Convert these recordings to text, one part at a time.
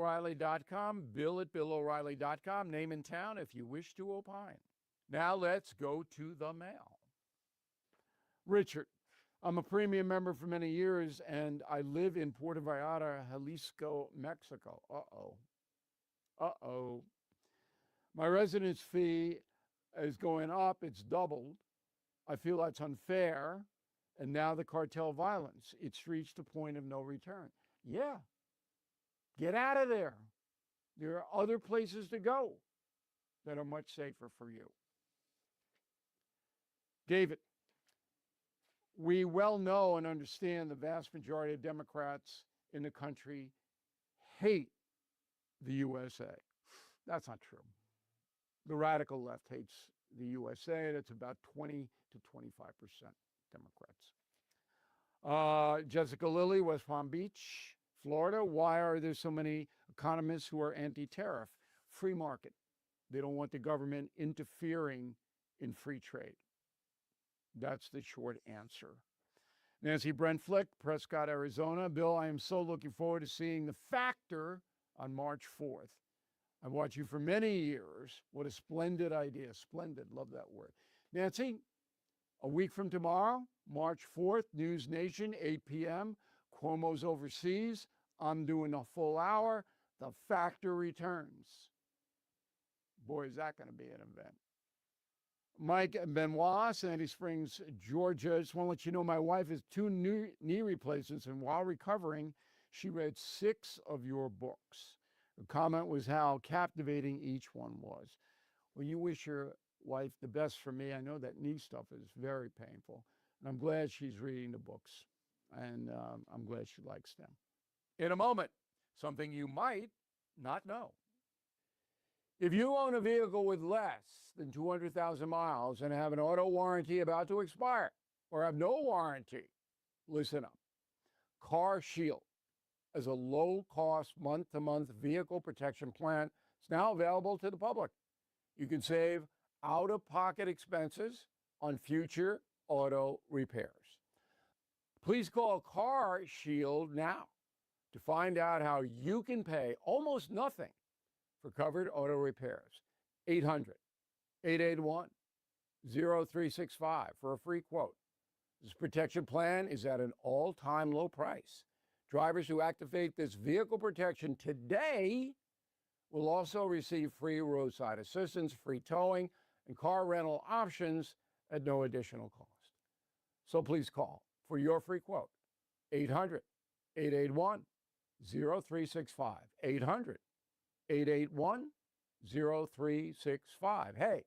BillO'Reilly.com, bill@BillO'Reilly.com, name and town if you wish to opine. Now let's go to the mail. Richard, I'm a premium member for many years, and I live in Puerto Vallarta, Jalisco, Mexico. Uh-oh. My residence fee is going up. It's doubled. I feel that's unfair. And now the cartel violence, it's reached a point of no return. Yeah, get out of there. There are other places to go that are much safer for you. David, we well know and understand the vast majority of Democrats in the country hate the USA. That's not true. The radical left hates the USA, and it's about 20 to 25% Democrats. Jessica Lilly, West Palm Beach, Florida. Why are there so many economists who are anti-tariff? Free market. They don't want the government interfering in free trade. That's the short answer. Nancy Brentflick, Prescott, Arizona. Bill, I am so looking forward to seeing The Factor on March 4th. I've watched you for many years. What a splendid idea. Splendid. Love that word. Nancy, a week from tomorrow, March 4th, News Nation, 8 p.m. Cuomo's overseas. I'm doing a full hour. The Factor returns. Boy, is that going to be an event. Mike Benoit, Sandy Springs, Georgia. Just want to let you know my wife has 2 knee replacements, and while recovering, she read 6 of your books. The comment was how captivating each one was. Well, you wish your wife the best for me. I know that knee stuff is very painful, and I'm glad she's reading the books, and I'm glad she likes them. In a moment, something you might not know. If you own a vehicle with less than 200,000 miles and have an auto warranty about to expire or have no warranty, listen up. Car Shield is a low-cost month-to-month vehicle protection plan. It's now available to the public. You can save out-of-pocket expenses on future auto repairs. Please call Car Shield now to find out how you can pay almost nothing for covered auto repairs. 800-881-0365 for a free quote. This protection plan is at an all-time low price. Drivers who activate this vehicle protection today will also receive free roadside assistance, free towing, and car rental options at no additional cost. So please call for your free quote. 800-881-0365. 800-881-0365. Hey,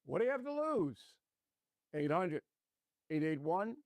what do you have to lose? 800-881-0365.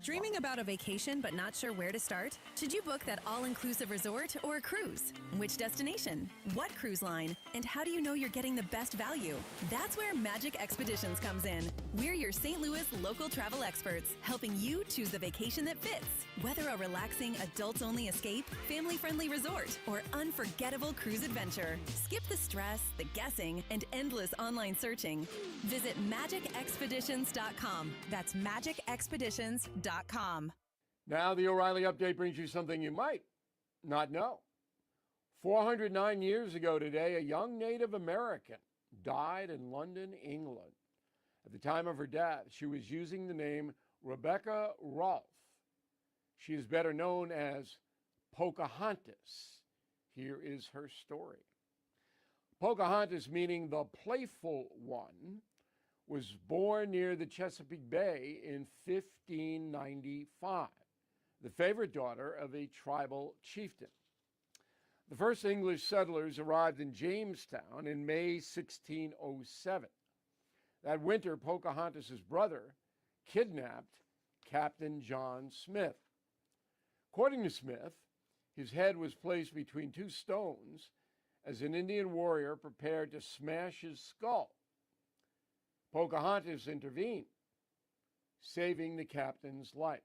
Dreaming about a vacation but not sure where to start? Should you book that all-inclusive resort or a cruise? Which destination? What cruise line? And how do you know you're getting the best value? That's where Magic Expeditions comes in. We're your St. Louis local travel experts, helping you choose the vacation that fits. Whether a relaxing adults-only escape, family-friendly resort, or unforgettable cruise adventure, skip the stress, the guessing, and endless online searching. Visit magicexpeditions.com. That's magicexpeditions.com. Now the O'Reilly Update brings you something you might not know. 409 years ago today, a young Native American died in London, England. At the time of her death, she was using the name Rebecca Rolfe. She is better known as Pocahontas. Here is her story. Pocahontas, meaning the playful one, was born near the Chesapeake Bay in 1595, the favorite daughter of a tribal chieftain. The first English settlers arrived in Jamestown in May 1607. That winter, Pocahontas' brother kidnapped Captain John Smith. According to Smith, his head was placed between 2 stones as an Indian warrior prepared to smash his skull. Pocahontas intervened, saving the captain's life.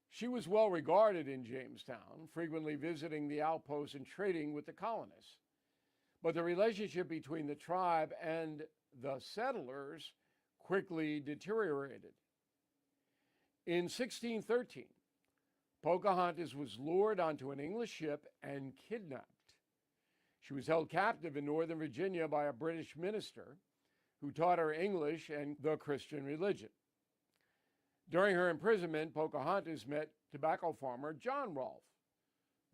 She was well regarded in Jamestown, frequently visiting the outposts and trading with the colonists. But the relationship between the tribe and the settlers quickly deteriorated. In 1613, Pocahontas was lured onto an English ship and kidnapped. She was held captive in Northern Virginia by a British minister who taught her English and the Christian religion. During her imprisonment, Pocahontas met tobacco farmer John Rolfe.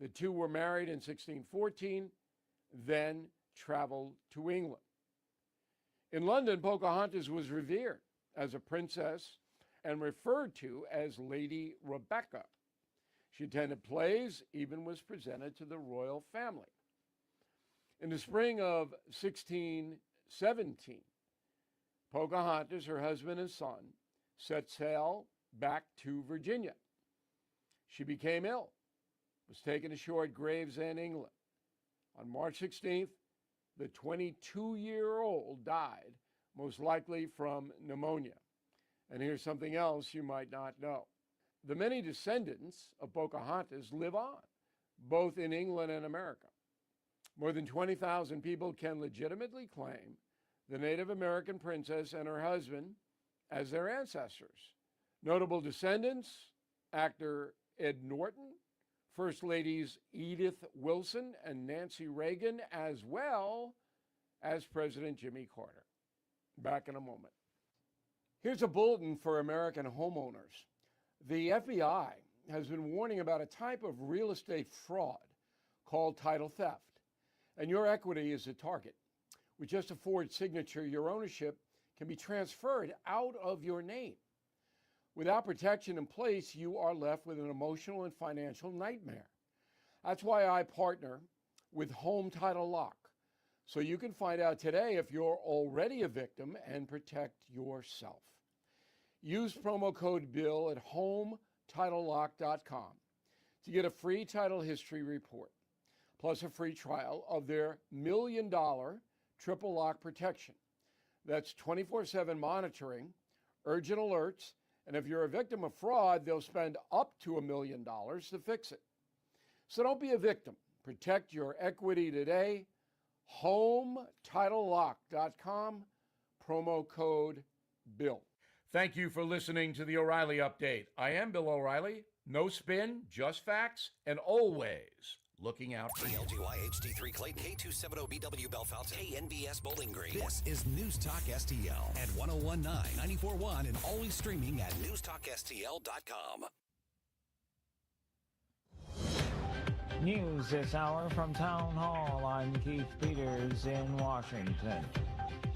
The two were married in 1614, then traveled to England. In London, Pocahontas was revered as a princess and referred to as Lady Rebecca. She attended plays, even was presented to the royal family. In the spring of 1617, Pocahontas, her husband and son, set sail back to Virginia. She became ill, was taken ashore at Gravesend, England. On March 16th, the 22-year-old died, most likely from pneumonia. And here's something else you might not know. The many descendants of Pocahontas live on, both in England and America. More than 20,000 people can legitimately claim the Native American princess and her husband as their ancestors. Notable descendants, actor Ed Norton, First Ladies Edith Wilson and Nancy Reagan, as well as President Jimmy Carter. Back in a moment. Here's a bulletin for American homeowners. The FBI has been warning about a type of real estate fraud called title theft, and your equity is a target. With just a forged signature, your ownership can be transferred out of your name. Without protection in place, you are left with an emotional and financial nightmare. That's why I partner with Home Title Lock, so you can find out today if you're already a victim and protect yourself. Use promo code BILL at HomeTitleLock.com to get a free title history report, plus a free trial of their $1 million triple lock protection. That's 24/7 monitoring, urgent alerts, and if you're a victim of fraud, they'll spend up to $1 million to fix it. So don't be a victim. Protect your equity today. HomeTitleLock.com, promo code BILL. Thank you for listening to the O'Reilly Update. I am Bill O'Reilly. No spin, just facts, and always looking out for you. KLGY HD3 Clayton, K270BW Bellefonte, KNBS Bowling Green. This is News Talk STL at 1019, 94.1, and always streaming at newstalkstl.com. News this hour from Town Hall. I'm Keith Peters in Washington.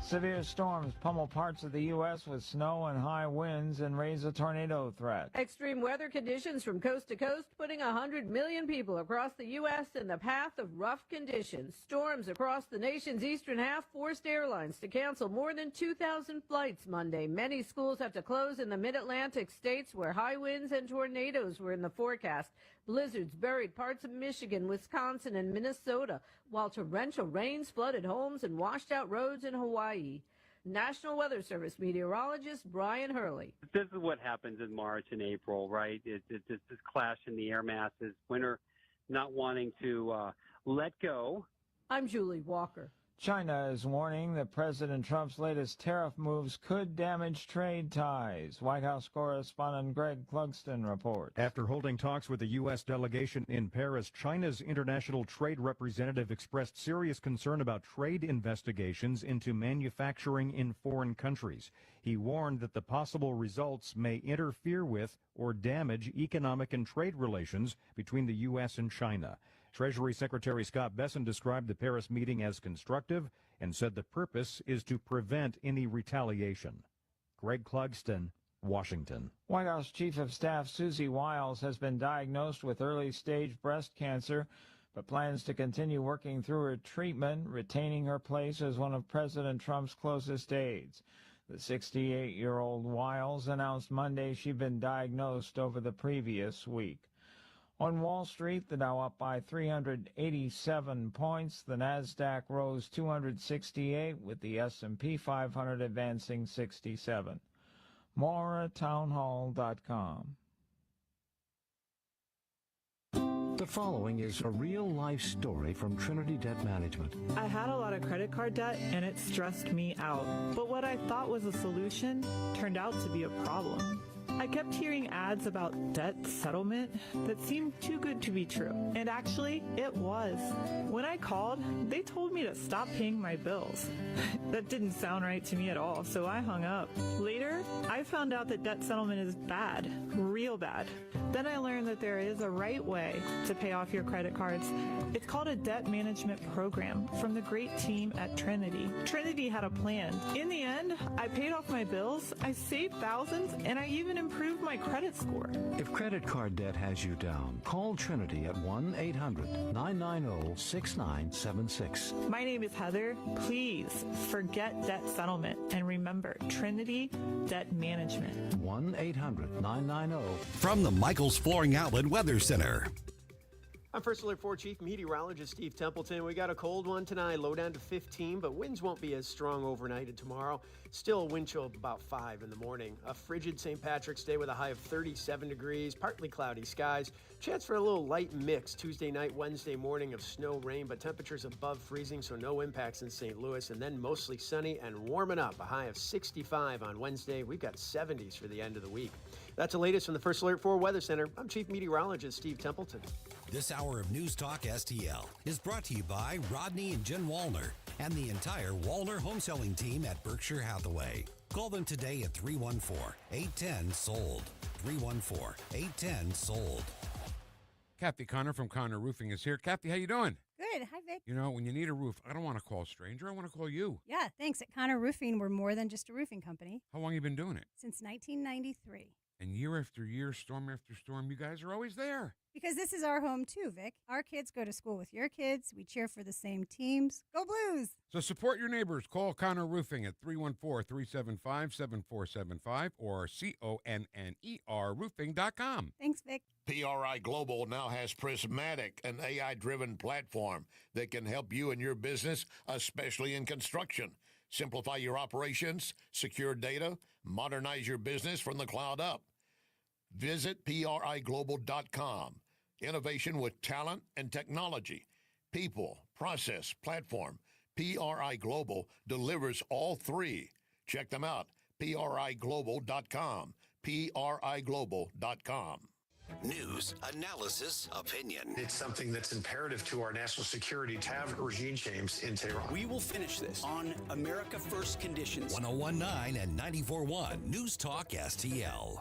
Severe storms pummel parts of the U.S. with snow and high winds and raise a tornado threat. Extreme weather conditions from coast to coast, putting 100 million people across the U.S. in the path of rough conditions. Storms across the nation's eastern half forced airlines to cancel more than 2,000 flights Monday. Many schools have to close in the mid-Atlantic states where high winds and tornadoes were in the forecast. Blizzards buried parts of Michigan, Wisconsin, and Minnesota, while torrential rains flooded homes and washed out roads in Hawaii. National Weather Service meteorologist Brian Hurley. This is what happens in March and April, right? It's this clash in the air masses, winter not wanting to let go. I'm Julie Walker. China is warning that President Trump's latest tariff moves could damage trade ties. White House correspondent Greg Clugston reports. After holding talks with the U.S. delegation in Paris, China's international trade representative expressed serious concern about trade investigations into manufacturing in foreign countries. He warned that the possible results may interfere with or damage economic and trade relations between the U.S. and China. Treasury Secretary Scott Bessent described the Paris meeting as constructive and said the purpose is to prevent any retaliation. Greg Clugston, Washington. White House Chief of Staff Susie Wiles has been diagnosed with early-stage breast cancer, but plans to continue working through her treatment, retaining her place as one of President Trump's closest aides. The 68-year-old Wiles announced Monday she'd been diagnosed over the previous week. On Wall Street, the Dow up by 387 points. The Nasdaq rose 268, with the S&P 500 advancing 67. More at townhall.com. The following is a real-life story from Trinity Debt Management. I had a lot of credit card debt, and it stressed me out. But what I thought was a solution turned out to be a problem. I kept hearing ads about debt settlement that seemed too good to be true. And actually, it was. When I called, they told me to stop paying my bills. That didn't sound right to me at all, so I hung up. Later, I found out that debt settlement is bad, real bad. Then I learned that there is a right way to pay off your credit cards. It's called a debt management program from the great team at Trinity. Trinity had a plan. In the end, I paid off my bills, I saved thousands, and I even improved my credit score. If credit card debt has you down, call Trinity at 1-800-990-6976. My name is Heather. Please forget debt settlement and remember Trinity Debt Management. 1-800-990. From the Michaels Flooring Outlet Weather Center. I'm First Alert 4 Chief Meteorologist Steve Templeton. We got a cold one tonight, low down to 15, but winds won't be as strong overnight and tomorrow. Still a wind chill of about 5 in the morning. A frigid St. Patrick's Day with a high of 37 degrees, partly cloudy skies. Chance for a little light mix Tuesday night, Wednesday morning of snow, rain, but temperatures above freezing, so no impacts in St. Louis. And then mostly sunny and warming up. A high of 65 on Wednesday. We've got 70s for the end of the week. That's the latest from the First Alert 4 Weather Center. I'm Chief Meteorologist Steve Templeton. This hour of News Talk STL is brought to you by Rodney and Jen Wallner and the entire Wallner home selling team at Berkshire Hathaway. Call them today at 314-810-SOLD. 314-810-SOLD. Kathy Connor from Connor Roofing is here. Kathy, how you doing? Good. Hi, Vic. You know, when you need a roof, I don't want to call a stranger. I want to call you. Yeah, thanks. At Connor Roofing, we're more than just a roofing company. How long you been doing it? Since 1993. And year after year, storm after storm, you guys are always there. Because this is our home, too, Vic. Our kids go to school with your kids. We cheer for the same teams. Go Blues! So support your neighbors. Call Connor Roofing at 314-375-7475 or CONNER roofing.com. Thanks, Vic. PRI Global now has Prismatic, an AI-driven platform that can help you and your business, especially in construction. Simplify your operations, secure data, modernize your business from the cloud up. Visit PRIGlobal.com. Innovation with talent and technology. People, process, platform. PRI Global delivers all three. Check them out. PRIGlobal.com. PRIGlobal.com. News, analysis, opinion. It's something that's imperative to our national security to have regime change in Tehran. We will finish this on America First conditions. 101.9 and 94.1 News Talk STL.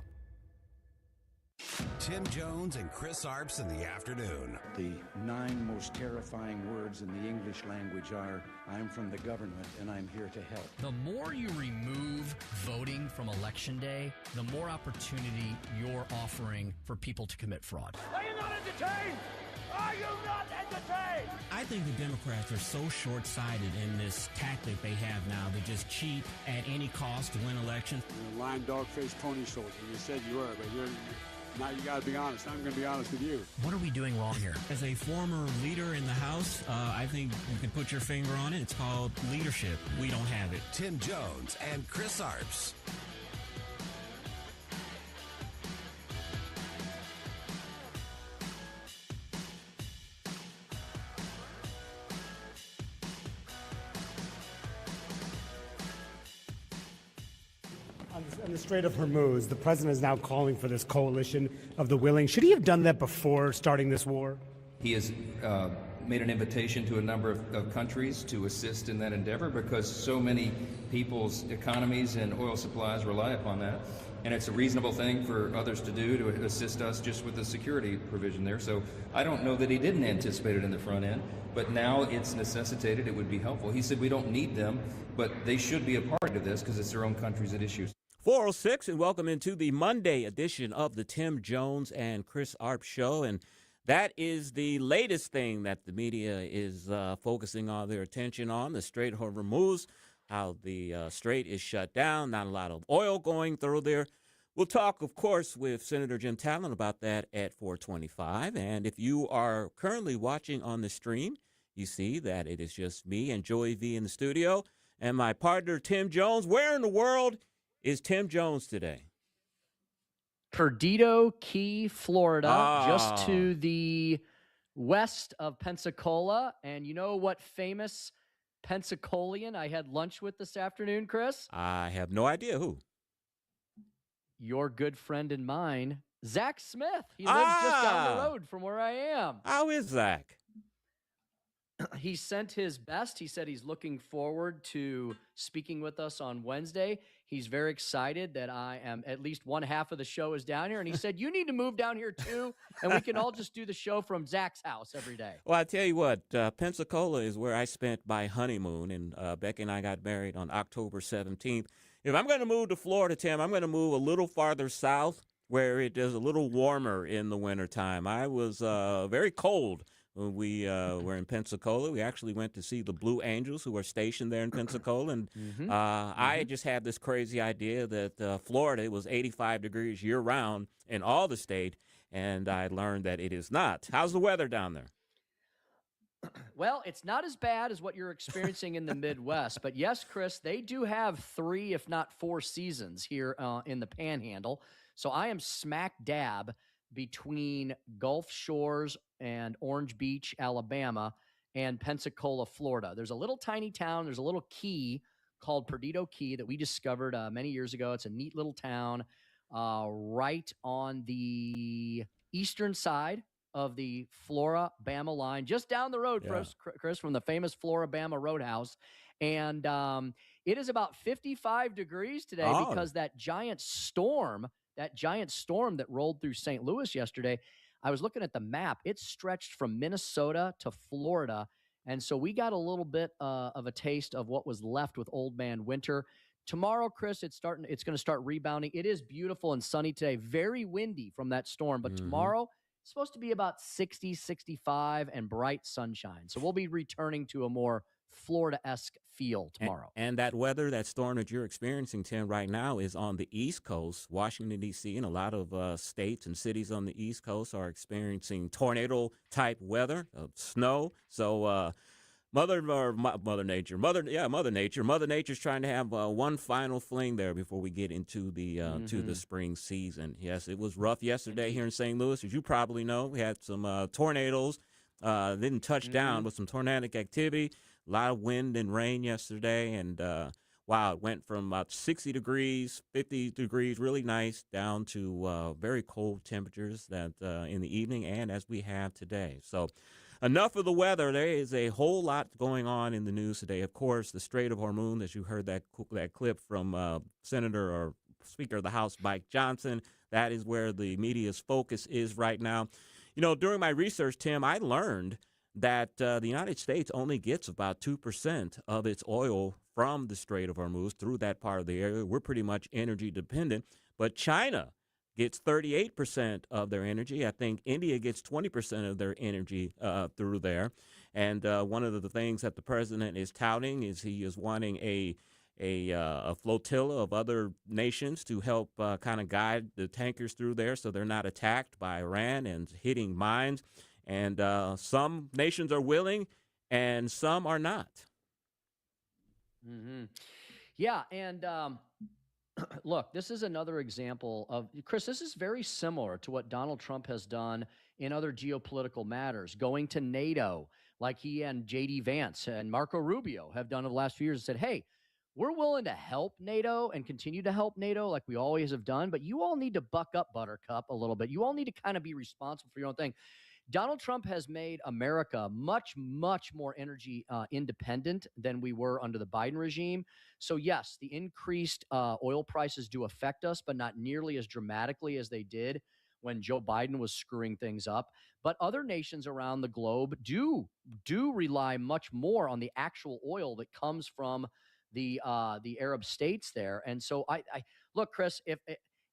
Tim Jones and Chris Arps in the afternoon. The 9 most terrifying words in the English language are, I'm from the government and I'm here to help. The more you remove voting from Election Day, the more opportunity you're offering for people to commit fraud. Are you not entertained? Are you not entertained? I think the Democrats are so short-sighted in this tactic they have now to just cheat at any cost to win elections. You're a lying dog-faced pony soldier. You said you were, but now you got to be honest. I'm going to be honest with you. What are we doing wrong here? As a former leader in the House, I think you can put your finger on it. It's called leadership. We don't have it. Tim Jones and Chris Arps. On the Strait of Hormuz, the president is now calling for this coalition of the willing. Should he have done that before starting this war? He has made an invitation to a number of countries to assist in that endeavor because so many people's economies and oil supplies rely upon that. And it's a reasonable thing for others to do to assist us just with the security provision there. So I don't know that he didn't anticipate it in the front end, but now it's necessitated. It would be helpful. He said we don't need them, but they should be a part of this because it's their own countries at issue. 406, and welcome into the Monday edition of the Tim Jones and Chris Arps Show. And that is the latest thing that the media is focusing all their attention on, the Strait of Hormuz, how the strait is shut down, not a lot of oil going through there. We'll talk, of course, with Senator Jim Talent about that at 425. And if you are currently watching on the stream, you see that it is just me and Joey V in the studio and my partner, Tim Jones. Where in the world is Tim Jones today? Perdido Key, Florida, just to the west of Pensacola. And you know what famous Pensacolian I had lunch with this afternoon, Chris? I have no idea who. your good friend and mine, Zach Smith. He lives just down the road from where I am. How is Zach? He sent his best. He said he's looking forward to speaking with us on Wednesday. He's very excited that I am, at least one half of the show is down here. And he said, you need to move down here too, and we can all just do the show from Zach's house every day. Well, I tell you what, Pensacola is where I spent my honeymoon, and Becky and I got married on October 17th. If I'm going to move to Florida, Tim, I'm going to move a little farther south where it is a little warmer in the wintertime. I was very cold when we were in Pensacola. We actually went to see the Blue Angels, who are stationed there in Pensacola. And I just had this crazy idea that Florida was 85 degrees year-round in all the state, and I learned that it is not. How's the weather down there? Well, it's not as bad as what you're experiencing in the Midwest. But yes, Chris, they do have 3, if not 4 seasons here in the Panhandle. So I am smack dab between Gulf Shores and Orange Beach, Alabama, and Pensacola, Florida. There's a little tiny town. There's a little key called Perdido Key that we discovered many years ago. It's a neat little town right on the eastern side of the Florida-Bama line, just down the road, Chris, from the famous Florida-Bama Roadhouse. And it is about 55 degrees today because that giant storm that rolled through St. Louis yesterday, I was looking at the map. It stretched from Minnesota to Florida. And so we got a little bit of a taste of what was left with Old Man Winter. Tomorrow, Chris, it's going to start rebounding. It is beautiful and sunny today. Very windy from that storm. But tomorrow, it's supposed to be about 60, 65 and bright sunshine. So we'll be returning to a more Florida-esque feel tomorrow. And that weather, that storm that you're experiencing, Tim, right now is on the East Coast. Washington, D.C., and a lot of states and cities on the East Coast are experiencing tornado-type weather, snow. So Mother Nature's trying to have one final fling there before we get into the to the spring season. Yes, it was rough yesterday here in St. Louis. As you probably know, we had some tornadoes. Didn't touch down, but some tornadic activity. A lot of wind and rain yesterday, and wow, it went from about 60 degrees, 50 degrees, really nice, down to very cold temperatures that in the evening and as we have today. So enough of the weather. There is a whole lot going on in the news today. Of course, the Strait of Hormuz, as you heard that clip from Senator or Speaker of the House Mike Johnson, that is where the media's focus is right now. You know, during my research, Tim, I learned that the United States only gets about 2% of its oil from the Strait of Hormuz through that part of the area. We're pretty much energy dependent. But China gets 38% of their energy. I think India gets 20% of their energy through there. And one of the things that the president is touting is he is wanting a flotilla of other nations to help kind of guide the tankers through there so they're not attacked by Iran and hitting mines. And some nations are willing and some are not. Yeah, and look, this is another example of, Chris, this is very similar to what Donald Trump has done in other geopolitical matters, going to NATO, like he and J.D. Vance and Marco Rubio have done over the last few years and said, hey, we're willing to help NATO and continue to help NATO like we always have done, but you all need to buck up, Buttercup, a little bit. You all need to kind of be responsible for your own thing. Donald Trump has made America much, much more energy independent than we were under the Biden regime. So, yes, the increased oil prices do affect us, but not nearly as dramatically as they did when Joe Biden was screwing things up. But other nations around the globe do rely much more on the actual oil that comes from the Arab states there. And so, I look, Chris,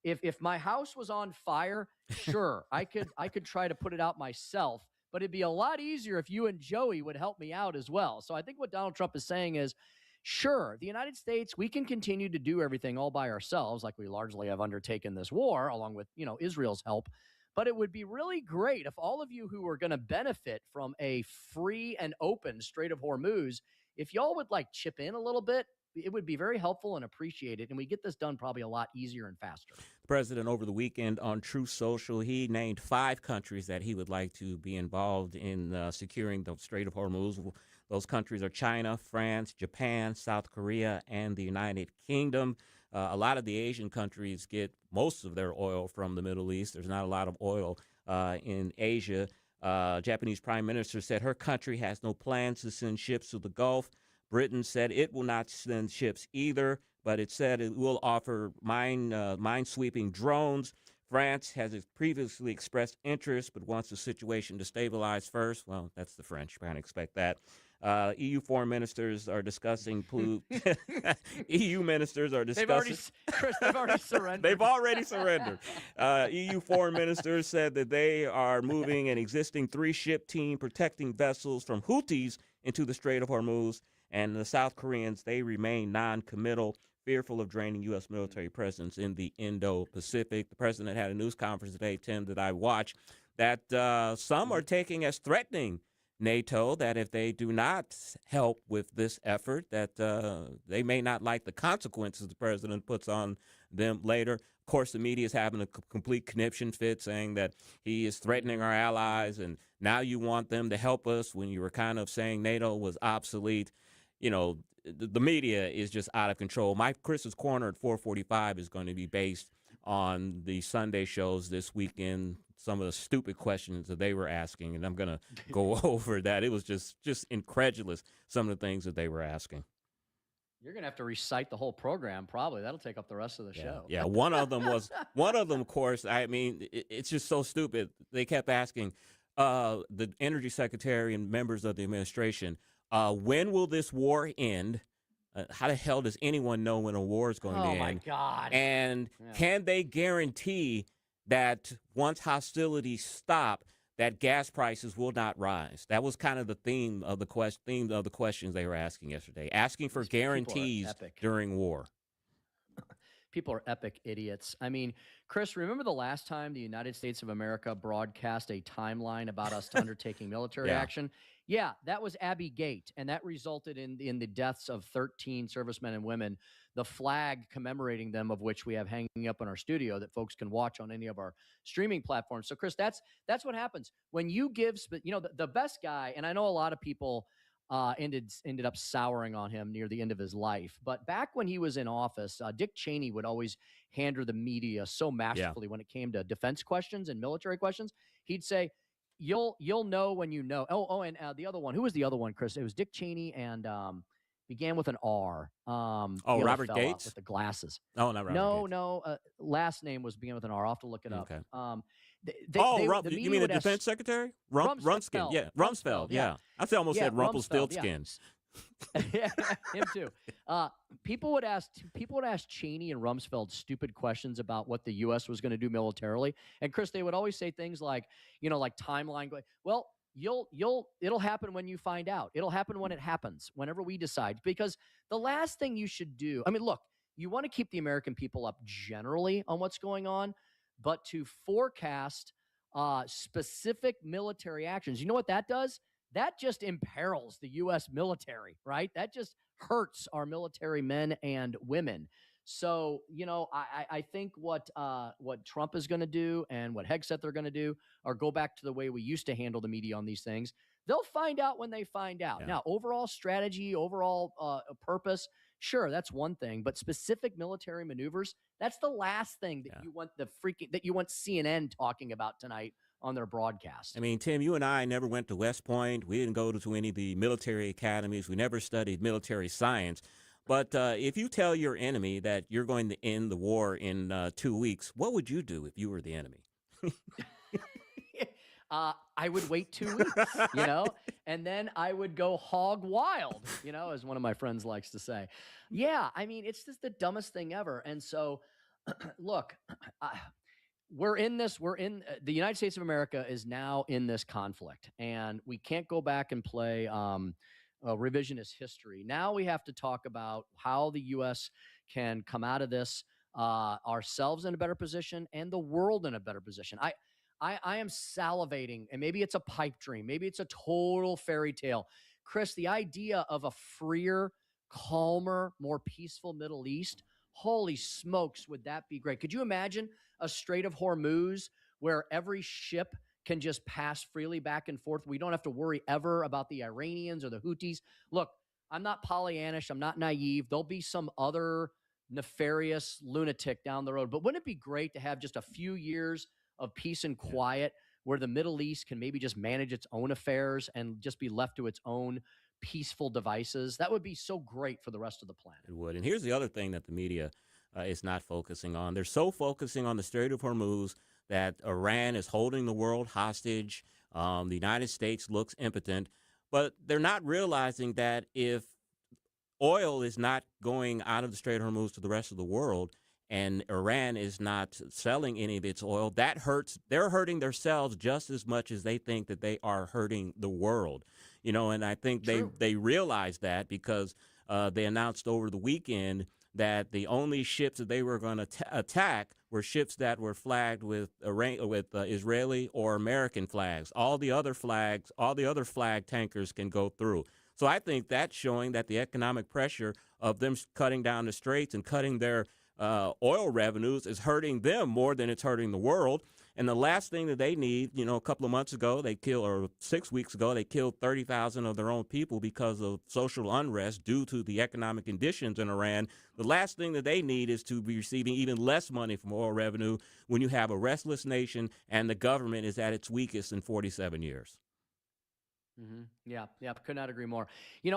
if my house was on fire, sure, I could try to put it out myself, but it'd be a lot easier if you and Joey would help me out as well. So I think what Donald Trump is saying is, sure, the United States, we can continue to do everything all by ourselves, like we largely have undertaken this war, along with, Israel's help. But it would be really great if all of you who are going to benefit from a free and open Strait of Hormuz, if y'all would chip in a little bit, it would be very helpful and appreciated, and we get this done probably a lot easier and faster. The president over the weekend on Truth Social, he named 5 countries that he would like to be involved in securing the Strait of Hormuz. Those countries are China, France, Japan, South Korea, and the United Kingdom. A lot of the Asian countries get most of their oil from the Middle East. There's not a lot of oil in Asia. Japanese Prime Minister said her country has no plans to send ships to the Gulf. Britain said it will not send ships either, but it said it will offer mine-sweeping drones. France has previously expressed interest, but wants the situation to stabilize first. Well, that's the French. Can't expect that. EU foreign ministers are discussing. EU ministers are discussing. They've already surrendered. They've already surrendered. EU foreign ministers said that they are moving an existing 3-ship team protecting vessels from Houthis into the Strait of Hormuz. And the South Koreans, they remain non-committal, fearful of draining U.S. military presence in the Indo-Pacific. The president had a news conference today, Tim, that I watched, that some are taking as threatening NATO, that if they do not help with this effort, that they may not like the consequences the president puts on them later. Of course, the media is having a complete conniption fit, saying that he is threatening our allies, and now you want them to help us when you were kind of saying NATO was obsolete. You know, the media is just out of control. My Chris's Corner at 4:45 is going to be based on the Sunday shows this weekend, some of the stupid questions that they were asking, and I'm going to go over that. It was just incredulous, some of the things that they were asking. You're going to have to recite the whole program, probably. That'll take up the rest of the show. Yeah, one of them, of course, I mean, it's just so stupid. They kept asking the Energy Secretary and members of the administration, when will this war end? How the hell does anyone know when a war is going to end? Oh, my God. And can they guarantee that once hostilities stop, that gas prices will not rise? That was kind of the theme of the questions they were asking yesterday, asking for guarantees during war. People are epic idiots. I mean, Chris, remember the last time the United States of America broadcast a timeline about us undertaking military action? Yeah, that was Abbey Gate, and that resulted in the deaths of 13 servicemen and women, the flag commemorating them, of which we have hanging up in our studio that folks can watch on any of our streaming platforms. So, Chris, that's what happens when you give, the best guy, and I know a lot of people ended up souring on him near the end of his life. But back when he was in office, Dick Cheney would always handle the media so masterfully when it came to defense questions and military questions. He'd say, You'll know when you know. And the other one. Who was the other one, Chris? It was Dick Cheney and began with an R. Robert Gates with the glasses. Oh, not Robert. No. Last name was began with an R. I'll have to look it up. Okay. You mean the defense secretary? Rumsfeld. Yeah, Rumsfeld. Yeah. I almost said Rumpelstiltskin. Yeah, him too. People would ask Cheney and Rumsfeld stupid questions about what the U.S. was going to do militarily, and Chris, they would always say things like timeline. Well, it'll happen when you find out. It'll happen when it happens, whenever we decide. Because the last thing you should do, I mean, look, you want to keep the American people up generally on what's going on, but to forecast specific military actions, you know what that does? That just imperils the U.S. military, right? That just hurts our military men and women. So, I think what Trump is going to do and what Hegseth are going to do are go back to the way we used to handle the media on these things. They'll find out when they find out. Yeah. Now, overall strategy, overall purpose, sure, that's one thing. But specific military maneuvers, that's the last thing that you want CNN talking about tonight on their broadcast. I mean, Tim, you and I never went to West Point. We didn't go to any of the military academies. We never studied military science. But if you tell your enemy that you're going to end the war in 2 weeks, what would you do if you were the enemy? I would wait 2 weeks, and then I would go hog wild, as one of my friends likes to say. Yeah, I mean, it's just the dumbest thing ever. And so, look, the United States of America is now in this conflict, and we can't go back and play revisionist history. Now we have to talk about how the U.S. can come out of this ourselves in a better position and the world in a better position. I am salivating, and maybe it's a pipe dream. Maybe it's a total fairy tale. Chris, the idea of a freer, calmer, more peaceful Middle East, holy smokes, would that be great? Could you imagine a Strait of Hormuz where every ship can just pass freely back and forth? We don't have to worry ever about the Iranians or the Houthis. Look, I'm not Pollyannish. I'm not naive. There'll be some other nefarious lunatic down the road. But wouldn't it be great to have just a few years of peace and quiet where the Middle East can maybe just manage its own affairs and just be left to its own peaceful devices? That would be so great for the rest of the planet. It would. And here's the other thing that the media is not focusing on. They're so focusing on the Strait of Hormuz that Iran is holding the world hostage. The United States looks impotent. But they're not realizing that if oil is not going out of the Strait of Hormuz to the rest of the world, and Iran is not selling any of its oil, that hurts. They're hurting themselves just as much as they think that they are hurting the world. And I think they realize that because they announced over the weekend that the only ships that they were going to attack were ships that were flagged with Israeli or American flags. All the other flag tankers can go through. So I think that's showing that the economic pressure of them cutting down the straits and cutting their oil revenues is hurting them more than it's hurting the world. And the last thing that they need, a couple of months ago, 6 weeks ago, they killed 30,000 of their own people because of social unrest due to the economic conditions in Iran. The last thing that they need is to be receiving even less money from oil revenue when you have a restless nation and the government is at its weakest in 47 years. Mm-hmm. Yeah, could not agree more.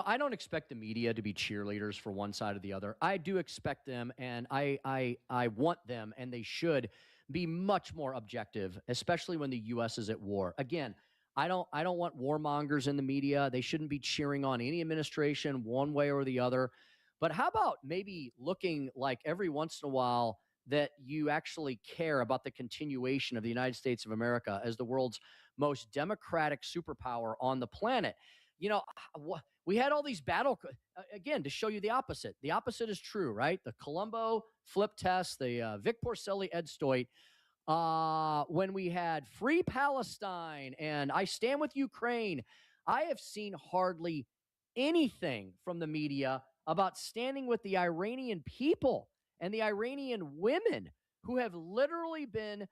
I don't expect the media to be cheerleaders for one side or the other. I do expect them, and I want them, and they should be much more objective, especially when the U.S. is at war. Again, I don't want warmongers in the media. They shouldn't be cheering on any administration one way or the other. But how about maybe looking like every once in a while that you actually care about the continuation of the United States of America as the world's most democratic superpower on the planet? We had all these again, to show you the opposite. The opposite is true, right? The Colombo flip test, the Vic Porcelli, Ed Stoit, when we had Free Palestine and I Stand With Ukraine, I have seen hardly anything from the media about standing with the Iranian people and the Iranian women who have literally been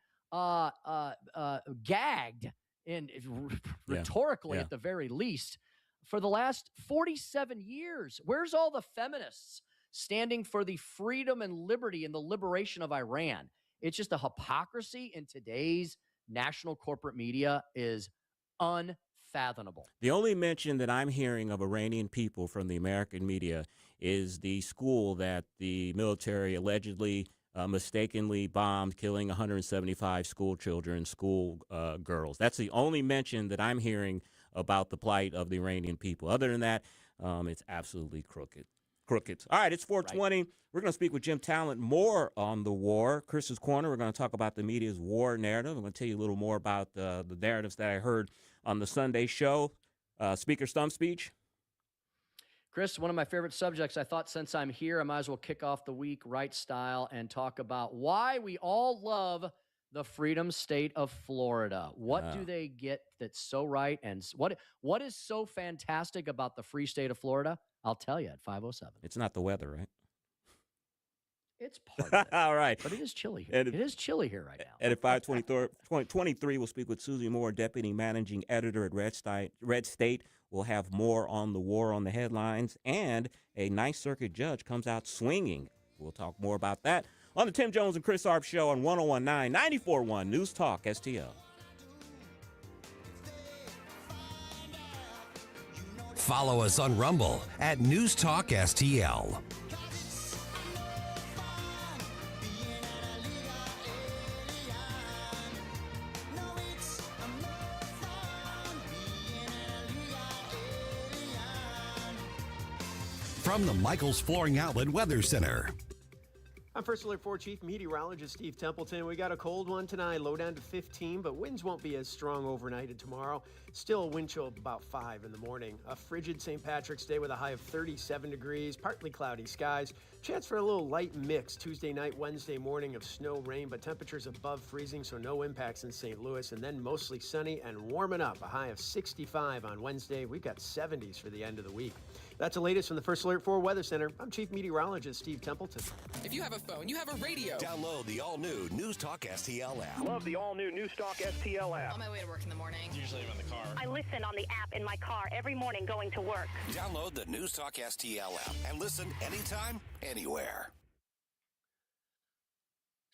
gagged and rhetorically at the very least for the last 47 years. Where's all the feminists standing for the freedom and liberty and the liberation of Iran? It's just a hypocrisy in today's national corporate media is unfathomable. The only mention that I'm hearing of Iranian people from the American media is the school that the military allegedly mistakenly bombed, killing 175 school children, girls. That's the only mention that I'm hearing about the plight of the Iranian people. Other than that, it's absolutely crooked. All right, it's 420. Right. We're going to speak with Jim Talent more on the war. Chris's Corner, we're going to talk about the media's war narrative. I'm going to tell you a little more about the narratives that I heard on the Sunday show. Speaker stump speech. Chris, one of my favorite subjects. I thought since I'm here, I might as well kick off the week right style and talk about why we all love the Freedom State of Florida. What do they get that's so right? And what is so fantastic about the free state of Florida? I'll tell you at 5:07. It's not the weather, right? It's part of it. All right. But it is chilly here. It is chilly here right now. And at 5:23, we'll speak with Susie Moore, Deputy Managing Editor at Red State. We'll have more on the war on the headlines. And a Ninth Circuit judge comes out swinging. We'll talk more about that on the Tim Jones and Chris Arps Show on 101.9, 94.1 News Talk STL. Follow us on Rumble at News Talk STL. From the Michaels Flooring Outlet Weather Center. I'm First Alert 4 Chief Meteorologist Steve Templeton. We got a cold one tonight, low down to 15, but winds won't be as strong overnight and tomorrow. Still a wind chill of about 5 in the morning. A frigid St. Patrick's Day with a high of 37 degrees, partly cloudy skies. Chance for a little light mix Tuesday night, Wednesday morning of snow, rain, but temperatures above freezing, so no impacts in St. Louis. And then mostly sunny and warming up. A high of 65 on Wednesday. We've got 70s for the end of the week. That's the latest from the First Alert 4 Weather Center. I'm Chief Meteorologist Steve Templeton. If you have a phone, you have a radio. Download the all-new News Talk STL app. Love the all-new News Talk STL app. On my way to work in the morning. Usually I'm in the car. I listen on the app in my car every morning going to work. Download the News Talk STL app and listen anytime, anywhere.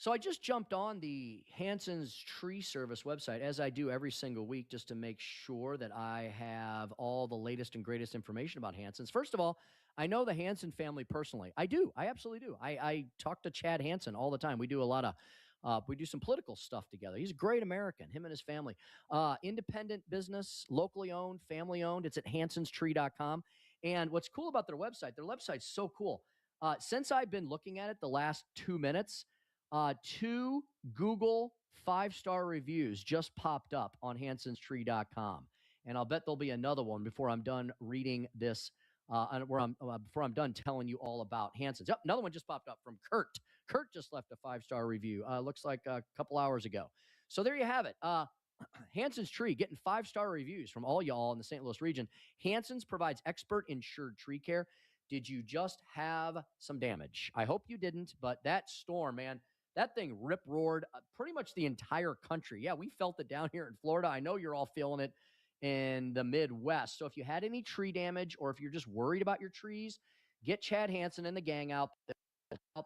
So I just jumped on the Hanson's Tree Service website, as I do every single week, just to make sure that I have all the latest and greatest information about Hanson's. First of all, I know the Hanson family personally. I do. I absolutely do. I talk to Chad Hanson all the time. We do a lot of we do some political stuff together. He's a great American, him and his family. Independent business, locally owned, family owned. It's at hansonstree.com. And what's cool about their website's so cool. Since I've been looking at it the last 2 minutes, 2 Google 5-star reviews just popped up on hansonstree.com. And I'll bet there'll be another one before I'm done reading this, before I'm done telling you all about Hanson's. Yep, another one just popped up from Kurt. Kurt just left a 5-star review. Looks like a couple hours ago. So there you have it. Hanson's Tree getting 5-star reviews from all y'all in the St. Louis region. Hanson's provides expert insured tree care. Did you just have some damage? I hope you didn't, but that storm, man, that thing rip-roared pretty much the entire country. Yeah, we felt it down here in Florida. I know you're all feeling it in the Midwest. So if you had any tree damage or if you're just worried about your trees, get Chad Hanson and the gang out.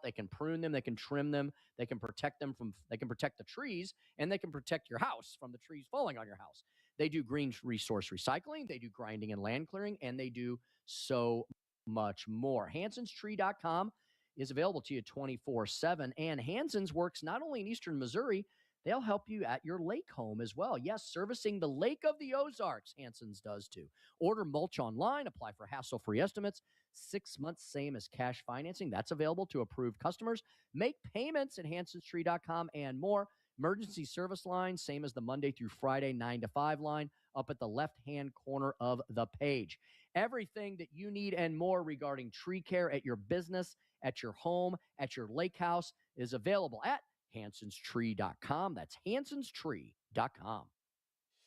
They can prune them, they can trim them, they can protect the trees, and they can protect your house from the trees falling on your house. They do green resource recycling, they do grinding and land clearing, and they do so much more. hansonstree.com is available to you 24/7, and Hanson's works not only in eastern Missouri, they'll help you at your lake home as well. Yes, servicing the Lake of the Ozarks, Hanson's does too. Order mulch online, apply for hassle-free estimates, 6 months, same as cash financing. That's available to approved customers. Make payments at hansonstree.com and more. Emergency service line, same as the Monday through Friday 9 to 5 line, up at the left-hand corner of the page. Everything that you need and more regarding tree care at your business, at your home, at your lake house is available at hansonstree.com. That's hansonstree.com.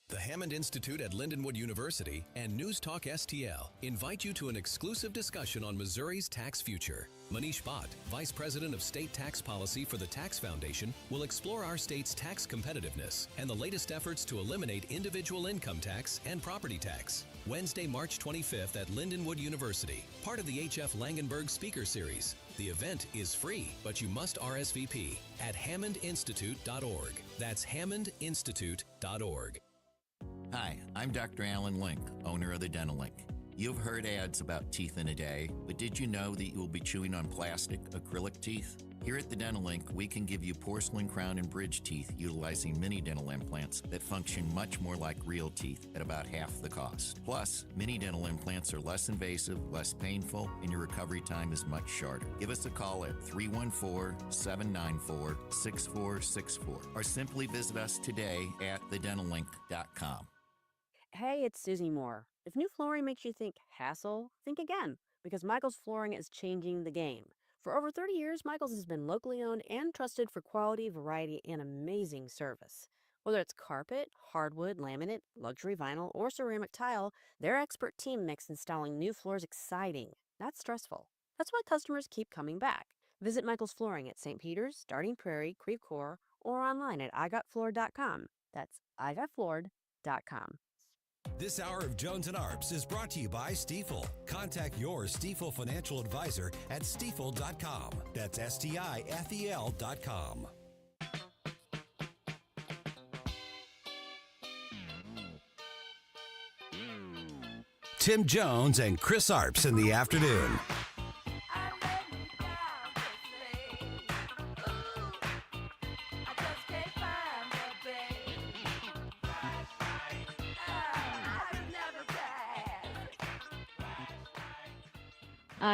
The Hammond Institute at Lindenwood University and News Talk STL invite you to an exclusive discussion on Missouri's tax future. Manish Bhatt, Vice President of State Tax Policy for the Tax Foundation, will explore our state's tax competitiveness and the latest efforts to eliminate individual income tax and property tax. Wednesday, March 25th at Lindenwood University, part of the H.F. Langenberg Speaker Series. The event is free, but you must RSVP at hammondinstitute.org. That's hammondinstitute.org. Hi, I'm Dr. Alan Link, owner of the Dental Link. You've heard ads about teeth in a day, but did you know that you will be chewing on plastic, acrylic teeth? Here at the Dental Link, we can give you porcelain crown and bridge teeth utilizing mini dental implants that function much more like real teeth at about half the cost. Plus, mini dental implants are less invasive, less painful, and your recovery time is much shorter. Give us a call at 314-794-6464 or simply visit us today at thedentallink.com. Hey, it's Susie Moore. If new flooring makes you think hassle, think again, because Michael's Flooring is changing the game. For over 30 years, Michael's has been locally owned and trusted for quality, variety, and amazing service. Whether it's carpet, hardwood, laminate, luxury vinyl, or ceramic tile, their expert team makes installing new floors exciting, not stressful. That's why customers keep coming back. Visit Michael's Flooring at St. Peter's, Starting Prairie, Creve Coeur, or online at igotfloored.com. That's igotfloored.com. This hour of Jones and Arps is brought to you by Stifel. Contact your Stifel financial advisor at stifel.com. That's STIFEL.com. Tim Jones and Chris Arps in the afternoon.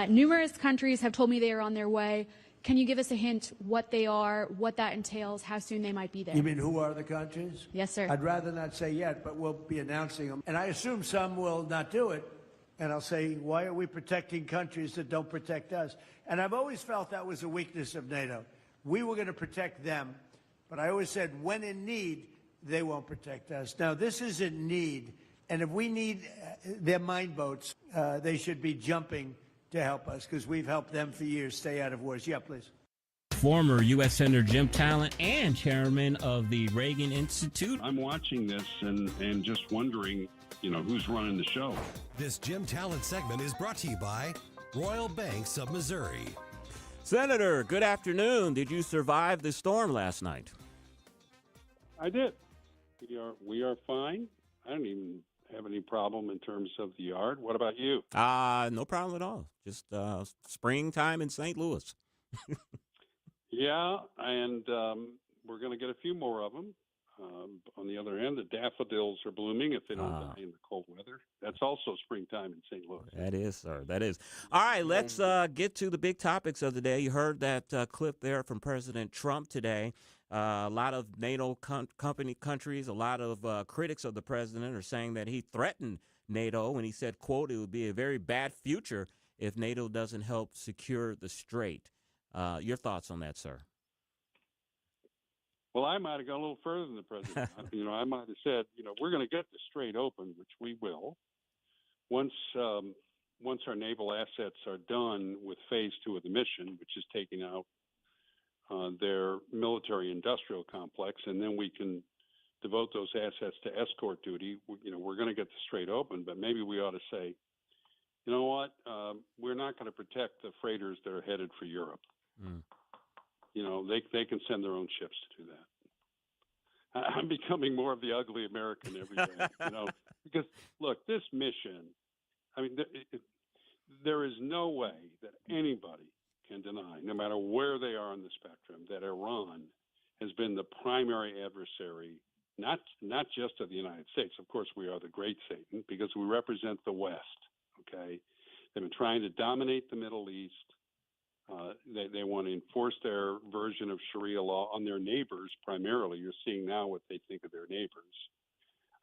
Numerous countries have told me they are on their way. Can you give us a hint what they are, what that entails, how soon they might be there? You mean who are the countries? Yes, sir. I'd rather not say yet, but we'll be announcing them. And I assume some will not do it. And I'll say, why are we protecting countries that don't protect us? And I've always felt that was a weakness of NATO. We were going to protect them, but I always said, when in need, they won't protect us. Now, this isn't need. And if we need their mine boats, they should be jumping to help us, because we've helped them for years stay out of wars. Yeah, please. Former U.S. Senator Jim Talent and chairman of the Reagan Institute. I'm watching this and just wondering, who's running the show. This Jim Talent segment is brought to you by Royal Banks of Missouri. Senator, good afternoon. Did you survive the storm last night? I did. We are fine. I don't even have any problem in terms of the yard. What about you? No problem at all. Just springtime in St. Louis. Yeah, and we're going to get a few more of them. On the other hand, the daffodils are blooming if they don't die in the cold weather. That's also springtime in St. Louis. That is, sir. That is. All right, let's get to the big topics of the day. You heard that clip there from President Trump today. A lot of NATO countries, a lot of critics of the president are saying that he threatened NATO when he said, quote, it would be a very bad future if NATO doesn't help secure the strait. Your thoughts on that, sir? Well, I might have gone a little further than the president. I might have said, we're going to get the strait open, which we will. Once our naval assets are done with phase 2 of the mission, which is taking out their military-industrial complex, and then we can devote those assets to escort duty. We're going to get the strait open, but maybe we ought to say, you know what? We're not going to protect the freighters that are headed for Europe. Mm. They can send their own ships to do that. I'm becoming more of the ugly American every day, because look, this mission, there is no way that anybody can deny, no matter where they are on the spectrum, that Iran has been the primary adversary, not just of the United States. Of course, we are the great Satan because we represent the West. Okay, they've been trying to dominate the Middle East. They want to enforce their version of Sharia law on their neighbors primarily. You're seeing now what they think of their neighbors.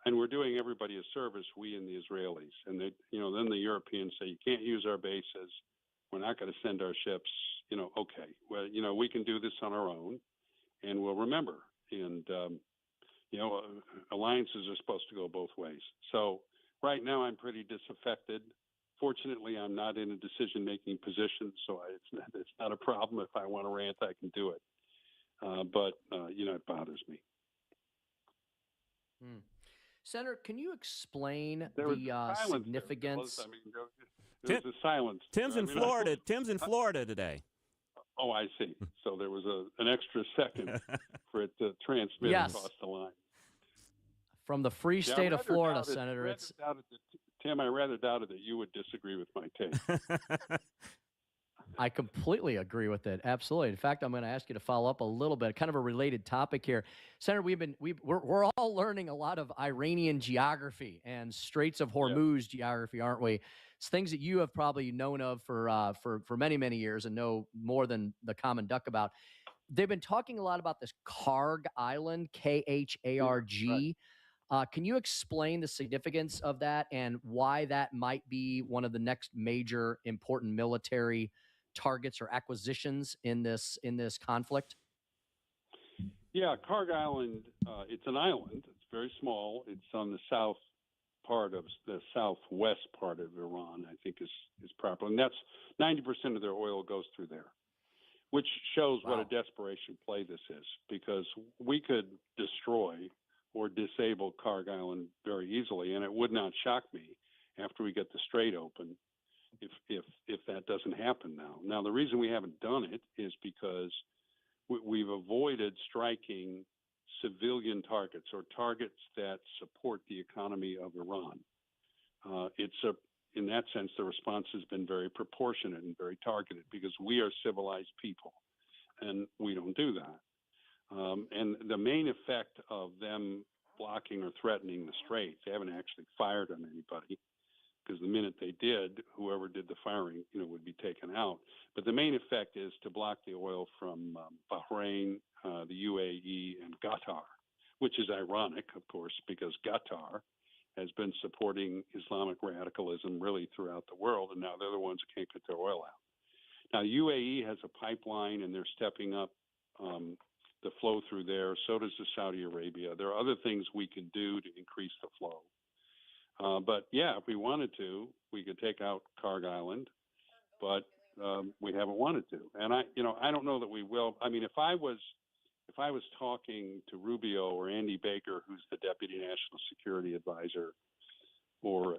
And we're doing everybody a service, we and the Israelis. And then the Europeans say, you can't use our bases. We're not going to send our ships. Okay, well, we can do this on our own, and we'll remember. And, alliances are supposed to go both ways. So right now I'm pretty disaffected. Fortunately, I'm not in a decision-making position, so it's not a problem. If I want to rant, I can do it. But it bothers me. Senator, can you explain the significance? There was a silence. Tim's in Florida. Tim's in Florida today. Oh, I see. So there was an extra second for it to transmit across the line. From the free state of Florida, Senator. Tim, I rather doubted that you would disagree with my take. I completely agree with it. Absolutely. In fact, I'm going to ask you to follow up a little bit, kind of a related topic here. Senator, we're all learning a lot of Iranian geography and Straits of Hormuz geography, aren't we? It's things that you have probably known of for many, many years and know more than the common duck about. They've been talking a lot about this Karg Island, Kharg. Can you explain the significance of that and why that might be one of the next major important military targets or acquisitions in this conflict? Yeah, Karg Island, it's an island. It's very small. It's on the southwest part of Iran, I think is proper. And that's 90% of their oil goes through there, which shows what a desperation play this is, because we could destroy or disable Karg Island very easily, and it would not shock me after we get the strait open if that doesn't happen now. Now, the reason we haven't done it is because we've avoided striking civilian targets or targets that support the economy of Iran. In that sense, the response has been very proportionate and very targeted because we are civilized people, and we don't do that. And the main effect of them blocking or threatening the strait, they haven't actually fired on anybody, because the minute they did, whoever did the firing, would be taken out. But the main effect is to block the oil from Bahrain, the UAE, and Qatar, which is ironic, of course, because Qatar has been supporting Islamic radicalism really throughout the world, and now they're the ones who can't get their oil out. Now, UAE has a pipeline, and they're stepping up the flow through there. So does the Saudi Arabia. There are other things we can do to increase the flow. But yeah, if we wanted to, we could take out Karg Island, but we haven't wanted to. And I don't know that we will. I mean, if I was talking to Rubio or Andy Baker, who's the Deputy National Security Advisor, or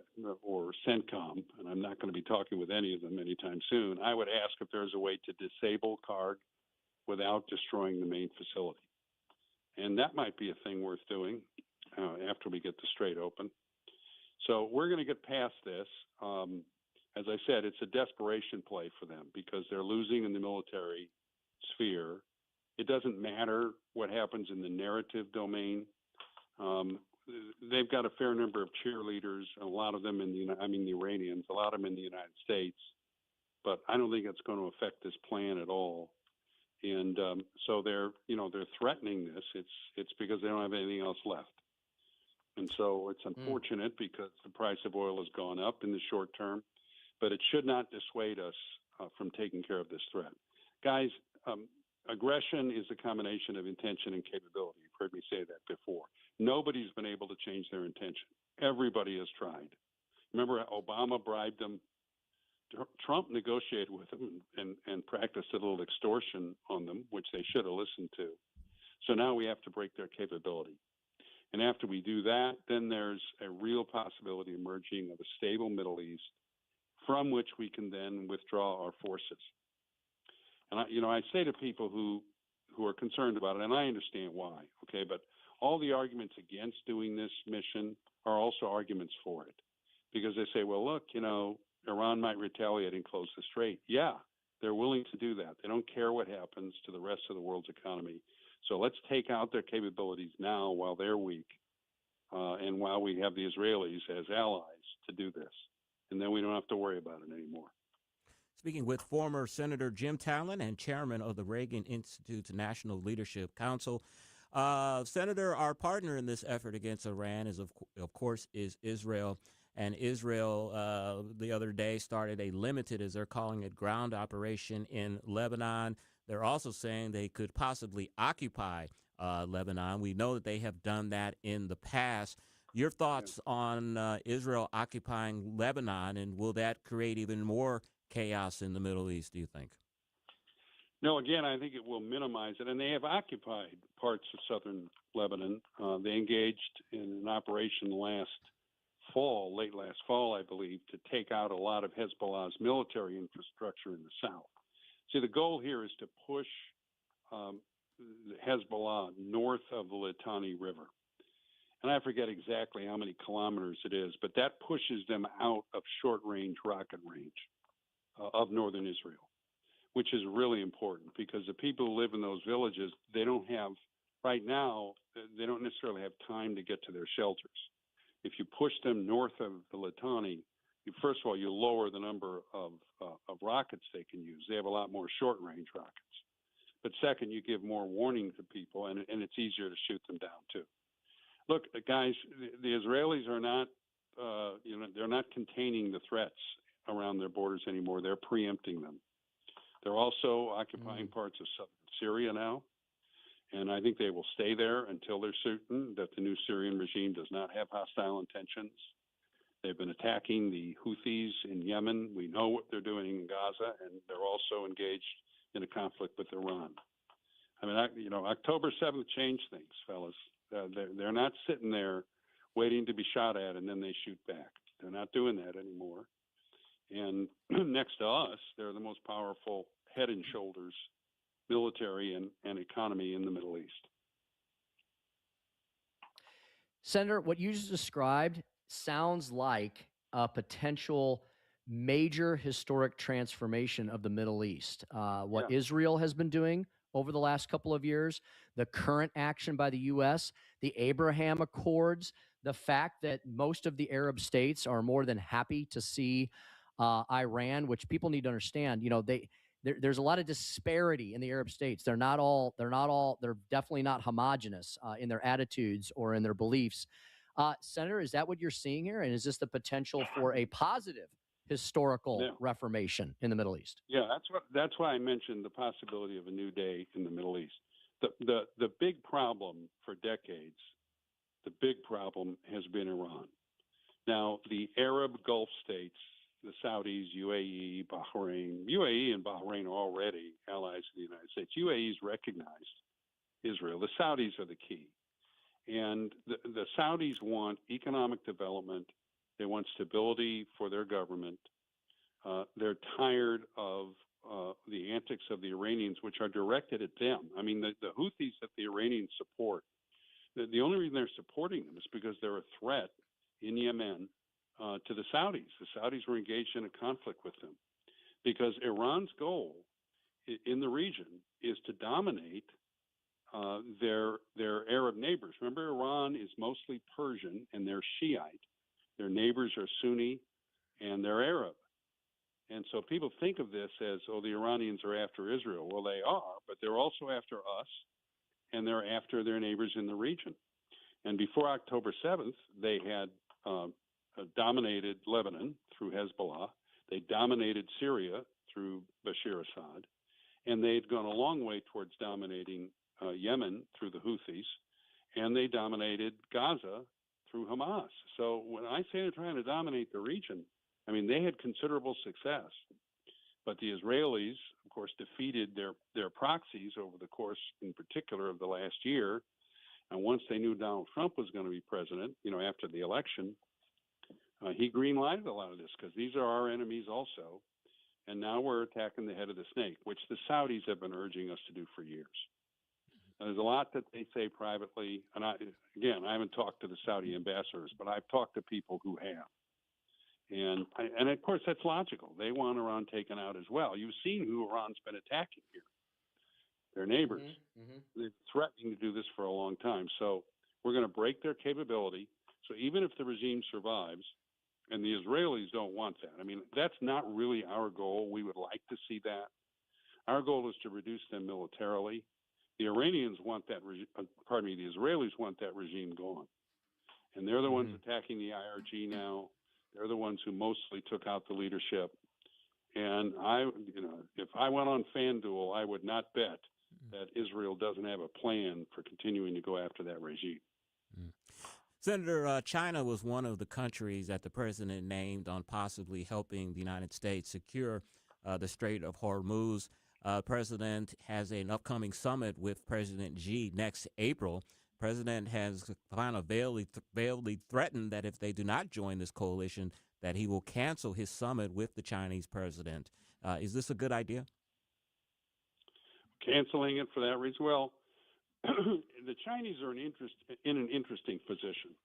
CENTCOM, and I'm not going to be talking with any of them anytime soon, I would ask if there's a way to disable CARG without destroying the main facility. And that might be a thing worth doing after we get the Strait open. So we're going to get past this. As I said, it's a desperation play for them because they're losing in the military sphere. It doesn't matter what happens in the narrative domain. They've got a fair number of cheerleaders, a lot of them the Iranians, a lot of them in the United States, but I don't think it's going to affect this plan at all. And so they're threatening this. It's because they don't have anything else left. And so it's unfortunate because the price of oil has gone up in the short term, but it should not dissuade us from taking care of this threat. Guys, aggression is a combination of intention and capability. You've heard me say that before. Nobody's been able to change their intention. Everybody has tried. Remember, Obama bribed them. Trump negotiated with them and practiced a little extortion on them, which they should have listened to. So now we have to break their capability. And after we do that, then there's a real possibility emerging of a stable Middle East from which we can then withdraw our forces. And I say to people who are concerned about it, and I understand why, okay, but all the arguments against doing this mission are also arguments for it. Because they say, well, look, Iran might retaliate and close the strait. Yeah, they're willing to do that. They don't care what happens to the rest of the world's economy. So let's take out their capabilities now while they're weak and while we have the Israelis as allies to do this. And then we don't have to worry about it anymore. Speaking with former Senator Jim Talon and chairman of the Reagan Institute's National Leadership Council. Senator, our partner in this effort against Iran is, of course, is Israel. And Israel the other day started a limited, as they're calling it, ground operation in Lebanon. They're also saying they could possibly occupy Lebanon. We know that they have done that in the past. Your thoughts on Israel occupying Lebanon, and will that create even more chaos in the Middle East, do you think? No, again, I think it will minimize it. And they have occupied parts of southern Lebanon. They engaged in an operation late last fall, I believe, to take out a lot of Hezbollah's military infrastructure in the south. See, the goal here is to push Hezbollah north of the Litani River. And I forget exactly how many kilometers it is, but that pushes them out of short-range rocket range of northern Israel, which is really important because the people who live in those villages, they don't necessarily have time to get to their shelters. If you push them north of the Litani, first of all, you lower the number of rockets they can use. They have a lot more short-range rockets. But second, you give more warning to people, and it's easier to shoot them down, too. Look, guys, the Israelis are not, they're not containing the threats around their borders anymore. They're preempting them. They're also occupying parts of southern Syria now. And I think they will stay there until they're certain that the new Syrian regime does not have hostile intentions. They've been attacking the Houthis in Yemen. We know what they're doing in Gaza, and they're also engaged in a conflict with Iran. I mean, October 7th changed things, fellas. They're not sitting there waiting to be shot at and then they shoot back. They're not doing that anymore. And next to us, they're the most powerful head and shoulders military and economy in the Middle East. Senator, what you just described sounds like a potential major historic transformation of the Middle East. Israel has been doing over the last couple of years, the current action by the U.S., the Abraham Accords, the fact that most of the Arab states are more than happy to see Iran, which people need to understand. There's a lot of disparity in the Arab states. They're definitely not homogenous in their attitudes or in their beliefs. Senator, is that what you're seeing here? And is this the potential for a positive historical reformation in the Middle East? Yeah, that's why I mentioned the possibility of a new day in the Middle East. The big problem for decades, the big problem has been Iran. Now, the Arab Gulf states, the Saudis, UAE, Bahrain. UAE and Bahrain are already allies of the United States. UAE's recognized Israel. The Saudis are the key. And the Saudis want economic development They want stability for their government. They're tired of the antics of the Iranians, which are directed at them. I mean, the Houthis that the Iranians support, the only reason they're supporting them is because they're a threat in Yemen to the Saudis. The Saudis were engaged in a conflict with them because Iran's goal in the region is to dominate their Arab neighbors. Remember, Iran is mostly Persian and they're Shiite. Their neighbors are Sunni and they're Arab. And so people think of this as, oh, the Iranians are after Israel. Well, they are, but they're also after us, and they're after their neighbors in the region. And before October 7th, they had dominated Lebanon through Hezbollah. They dominated Syria through Bashar Assad. And they'd gone a long way towards dominating Yemen through the Houthis. And they dominated Gaza through Hamas. So when I say they're trying to dominate the region, I mean, they had considerable success, but the Israelis, of course, defeated their proxies over the course, in particular, of the last year. And once they knew Donald Trump was going to be president, after the election, he green-lighted a lot of this because these are our enemies also. And now we're attacking the head of the snake, which the Saudis have been urging us to do for years. Now, there's a lot that they say privately, and I haven't talked to the Saudi ambassadors, but I've talked to people who have. And of course, that's logical. They want Iran taken out as well. You've seen who Iran's been attacking here. Their neighbors. They're threatening to do this for a long time. So we're going to break their capability. So even if the regime survives, and the Israelis don't want that, I mean, that's not really our goal. We would like to see that. Our goal is to reduce them militarily. The Iranians want that the Israelis want that regime gone. And they're the ones attacking the IRG now. They're the ones who mostly took out the leadership. And if I went on FanDuel, I would not bet that Israel doesn't have a plan for continuing to go after that regime. Senator, China was one of the countries that the president named on possibly helping the United States secure the Strait of Hormuz. President has an upcoming summit with President Xi next April. President has kind of veilingly threatened that if they do not join this coalition, that he will cancel his summit with the Chinese president. Is this a good idea? Canceling it for that reason? Well, the Chinese are in an interesting position.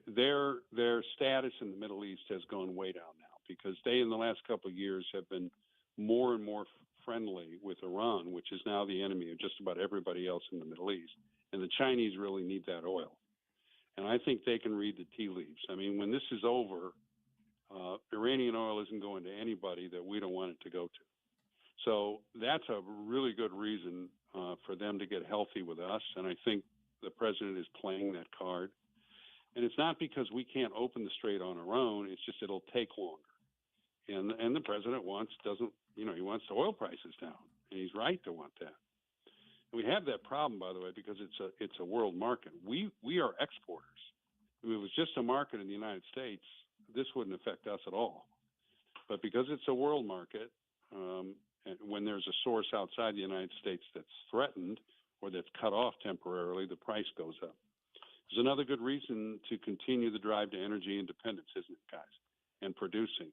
Their status in the Middle East has gone way down now because they, in the last couple of years, have been more and more friendly with Iran, which is now the enemy of just about everybody else in the Middle East. And the Chinese really need that oil. And I think they can read the tea leaves. I mean, when this is over, Iranian oil isn't going to anybody that we don't want it to go to. So that's a really good reason for them to get healthy with us. And I think the president is playing that card. And it's not because we can't open the strait on our own. It's just it'll take longer. And the president wants he wants the oil prices down, and he's right to want that. And we have that problem, by the way, because it's a world market. We are exporters. If it was just a market in the United States, this wouldn't affect us at all. But because it's a world market, and when there's a source outside the United States that's threatened or that's cut off temporarily, the price goes up. There's another good reason to continue the drive to energy independence, isn't it, guys? And producing.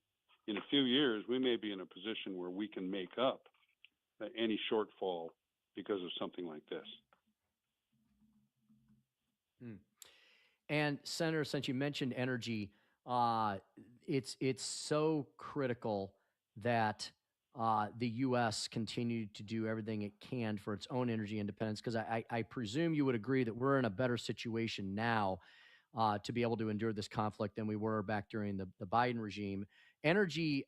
In a few years, we may be in a position where we can make up any shortfall because of something like this. And Senator, since you mentioned energy, it's so critical that the U.S. continue to do everything it can for its own energy independence, because I presume you would agree that we're in a better situation now to be able to endure this conflict than we were back during the Biden regime. Energy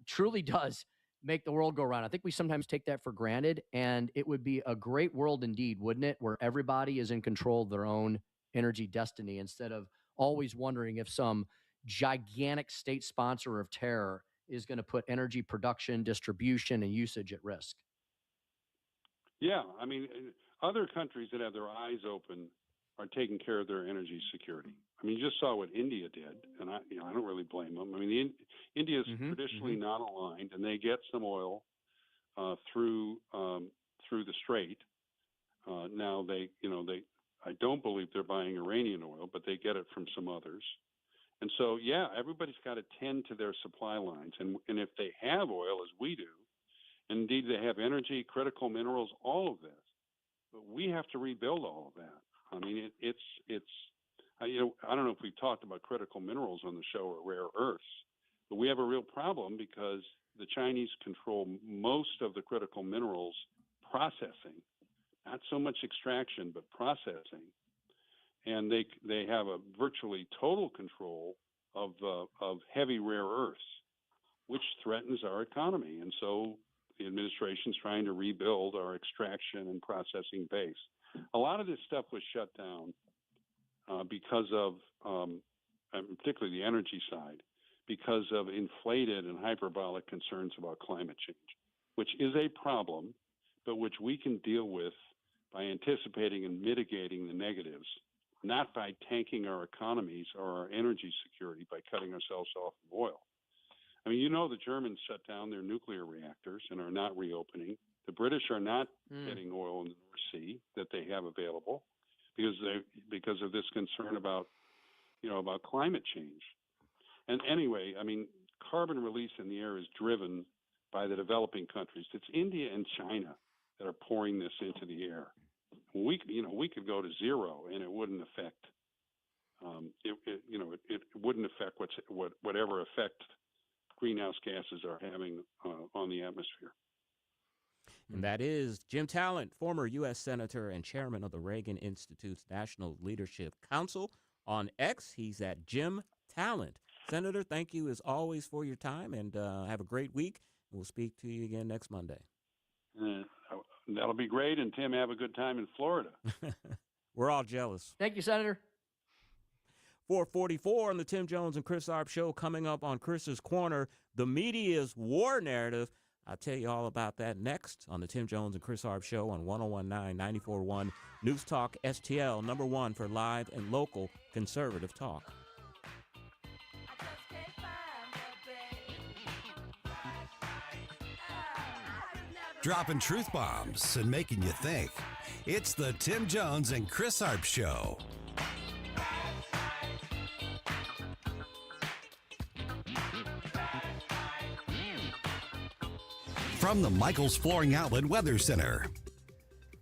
truly does make the world go round. I think we sometimes take that for granted, and it would be a great world indeed, wouldn't it, where everybody is in control of their own energy destiny instead of always wondering if some gigantic state sponsor of terror is going to put energy production, distribution, and usage at risk. Yeah, I mean, other countries that have their eyes open are taking care of their energy security. I mean, you just saw what India did, and I don't really blame them. I mean, India is traditionally not aligned, and they get some oil through the strait. Now I don't believe they're buying Iranian oil, but they get it from some others. And so, yeah, everybody's got to tend to their supply lines. And if they have oil, as we do, indeed they have energy, critical minerals, all of this, but we have to rebuild all of that. I mean, I don't know if we've talked about critical minerals on the show or rare earths, but we have a real problem because the Chinese control most of the critical minerals processing, not so much extraction, but processing. And they have a virtually total control of heavy rare earths, which threatens our economy. And so the administration's trying to rebuild our extraction and processing base. A lot of this stuff was shut down because of, and particularly the energy side, because of inflated and hyperbolic concerns about climate change, which is a problem, but which we can deal with by anticipating and mitigating the negatives, not by tanking our economies or our energy security by cutting ourselves off of oil. I mean, the Germans shut down their nuclear reactors and are not reopening. The British are not getting oil in the North Sea that they have available because of this concern about climate change. And anyway, I mean, carbon release in the air is driven by the developing countries. It's India and China that are pouring this into the air. We could go to zero and it wouldn't affect. It wouldn't affect whatever effect greenhouse gases are having on the atmosphere. And that is Jim Talent, former U.S. Senator and chairman of the Reagan Institute's National Leadership Council. On X, he's at Jim Talent. Senator, thank you as always for your time, and have a great week. We'll speak to you again next Monday. That'll be great. And, Tim, have a good time in Florida. We're all jealous. Thank you, Senator. 444 on the Tim Jones and Chris Arps show. Coming up on Chris's Corner, the media's war narrative. I'll tell you all about that next on the Tim Jones and Chris Arps show on 101.9, 94.1 News Talk STL, number one for live and local conservative talk. Dropping truth bombs and making you think. It's the Tim Jones and Chris Arps show. From the Michaels Flooring Outlet Weather Center.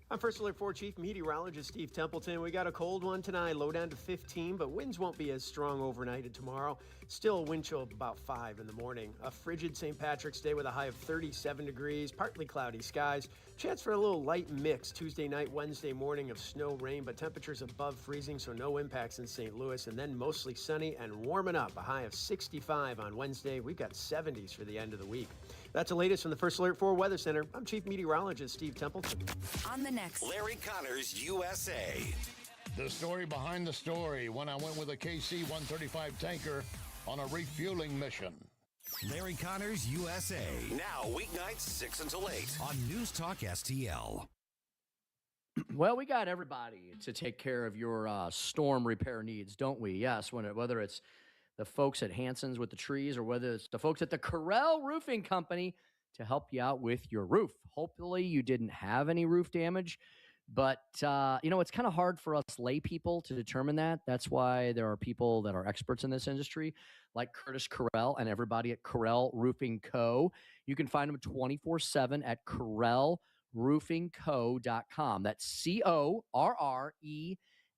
I'm First Alert 4 Chief Meteorologist Steve Templeton. We got a cold one tonight, low down to 15, but winds won't be as strong overnight and tomorrow. Still a wind chill of about 5 in the morning. A frigid St. Patrick's Day with a high of 37 degrees, partly cloudy skies. Chance for a little light mix Tuesday night, Wednesday morning of snow, rain, but temperatures above freezing, so no impacts in St. Louis. And then mostly sunny and warming up, a high of 65 on Wednesday. We've got 70s for the end of the week. That's the latest from the First Alert 4 Weather Center. I'm Chief Meteorologist Steve Templeton. On the next, Larry Connors, USA. The story behind the story when I went with a KC-135 tanker on a refueling mission. Larry Connors, USA. Now, weeknights 6 until 8. On News Talk STL. Well, we got everybody to take care of your storm repair needs, don't we? Yes, whether it's the folks at Hanson's with the trees or whether it's the folks at the Corel Roofing Company to help you out with your roof. Hopefully you didn't have any roof damage, but it's kind of hard for us lay people to determine that. That's why there are people that are experts in this industry like Curtis Corel and everybody at Corel Roofing Co. You can find them 24/7 at CorelRoofingCo.com. That's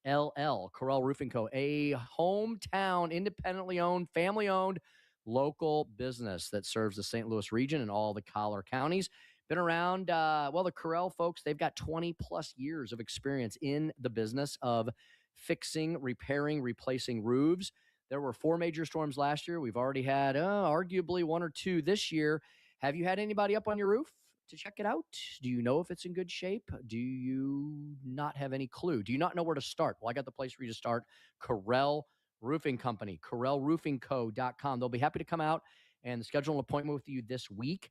CORRELL, Corel Roofing Co., a hometown, independently owned, family-owned, local business that serves the St. Louis region and all the collar counties. Been around, the Corel folks, they've got 20-plus years of experience in the business of fixing, repairing, replacing roofs. There were 4 major storms last year. We've already had arguably 1 or 2 this year. Have you had anybody up on your roof to check it out? Do you know if it's in good shape? Do you not have any clue? Do you not know where to start? Well, I got the place for you to start. Corel Roofing Company, CorelRoofingCo.com. They'll be happy to come out and schedule an appointment with you this week.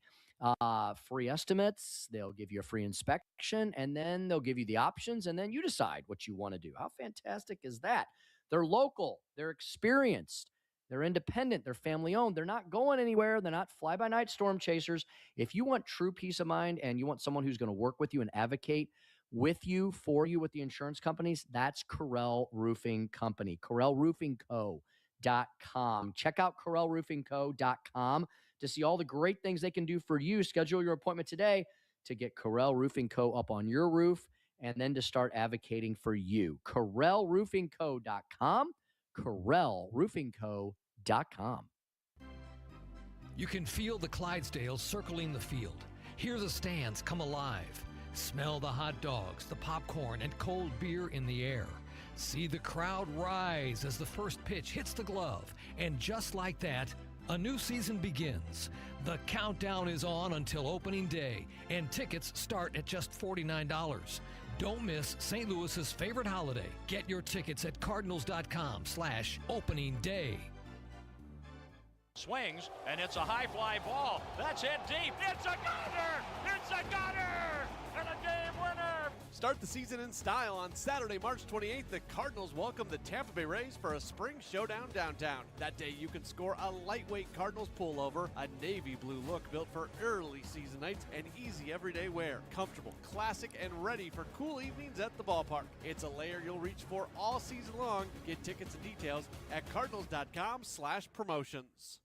Free estimates. They'll give you a free inspection, and then they'll give you the options, and then you decide what you want to do. How fantastic is that? They're local. They're experienced. They're independent. They're family-owned. They're not going anywhere. They're not fly-by-night storm chasers. If you want true peace of mind and you want someone who's going to work with you and advocate with you, for you, with the insurance companies, that's Corel Roofing Company, CorelRoofingCo.com. Check out CorrellRoofingCo.com to see all the great things they can do for you. Schedule your appointment today to get Correll Roofing Co. up on your roof and then to start advocating for you. CorrellRoofingCo.com, CorrellRoofingCo.com. You can feel the Clydesdales circling the field. Hear the stands come alive. Smell the hot dogs, the popcorn, and cold beer in the air. See the crowd rise as the first pitch hits the glove. And just like that, a new season begins. The countdown is on until opening day, and tickets start at just $49. Don't miss St. Louis's favorite holiday. Get your tickets at cardinals.com/opening day. Swings, and it's a high fly ball. That's hit deep. It's a gunner! It's a gunner! And a game winner! Start the season in style. On Saturday, March 28th, the Cardinals welcome the Tampa Bay Rays for a spring showdown downtown. That day, you can score a lightweight Cardinals pullover, a navy blue look built for early season nights, and easy everyday wear. Comfortable, classic, and ready for cool evenings at the ballpark. It's a layer you'll reach for all season long. Get tickets and details at cardinals.com/promotions.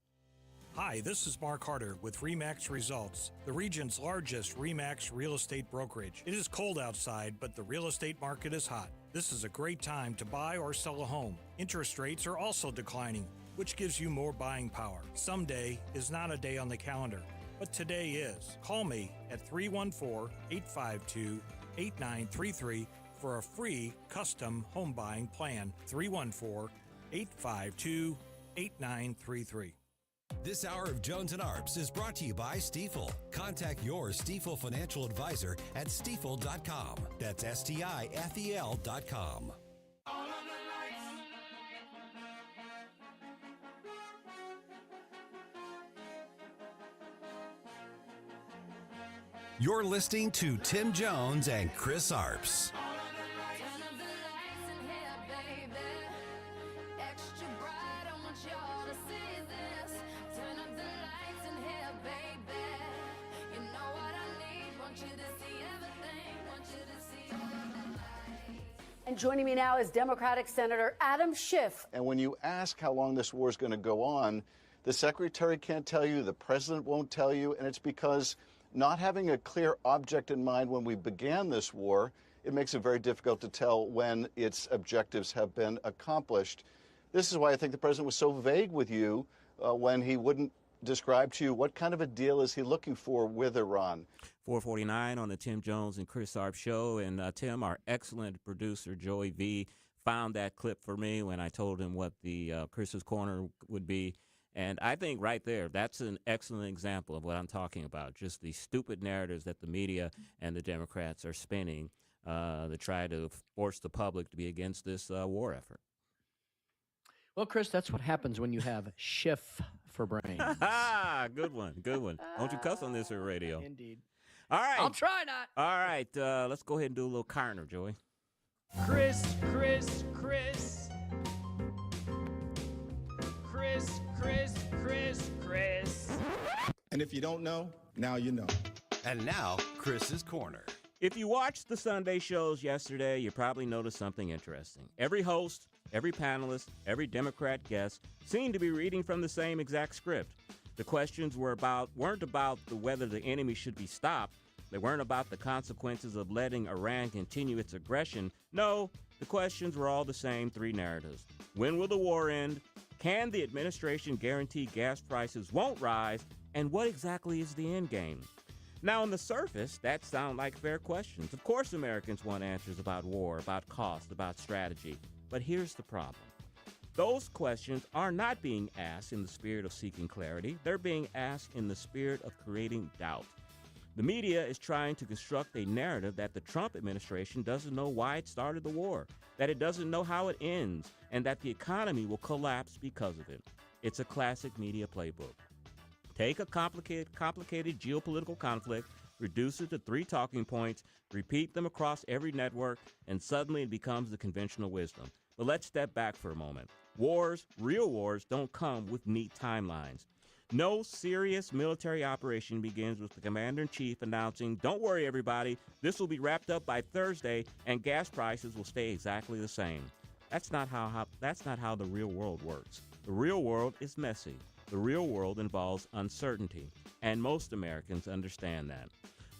Hi, this is Mark Harder with RE/MAX Results, the region's largest RE/MAX real estate brokerage. It is cold outside, but the real estate market is hot. This is a great time to buy or sell a home. Interest rates are also declining, which gives you more buying power. Someday is not a day on the calendar, but today is. Call me at 314-852-8933 for a free custom home buying plan. 314-852-8933. This hour of Jones and Arps is brought to you by Stifel. Contact your Stifel financial advisor at stifel.com. That's STIFEL.com. You're listening to Tim Jones and Chris Arps. And joining me now is Democratic Senator Adam Schiff. And when you ask how long this war is going to go on, the secretary can't tell you, the president won't tell you, and it's because not having a clear object in mind when we began this war, it makes it very difficult to tell when its objectives have been accomplished. This is why I think the president was so vague with you when he wouldn't describe to you what kind of a deal is he looking for with Iran. 449 on the Tim Jones and Chris Arps show. And Tim, our excellent producer, Joey V, found that clip for me when I told him what the Chris's Corner would be. And I think right there, that's an excellent example of what I'm talking about, just the stupid narratives that the media and the Democrats are spinning to try to force the public to be against this war effort. Well, Chris, that's what happens when you have Schiff for brains. Good one, good one. Don't you cuss on this or radio. Indeed. All right. I'll try not. All right, let's go ahead and do a little Carner, Joey. Chris. And if you don't know, now you know. And now, Chris's Corner. If you watched the Sunday shows yesterday, you probably noticed something interesting. Every host, every panelist, every Democrat guest seemed to be reading from the same exact script. The questions weren't about whether the enemy should be stopped. They weren't about the consequences of letting Iran continue its aggression. No, the questions were all the same three narratives. When will the war end? Can the administration guarantee gas prices won't rise? And what exactly is the end game? Now, on the surface, that sound like fair questions. Of course Americans want answers about war, about cost, about strategy. But here's the problem. Those questions are not being asked in the spirit of seeking clarity. They're being asked in the spirit of creating doubt. The media is trying to construct a narrative that the Trump administration doesn't know why it started the war, that it doesn't know how it ends, and that the economy will collapse because of it. It's a classic media playbook. Take a complicated geopolitical conflict, reduce it to 3 talking points, repeat them across every network, and suddenly it becomes the conventional wisdom. But let's step back for a moment. Wars, real wars, don't come with neat timelines. No serious military operation begins with the commander-in-chief announcing, "Don't worry, everybody, this will be wrapped up by Thursday, and gas prices will stay exactly the same." That's not how the real world works. The real world is messy. The real world involves uncertainty, and most Americans understand that.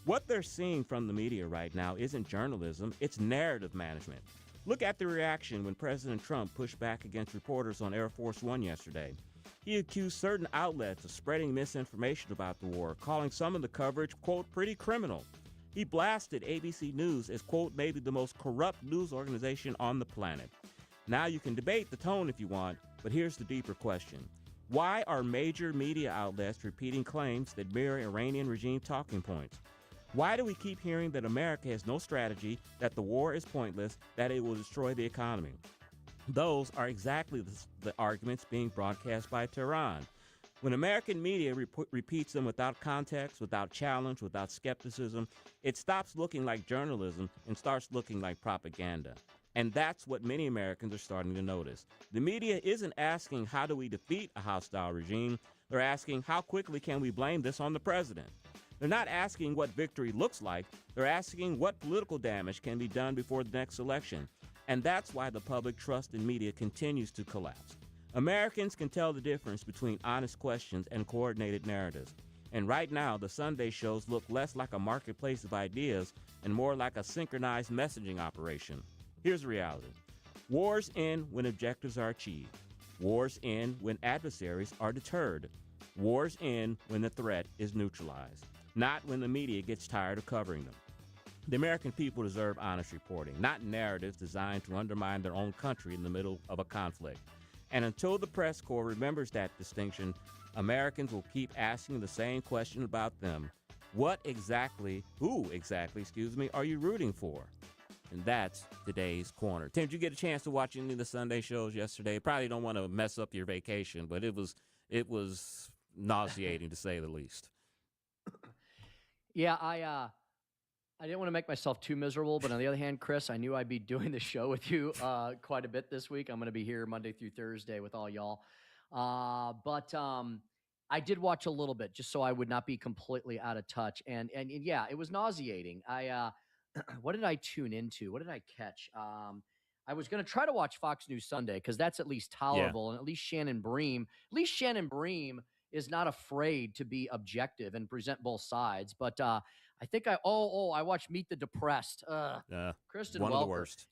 What they're seeing from the media right now isn't journalism, it's narrative management. Look at the reaction when President Trump pushed back against reporters on Air Force One yesterday. He accused certain outlets of spreading misinformation about the war, calling some of the coverage, quote, pretty criminal. He blasted ABC News as, quote, maybe the most corrupt news organization on the planet. Now you can debate the tone if you want, but here's the deeper question. Why are major media outlets repeating claims that mirror Iranian regime talking points? Why do we keep hearing that America has no strategy, that the war is pointless, that it will destroy the economy? Those are exactly the arguments being broadcast by Tehran. When American media repeats them without context, without challenge, without skepticism, it stops looking like journalism and starts looking like propaganda. And that's what many Americans are starting to notice. The media isn't asking how do we defeat a hostile regime. They're asking how quickly can we blame this on the president. They're not asking what victory looks like. They're asking what political damage can be done before the next election. And that's why the public trust in media continues to collapse. Americans can tell the difference between honest questions and coordinated narratives. And right now, the Sunday shows look less like a marketplace of ideas and more like a synchronized messaging operation. Here's the reality. Wars end when objectives are achieved. Wars end when adversaries are deterred. Wars end when the threat is neutralized, not when the media gets tired of covering them. The American people deserve honest reporting, not narratives designed to undermine their own country in the middle of a conflict. And until the press corps remembers that distinction, Americans will keep asking the same question about them. Who exactly, are you rooting for? And that's today's Corner. Tim, did you get a chance to watch any of the Sunday shows yesterday? Probably don't want to mess up your vacation, but it was nauseating to say the least. Yeah, I didn't want to make myself too miserable, but on the other hand, Chris, I knew I'd be doing the show with you quite a bit this week. I'm going to be here Monday through Thursday with all y'all. But I did watch a little bit just so I would not be completely out of touch. And yeah, it was nauseating. What did I tune into? What did I catch? I was going to try to watch Fox News Sunday because that's at least tolerable. Yeah. And at least Shannon Bream is not afraid to be objective and present both sides. But I think I watched Meet the Depressed. Kristen one Welker. Of the worst.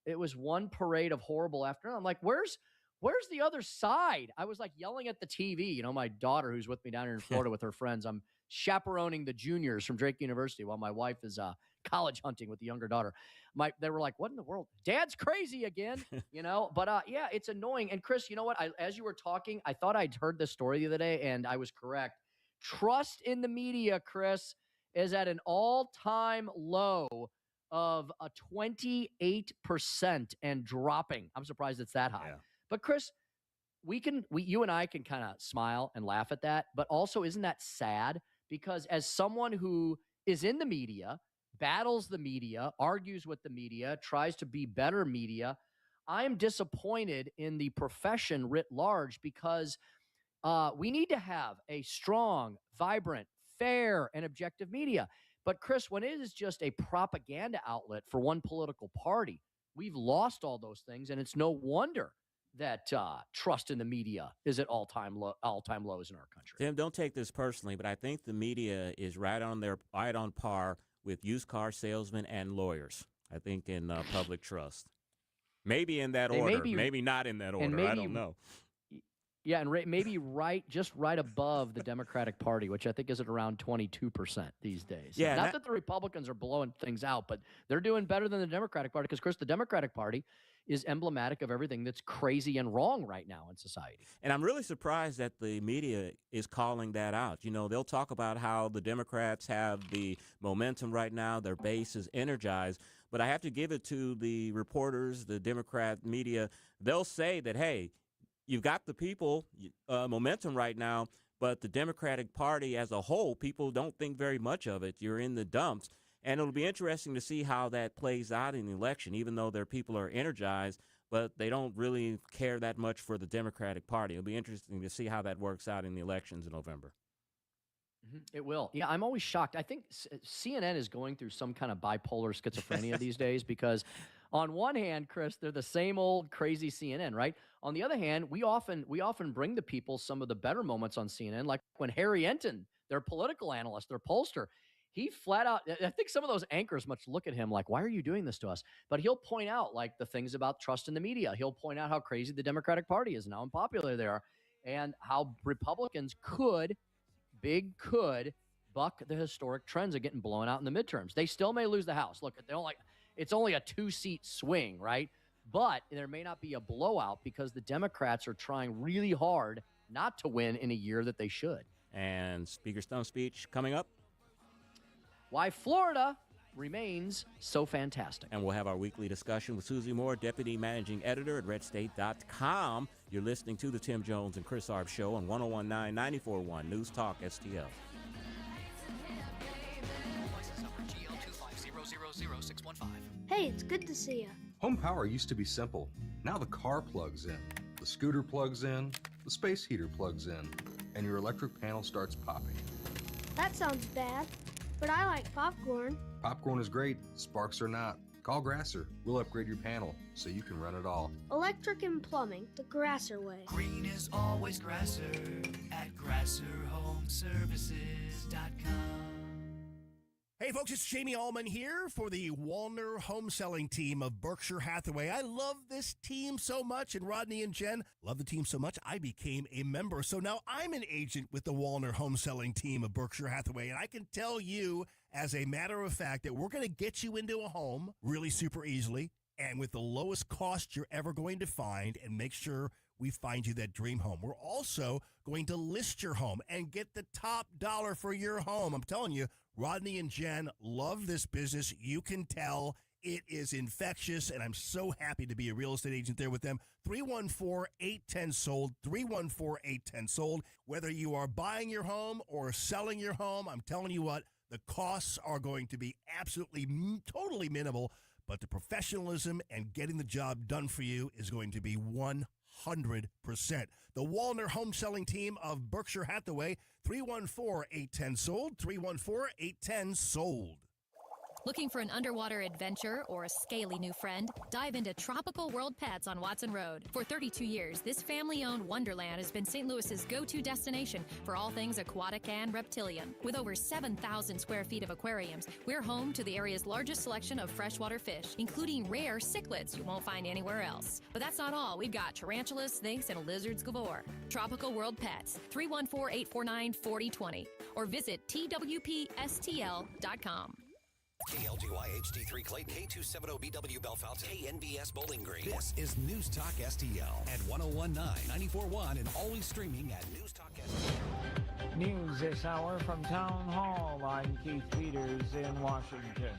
It was one parade of horrible afternoon. I'm like, where's the other side? I was like yelling at the TV. You know, my daughter who's with me down here in Florida with her friends. I'm chaperoning the juniors from Drake University while my wife is college hunting with the younger daughter. They were like, what in the world? Dad's crazy again, you know? But yeah, it's annoying. And Chris, you know what? As you were talking, I thought I'd heard this story the other day and I was correct. Trust in the media, Chris, is at an all-time low of a 28% and dropping. I'm surprised it's that high. Yeah. But Chris, you and I can kind of smile and laugh at that, but also isn't that sad? Because as someone who is in the media, battles the media, argues with the media, tries to be better media, I am disappointed in the profession writ large because we need to have a strong, vibrant, fair, and objective media. But Chris, when it is just a propaganda outlet for one political party, we've lost all those things, and it's no wonder that trust in the media is at all-time lows in our country. Tim, don't take this personally, but I think the media is right on par with used car salesmen and lawyers. I think in public trust, maybe in that order, maybe not in that order. I don't know. Yeah, and maybe just right above the Democratic Party, which I think is at around 22% these days. Yeah, not that the Republicans are blowing things out, but they're doing better than the Democratic Party because, Chris, the Democratic Party is emblematic of everything that's crazy and wrong right now in society. And I'm really surprised that the media is calling that out. You know, they'll talk about how the Democrats have the momentum right now, their base is energized, but I have to give it to the reporters, the Democrat media. They'll say that, hey, you've got the people momentum right now, but the Democratic Party as a whole, people don't think very much of it. You're in the dumps. And it'll be interesting to see how that plays out in the election, even though their people are energized, but they don't really care that much for the Democratic Party. It'll be interesting to see how that works out in the elections in November. It will. Yeah, I'm always shocked. I think CNN is going through some kind of bipolar schizophrenia these days because On one hand, Chris, they're the same old crazy CNN, right? On the other hand, we often bring to people some of the better moments on CNN, like when Harry Enton, their political analyst, their pollster, he flat out, I think some of those anchors much look at him like, why are you doing this to us? But he'll point out like the things about trust in the media. He'll point out how crazy the Democratic Party is now and popular they are, and how Republicans could buck the historic trends of getting blown out in the midterms. They still may lose the House. Look, they don't like, it's only a 2-seat swing, right? But there may not be a blowout because the Democrats are trying really hard not to win in a year that they should. And Speaker Stump's speech coming up. Why Florida remains so fantastic. And we'll have our weekly discussion with Susie Moore, Deputy Managing Editor at RedState.com. You're listening to the Tim Jones and Chris Arps Show on 101.9 94.1 News Talk STL. Hey, it's good to see you. Home power used to be simple. Now the car plugs in, the scooter plugs in, the space heater plugs in, and your electric panel starts popping. That sounds bad, but I like popcorn. Popcorn is great, sparks are not. Call Grasser. We'll upgrade your panel so you can run it all. Electric and plumbing, the Grasser way. Green is always Grasser at GrasserHomeservices.com. Hey folks, it's Jamie Allman here for the Walner home selling team of Berkshire Hathaway. I love this team so much, and Rodney and Jen love the team so much, I became a member. So now I'm an agent with the Walner home selling team of Berkshire Hathaway, and I can tell you as a matter of fact that we're going to get you into a home really super easily and with the lowest cost you're ever going to find, and make sure we find you that dream home. We're also going to list your home and get the top dollar for your home. I'm telling you, Rodney and Jen love this business. You can tell it is infectious, and I'm so happy to be a real estate agent there with them. 314-810-SOLD, 314-810-SOLD. Whether you are buying your home or selling your home, I'm telling you what, the costs are going to be absolutely totally minimal, but the professionalism and getting the job done for you is going to be 100%. The Walner home selling team of Berkshire Hathaway, 314-810-SOLD, 314-810-SOLD. Looking for an underwater adventure or a scaly new friend? Dive into Tropical World Pets on Watson Road. For 32 years, this family-owned wonderland has been St. Louis's go-to destination for all things aquatic and reptilian. With over 7,000 square feet of aquariums, we're home to the area's largest selection of freshwater fish, including rare cichlids you won't find anywhere else. But that's not all. We've got tarantulas, snakes, and lizards galore. Tropical World Pets, 314-849-4020, or visit twpstl.com. KLGY HD3 Clayton, K270BW Bellefonte, KNBS Bowling Green. This is News Talk STL at 101.9, 94.1, and always streaming at News Talk STL. News this hour from Town Hall. I'm Keith Peters in Washington.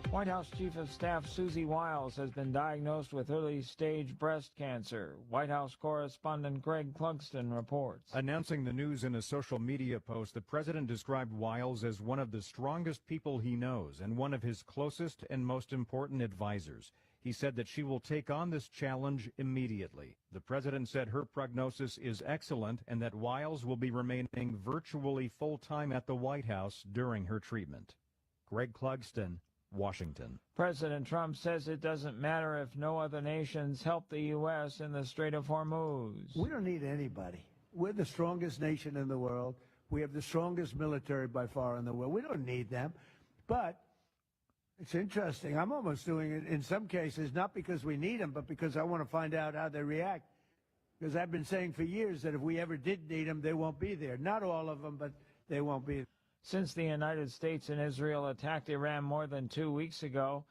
White House Chief of Staff Susie Wiles has been diagnosed with early-stage breast cancer. White House correspondent Greg Clugston reports. Announcing the news in a social media post, the president described Wiles as one of the strongest people he knows and one of his closest and most important advisors. He said that she will take on this challenge immediately. The president said her prognosis is excellent and that Wiles will be remaining virtually full-time at the White House during her treatment. Greg Clugston, Washington. President Trump says it doesn't matter if no other nations help the U.S. in the Strait of Hormuz. We don't need anybody. We're the strongest nation in the world. We have the strongest military by far in the world. We don't need them. But it's interesting. I'm almost doing it in some cases, not because we need them, but because I want to find out how they react. Because I've been saying for years that if we ever did need them, they won't be there. Not all of them, but they won't be there. Since the United States and Israel attacked Iran more than 2 weeks ago,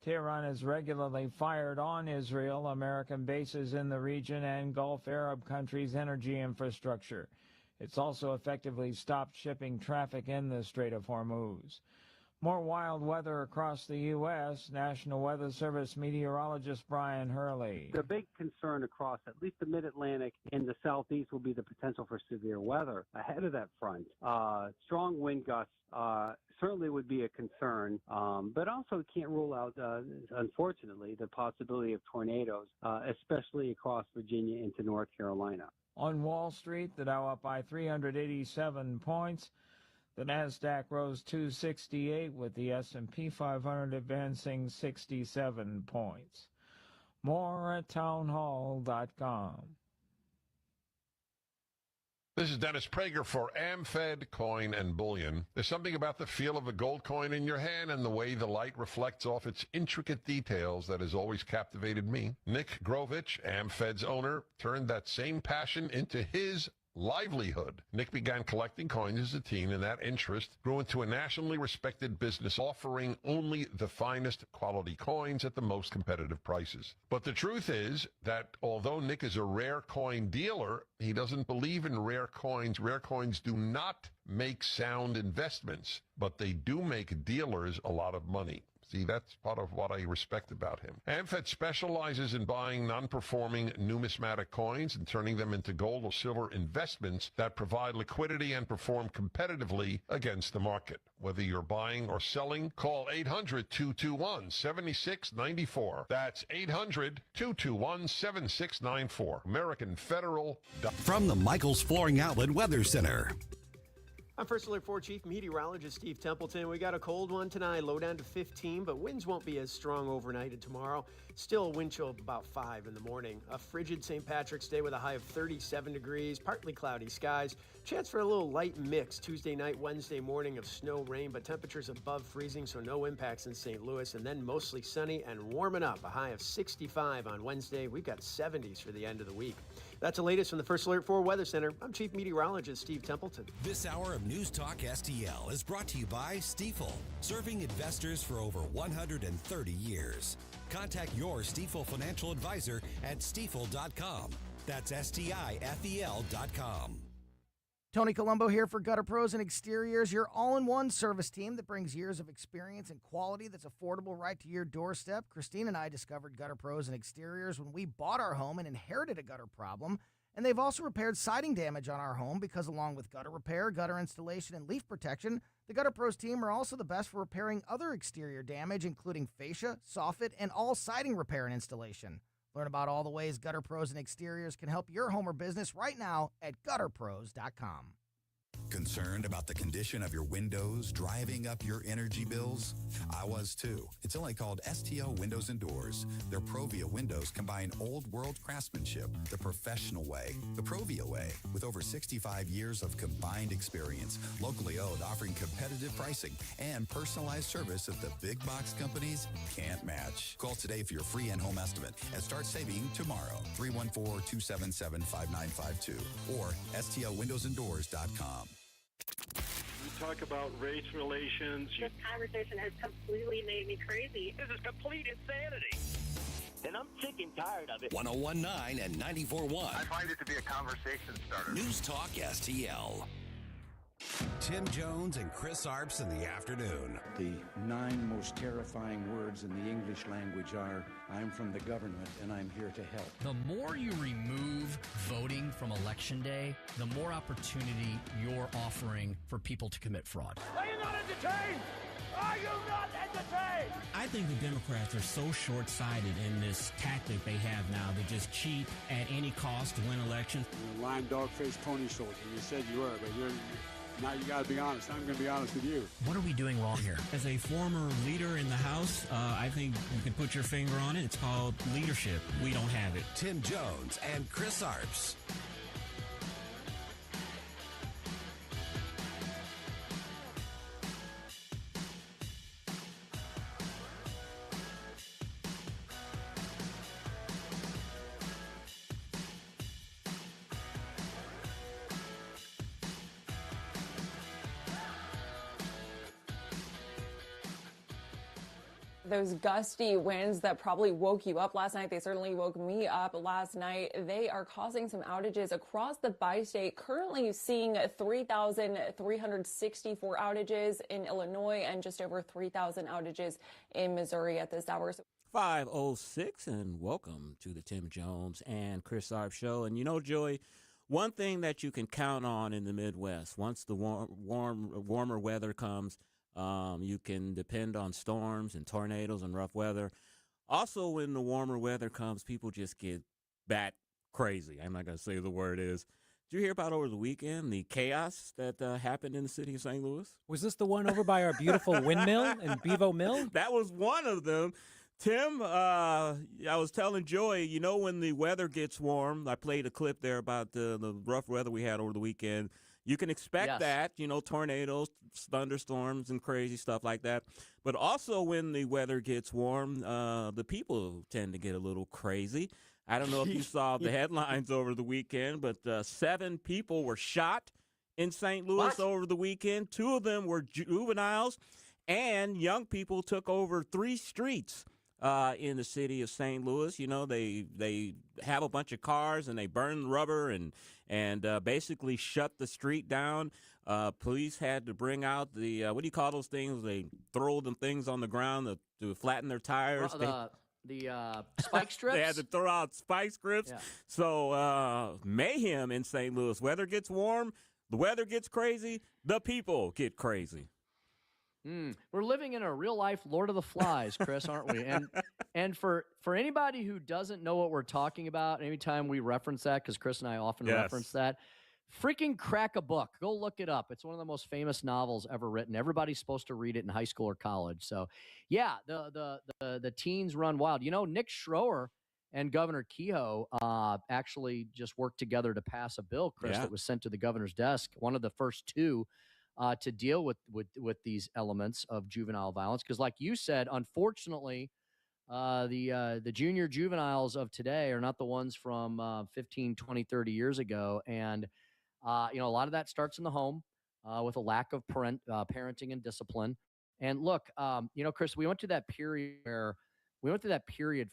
Tehran has regularly fired on Israel, American bases in the region, and Gulf Arab countries' energy infrastructure. It's also effectively stopped shipping traffic in the Strait of Hormuz. More wild weather across the U.S., National Weather Service meteorologist Brian Hurley. The big concern across at least the mid-Atlantic and the southeast will be the potential for severe weather ahead of that front. Strong wind gusts certainly would be a concern, but also can't rule out, unfortunately, the possibility of tornadoes, especially across Virginia into North Carolina. On Wall Street, the Dow up by 387 points. The Nasdaq rose 268 with the S&P 500 advancing 67 points. More at townhall.com. This is Dennis Prager for AmFed Coin and Bullion. There's something about the feel of a gold coin in your hand and the way the light reflects off its intricate details that has always captivated me. Nick Grovich, AmFed's owner, turned that same passion into his livelihood. Nick began collecting coins as a teen, and that interest grew into a nationally respected business offering only the finest quality coins at the most competitive prices. But the truth is that although Nick is a rare coin dealer, he doesn't believe in rare coins. Rare coins do not make sound investments, but they do make dealers a lot of money. See, that's part of what I respect about him. AmFed specializes in buying non-performing numismatic coins and turning them into gold or silver investments that provide liquidity and perform competitively against the market. Whether you're buying or selling, call 800-221-7694. That's 800-221-7694. American Federal. From the Michaels Flooring Outlet Weather Center. I'm First Alert 4 Chief Meteorologist Steve Templeton. We got a cold one tonight, low down to 15, but winds won't be as strong overnight and tomorrow. Still a wind chill of about 5 in the morning. A frigid St. Patrick's Day with a high of 37 degrees, partly cloudy skies. Chance for a little light mix Tuesday night, Wednesday morning of snow, rain, but temperatures above freezing, so no impacts in St. Louis. And then mostly sunny and warming up. A high of 65 on Wednesday. We've got 70s for the end of the week. That's the latest from the First Alert 4 Weather Center. I'm Chief Meteorologist Steve Templeton. This hour of News Talk STL is brought to you by Stifel, serving investors for over 130 years. Contact your Stifel financial advisor at stifel.com. That's STIFEL.com. Tony Colombo here for Gutter Pros and Exteriors, your all-in-one service team that brings years of experience and quality that's affordable right to your doorstep. Christine and I discovered Gutter Pros and Exteriors when we bought our home and inherited a gutter problem. And they've also repaired siding damage on our home because along with gutter repair, gutter installation, and leaf protection, the Gutter Pros team are also the best for repairing other exterior damage, including fascia, soffit, and all siding repair and installation. Learn about all the ways Gutter Pros and Exteriors can help your home or business right now at gutterpros.com. Concerned about the condition of your windows driving up your energy bills? I was too. It's only called STL Windows and Doors. Their Provia windows combine old world craftsmanship the professional way, the Provia way, with over 65 years of combined experience, locally owned, offering competitive pricing and personalized service that the big box companies can't match. Call today for your free in-home estimate and start saving tomorrow. 314-277-5952 or stlwindowsanddoors.com. We talk about race relations. This conversation has completely made me crazy. This is complete insanity. And I'm sick and tired of it. 1019 and 94.1. I find it to be a conversation starter. News Talk STL. Tim Jones and Chris Arps in the afternoon. The 9 most terrifying words in the English language are, I'm from the government and I'm here to help. The more you remove voting from Election Day, the more opportunity you're offering for people to commit fraud. Are you not entertained? Are you not entertained? I think the Democrats are so short-sighted in this tactic they have now to just cheat at any cost to win elections. You're a lying dog-faced pony soldier. You said you were, but now you got to be honest. I'm going to be honest with you. What are we doing wrong here? As a former leader in the House, I think you can put your finger on it. It's called leadership. We don't have it. Tim Jones and Chris Arps. Those gusty winds that probably woke you up last night, they certainly woke me up last night. They are causing some outages across the bi-state. Currently seeing 3,364 outages in Illinois and just over 3,000 outages in Missouri at this hour. 5:06, and welcome to the Tim Jones and Chris Arp Show. And you know, Joey, one thing that you can count on in the Midwest, once the warmer weather comes, you can depend on storms and tornadoes and rough weather. Also, when the warmer weather comes, people just get bat crazy. I'm not going to say the word is. Did you hear about over the weekend the chaos that happened in the city of St. Louis? Was this the one over by our beautiful windmill in Bevo Mill? That was one of them. Tim, I was telling Joy, you know, when the weather gets warm, I played a clip there about the rough weather we had over the weekend. You can expect that, you know, tornadoes, thunderstorms, and crazy stuff like that. But also when the weather gets warm, the people tend to get a little crazy. I don't know if you saw the headlines over the weekend, but 7 people were shot in St. Louis over the weekend. 2 of them were juveniles, and young people took over 3 streets in the city of St. Louis. You know, they have a bunch of cars and they burn rubber and basically shut the street down. Police had to bring out the what do you call those things? They throw them things on the ground to flatten their tires. The spike strips? They had to throw out spike strips. Yeah. So mayhem in St. Louis. Weather gets warm, the weather gets crazy, the people get crazy. We're living in a real-life Lord of the Flies, Chris, aren't we? And for anybody who doesn't know what we're talking about, anytime we reference that, because Chris and I often reference that, freaking crack a book. Go look it up. It's one of the most famous novels ever written. Everybody's supposed to read it in high school or college. So, yeah, the teens run wild. You know, Nick Schroer and Governor Kehoe actually just worked together to pass a bill, Chris, that was sent to the governor's desk, one of the first 2 to deal with these elements of juvenile violence. Because like you said, unfortunately, the junior juveniles of today are not the ones from 15, 20, 30 years ago. And, you know, a lot of that starts in the home with a lack of parenting and discipline. And look, you know, Chris, we went through that period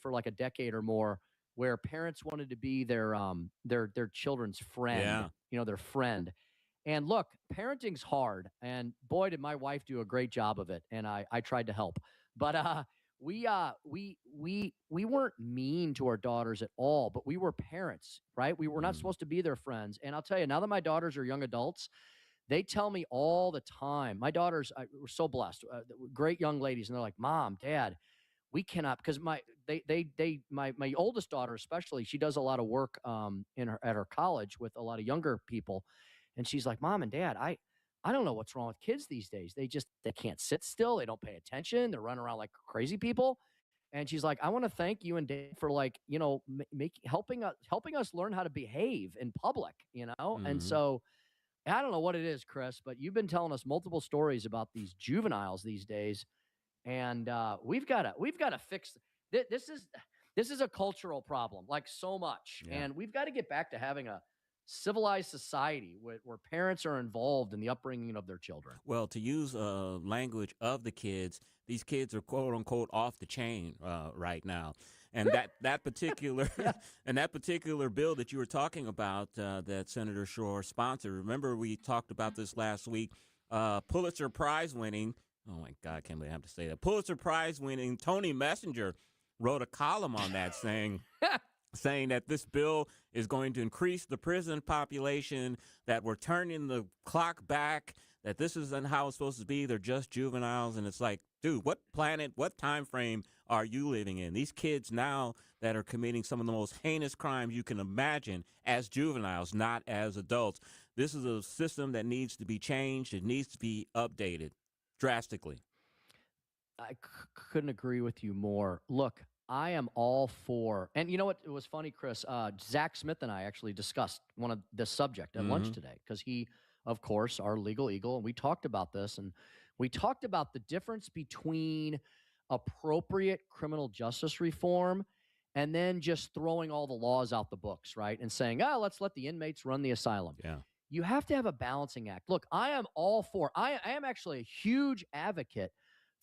for like a decade or more where parents wanted to be their children's friend, you know, their friend. And look, parenting's hard, and boy, did my wife do a great job of it, and I tried to help. But we weren't mean to our daughters at all, but we were parents, right? We were not supposed to be their friends. And I'll tell you, now that my daughters are young adults, they tell me all the time. My daughters were so blessed, great young ladies, and they're like, "Mom, Dad, we cannot," because my oldest daughter especially, she does a lot of work at her college with a lot of younger people. And she's like, "Mom and Dad, I don't know what's wrong with kids these days. They can't sit still. They don't pay attention. They're running around like crazy people." And she's like, "I want to thank you and Dad for, like, you know, helping us learn how to behave in public, you know?" And so I don't know what it is, Chris, but you've been telling us multiple stories about these juveniles these days. And we've got to fix this. This is a cultural problem, like so much. Yeah. And we've got to get back to having a civilized society where parents are involved in the upbringing of their children. Well, to use language of the kids, these kids are quote unquote off the chain right now. And that particular and that particular bill that you were talking about that Senator Shore sponsored. Remember, we talked about this last week. Pulitzer Prize winning. Oh my God, I can't believe I have to say that. Pulitzer Prize winning Tony Messenger wrote a column on that saying that this bill is going to increase the prison population, that we're turning the clock back, that this isn't how it's supposed to be. They're just juveniles. And it's like, dude, what planet, what time frame are you living in? These kids now that are committing some of the most heinous crimes you can imagine as juveniles, not as adults. This is a system that needs to be changed. It needs to be updated drastically. I couldn't agree with you more. Look, I am all for, and you know what? It was funny, Chris. Zach Smith and I actually discussed this subject at lunch today because he, of course, our legal eagle, and we talked about this, and we talked about the difference between appropriate criminal justice reform and then just throwing all the laws out the books, right? And saying, let's let the inmates run the asylum. Yeah. You have to have a balancing act. Look, I am all for, I am actually a huge advocate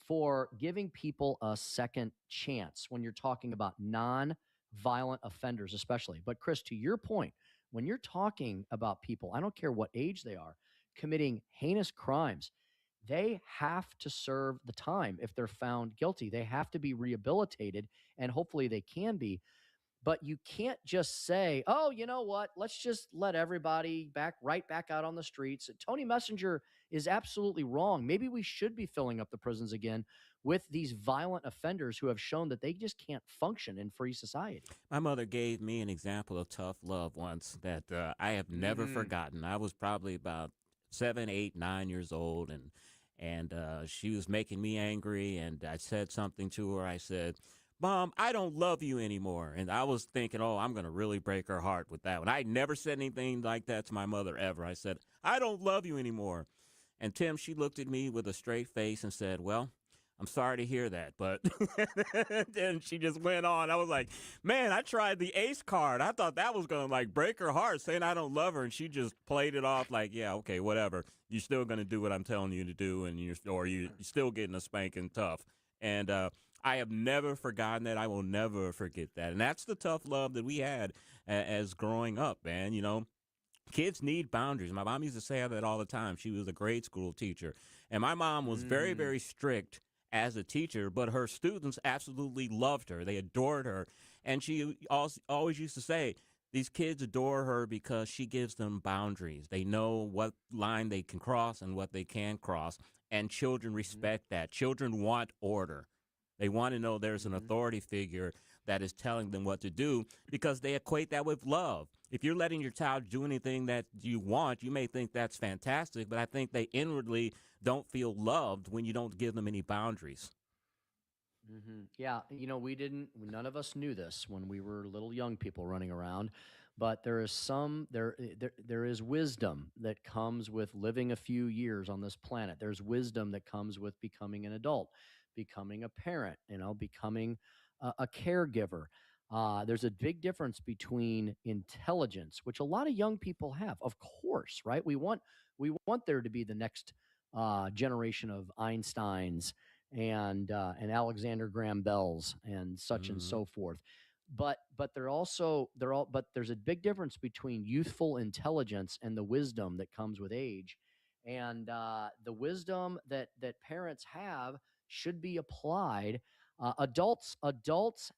for giving people a second chance when you're talking about non-violent offenders, especially. But Chris, to your point, when you're talking about people, I don't care what age they are, committing heinous crimes, they have to serve the time if they're found guilty. They have to be rehabilitated, and hopefully they can be. But you can't just say, "Oh, you know what? Let's just let everybody right back out on the streets." Tony Messenger is absolutely wrong. Maybe we should be filling up the prisons again with these violent offenders who have shown that they just can't function in free society. My mother gave me an example of tough love once that I have never forgotten. I was probably about 7, 8, 9 years old, and she was making me angry, and I said something to her. I said, "Mom, I don't love you anymore." And I was thinking, oh, I'm going to really break her heart with that one. I never said anything like that to my mother ever. I said, "I don't love you anymore." And Tim, she looked at me with a straight face and said, "Well, I'm sorry to hear that," but then she just went on. I was like, man, I tried the ace card. I thought that was going to like break her heart, saying I don't love her. And she just played it off like, yeah, okay, whatever. You're still going to do what I'm telling you to do. And you're still getting a spanking tough. And I have never forgotten that. I will never forget that. And that's the tough love that we had as growing up, man. You know, kids need boundaries. My mom used to say that all the time. She was a grade school teacher. And my mom was very, very strict as a teacher, but her students absolutely loved her. They adored her. And she always used to say, these kids adore her because she gives them boundaries. They know what line they can cross and what they can't cross. And children respect that. Children want order. They want to know there's an authority figure that is telling them what to do because they equate that with love. If you're letting your child do anything that you want, you may think that's fantastic, but I think they inwardly don't feel loved when you don't give them any boundaries. Yeah, you know, none of us knew this when we were little young people running around, but there is wisdom that comes with living a few years on this planet. There's wisdom that comes with becoming an adult, becoming a parent, becoming a caregiver. There's a big difference between intelligence, which a lot of young people have, of course, right? We want there to be the next generation of Einsteins and Alexander Graham Bells and such and so forth. But there's a big difference between youthful intelligence and the wisdom that comes with age. And the wisdom that parents have should be applied. Adults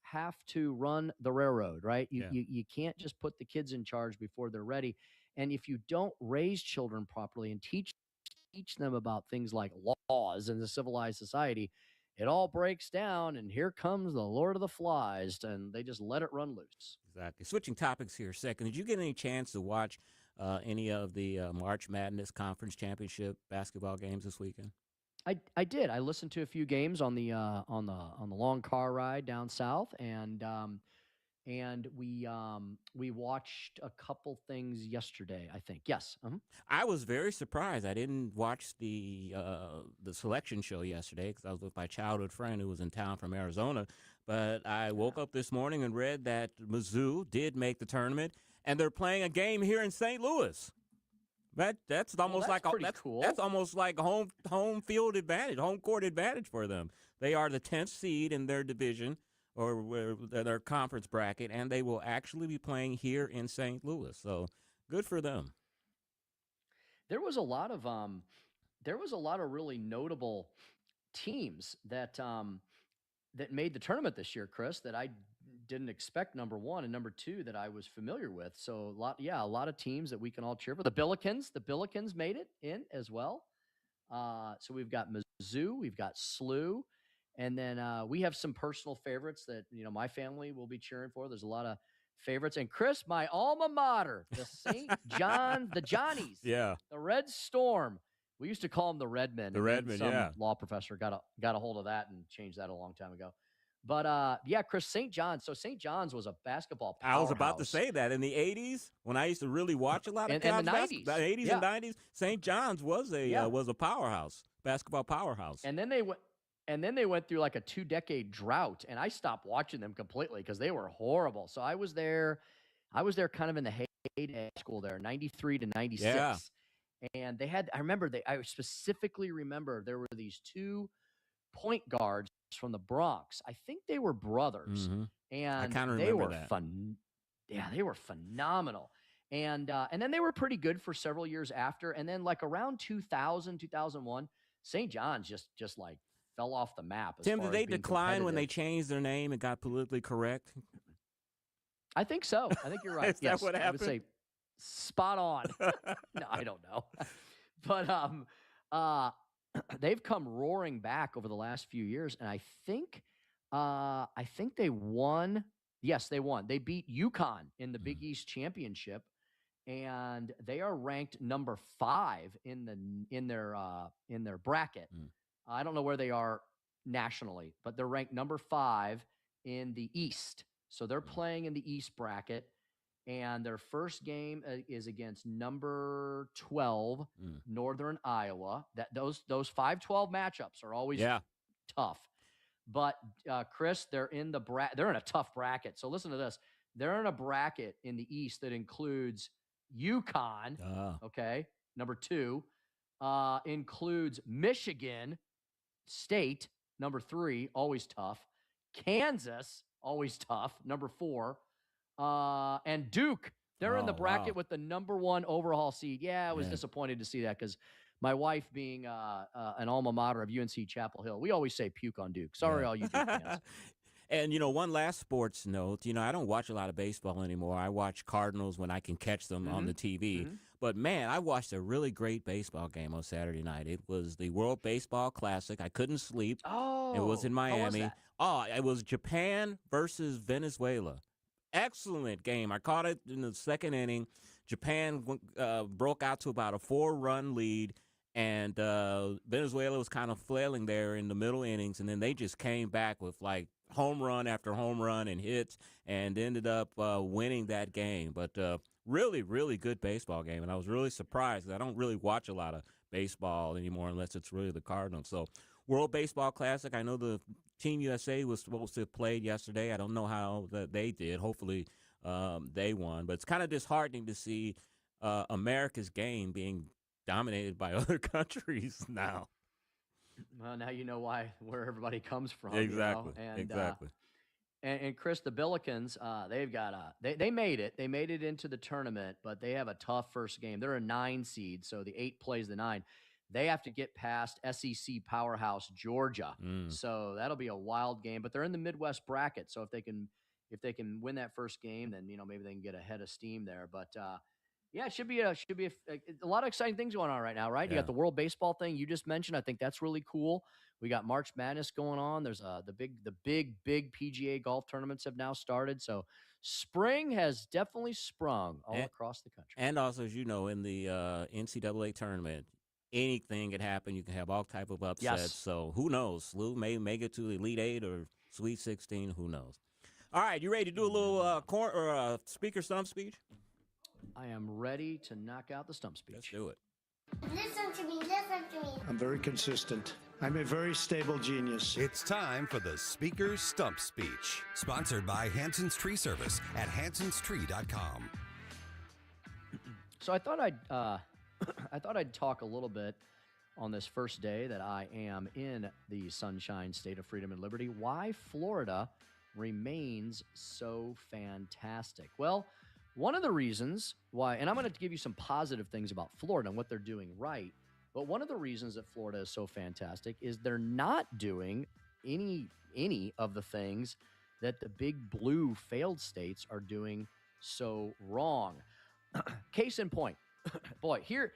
have to run the railroad, right? You can't just put the kids in charge before they're ready. And if you don't raise children properly and teach them about things like laws in the civilized society, it all breaks down, and here comes the Lord of the Flies, and they just let it run loose. Exactly. Switching topics here a second. Did you get any chance to watch any of the March Madness Conference Championship basketball games this weekend? I did. I listened to a few games on the long car ride down south, and we watched a couple things yesterday, I think. Yes. I was very surprised. I didn't watch the selection show yesterday because I was with my childhood friend who was in town from Arizona. But I woke up this morning and read that Mizzou did make the tournament, and they're playing a game here in St. Louis. That's almost cool. That's almost like home field advantage, home court advantage for them. They are the 10th seed in their division or their conference bracket, and they will actually be playing here in St. Louis. So good for them. There was a lot of really notable teams that made the tournament this year, Chris, that I didn't expect, number one, and number two, that I was familiar with. So a lot of teams that we can all cheer for. The Billikens made it in as well. So we've got Mizzou, we've got SLU, and then we have some personal favorites that, my family will be cheering for. There's a lot of favorites. And Chris, my alma mater, the St. John, the Johnnies, the Red Storm. We used to call them the Redmen. The Redmen, some law professor got a hold of that and changed that a long time ago. But Chris, St. John's. So St. John's was a basketball powerhouse. I was about to say that in the 80s when I used to really watch a lot of and the 90s. The 80s and 90s, St. John's was a powerhouse, basketball powerhouse. And then they went through like a 2-decade drought, and I stopped watching them completely because they were horrible. So I was there kind of in the heyday of school there, 93 to 96. Yeah. And I specifically remember there were these two point guards from the Bronx. I think they were brothers, and I kind of they remember were that. fun. Yeah, they were phenomenal. And then they were pretty good for several years after. And then like around 2000, 2001, St. John's just like fell off the map. Tim, did they decline when they changed their name and got politically correct? I think so. I think you're right. Is that what happened? I would say spot on. No, I don't know. But they've come roaring back over the last few years, and I think they won. Yes, they won. They beat UConn in the Big East Championship, and they are ranked number 5 in their bracket. I don't know where they are nationally, but they're ranked number 5 in the East. So they're playing in the East bracket, and their first game is against number 12 Northern Iowa. That those 5-12 matchups are always tough. But Chris, they're in a tough bracket. So listen to this. They're in a bracket in the East that includes UConn, okay, number 2, includes Michigan State, number 3, always tough, Kansas, always tough, number 4, and Duke. They're in the bracket with the number 1 overall seed. Yeah, I was disappointed to see that because my wife, being an alma mater of UNC Chapel Hill, we always say puke on Duke. Sorry, all you Duke fans. And, one last sports note, I don't watch a lot of baseball anymore. I watch Cardinals when I can catch them on the TV. But, man, I watched a really great baseball game on Saturday night. It was the World Baseball Classic. I couldn't sleep. Oh. It was in Miami. How was that? Oh, it was Japan versus Venezuela. Excellent game. I caught it in the second inning. Japan broke out to about a 4-run lead. And Venezuela was kind of flailing there in the middle innings, and then they just came back with, like, home run after home run and hits and ended up winning that game. But really, really good baseball game, and I was really surprised. I don't really watch a lot of baseball anymore unless it's really the Cardinals. So World Baseball Classic, I know the Team USA was supposed to have played yesterday. I don't know how they did. Hopefully they won. But it's kind of disheartening to see America's game being dominated by other countries now. Well, now you know where everybody comes from. Exactly. Exactly. And Chris, the Billikens, they've got they made it. They made it into the tournament, but they have a tough first game. They're a 9 seed, so the 8 plays the 9. They have to get past SEC powerhouse Georgia. So that'll be a wild game. But they're in the Midwest bracket, so if they can win that first game, then maybe they can get ahead of steam there. But yeah, it should be a lot of exciting things going on right now, right? Yeah. You got the World Baseball thing you just mentioned. I think that's really cool. We got March Madness going on. There's the big PGA golf tournaments have now started. So spring has definitely sprung all across the country. And also, as you know, in the NCAA tournament, anything can happen. You can have all type of upsets. Yes. So who knows? Lou may make it to the Elite 8 or Sweet 16. Who knows? All right, you ready to do a little speaker stump speech? I am ready to knock out the stump speech. Let's do it. Listen to me, listen to me. I'm very consistent. I'm a very stable genius. It's time for the Speaker Stump Speech, sponsored by Hanson's Tree Service at hansonstree.com. So I thought I'd talk a little bit on this first day that I am in the Sunshine State of Freedom and Liberty, why Florida remains so fantastic. Well, one of the reasons why, and I'm going to give you some positive things about Florida and what they're doing right, but one of the reasons that Florida is so fantastic is they're not doing any of the things that the big blue failed states are doing so wrong. Case in point, boy, here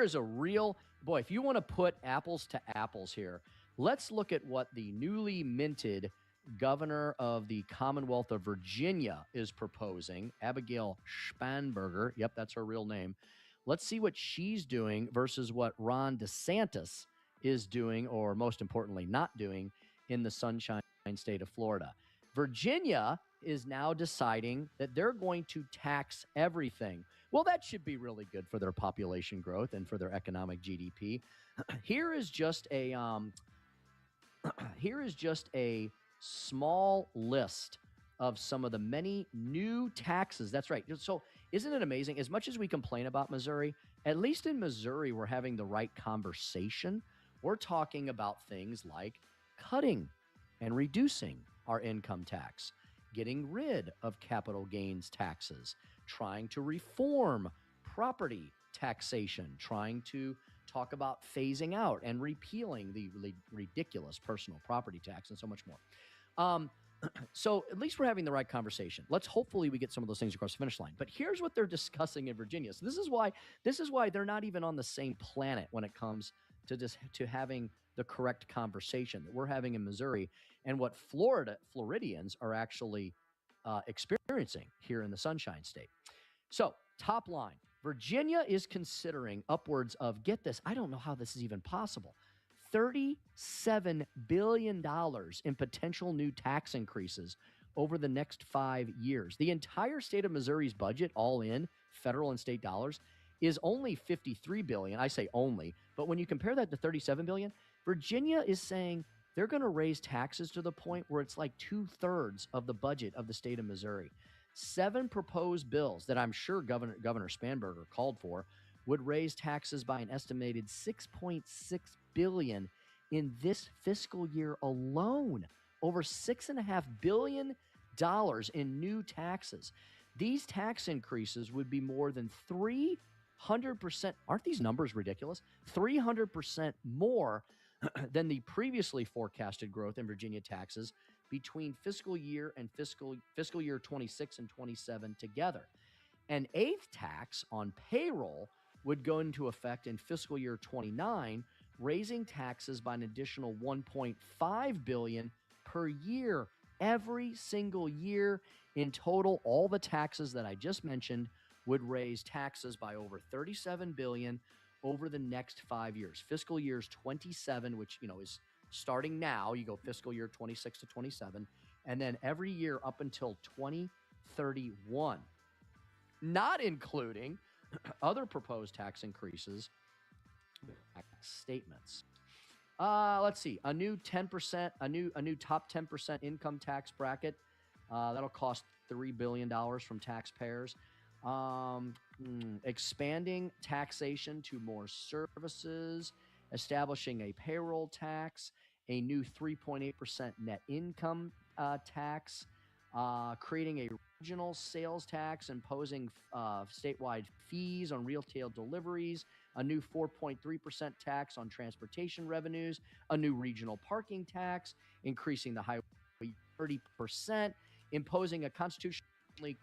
is a real, boy, if you want to put apples to apples here, let's look at what the newly minted governor of the Commonwealth of Virginia is proposing, Abigail Spanberger. Yep, that's her real name. Let's see what she's doing versus what Ron DeSantis is doing, or most importantly, not doing in the Sunshine State of Florida. Virginia is now deciding that they're going to tax everything. Well, that should be really good for their population growth and for their economic GDP. Here is just a small list of some of the many new taxes. That's right. So isn't it amazing? As much as we complain about Missouri, at least in Missouri, we're having the right conversation. We're talking about things like cutting and reducing our income tax, getting rid of capital gains taxes, trying to reform property taxation, trying to talk about phasing out and repealing the ridiculous personal property tax and so much more. So at least we're having the right conversation. Hopefully we get some of those things across the finish line. But here's what they're discussing in Virginia. So this is why they're not even on the same planet when it comes to having the correct conversation that we're having in Missouri and what Floridians are actually experiencing here in the Sunshine State. So, top line, Virginia is considering upwards of, get this, I don't know how this is even possible, $37 billion in potential new tax increases over the next 5 years. The entire state of Missouri's budget, all in, federal and state dollars, is only $53 billion. I say only, but when you compare that to $37 billion, Virginia is saying they're going to raise taxes to the point where it's like 2/3 of the budget of the state of Missouri. 7 proposed bills that I'm sure Governor Spanberger called for would raise taxes by an estimated $6.6 billion in this fiscal year alone. Over $6.5 billion in new taxes. These tax increases would be more than 300%. Aren't these numbers ridiculous? 300% more than the previously forecasted growth in Virginia taxes between fiscal year and fiscal year 26 and 27 together. An 8th tax on payroll would go into effect in fiscal year 29, raising taxes by an additional $1.5 billion per year, every single year. In total, all the taxes that I just mentioned would raise taxes by over $37 billion over the next 5 years. Fiscal years 27, which is starting now, you go fiscal year 26 to 27, and then every year up until 2031, not including other proposed tax increases, tax statements. Let's see, a new 10%, a new top 10% income tax bracket. That'll cost $3 billion from taxpayers. Expanding taxation to more services, establishing a payroll tax, a new 3.8% net income tax, creating a regional sales tax, imposing statewide fees on retail deliveries, a new 4.3% tax on transportation revenues, a new regional parking tax, increasing the highway 30%, imposing a constitutionally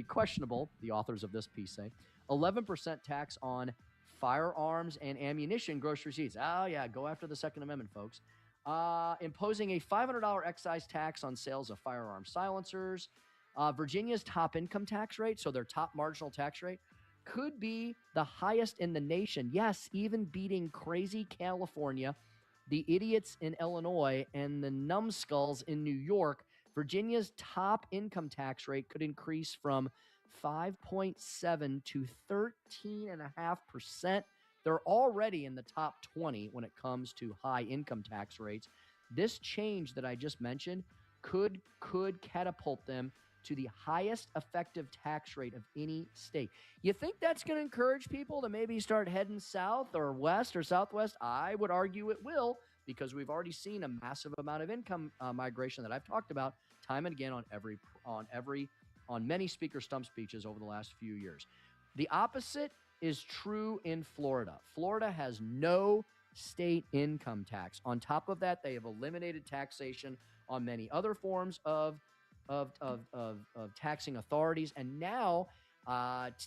questionable, the authors of this piece say, 11% tax on firearms and ammunition gross receipts. Oh, yeah, go after the Second Amendment, folks. Imposing a $500 excise tax on sales of firearm silencers. Virginia's top income tax rate, so their top marginal tax rate, could be the highest in the nation. Yes, even beating crazy California, the idiots in Illinois, and the numbskulls in New York. Virginia's top income tax rate could increase from 5.7 to 13.5%. They're already in the top 20 when it comes to high income tax rates. This change that I just mentioned could catapult them to the highest effective tax rate of any state. You think that's going to encourage people to maybe start heading south or west or southwest? I would argue it will, because we've already seen a massive amount of income migration that I've talked about time and again on many speaker stump speeches over the last few years. The opposite is true in Florida. Florida has no state income tax. On top of that, they have eliminated taxation on many other forms of taxing authorities. And now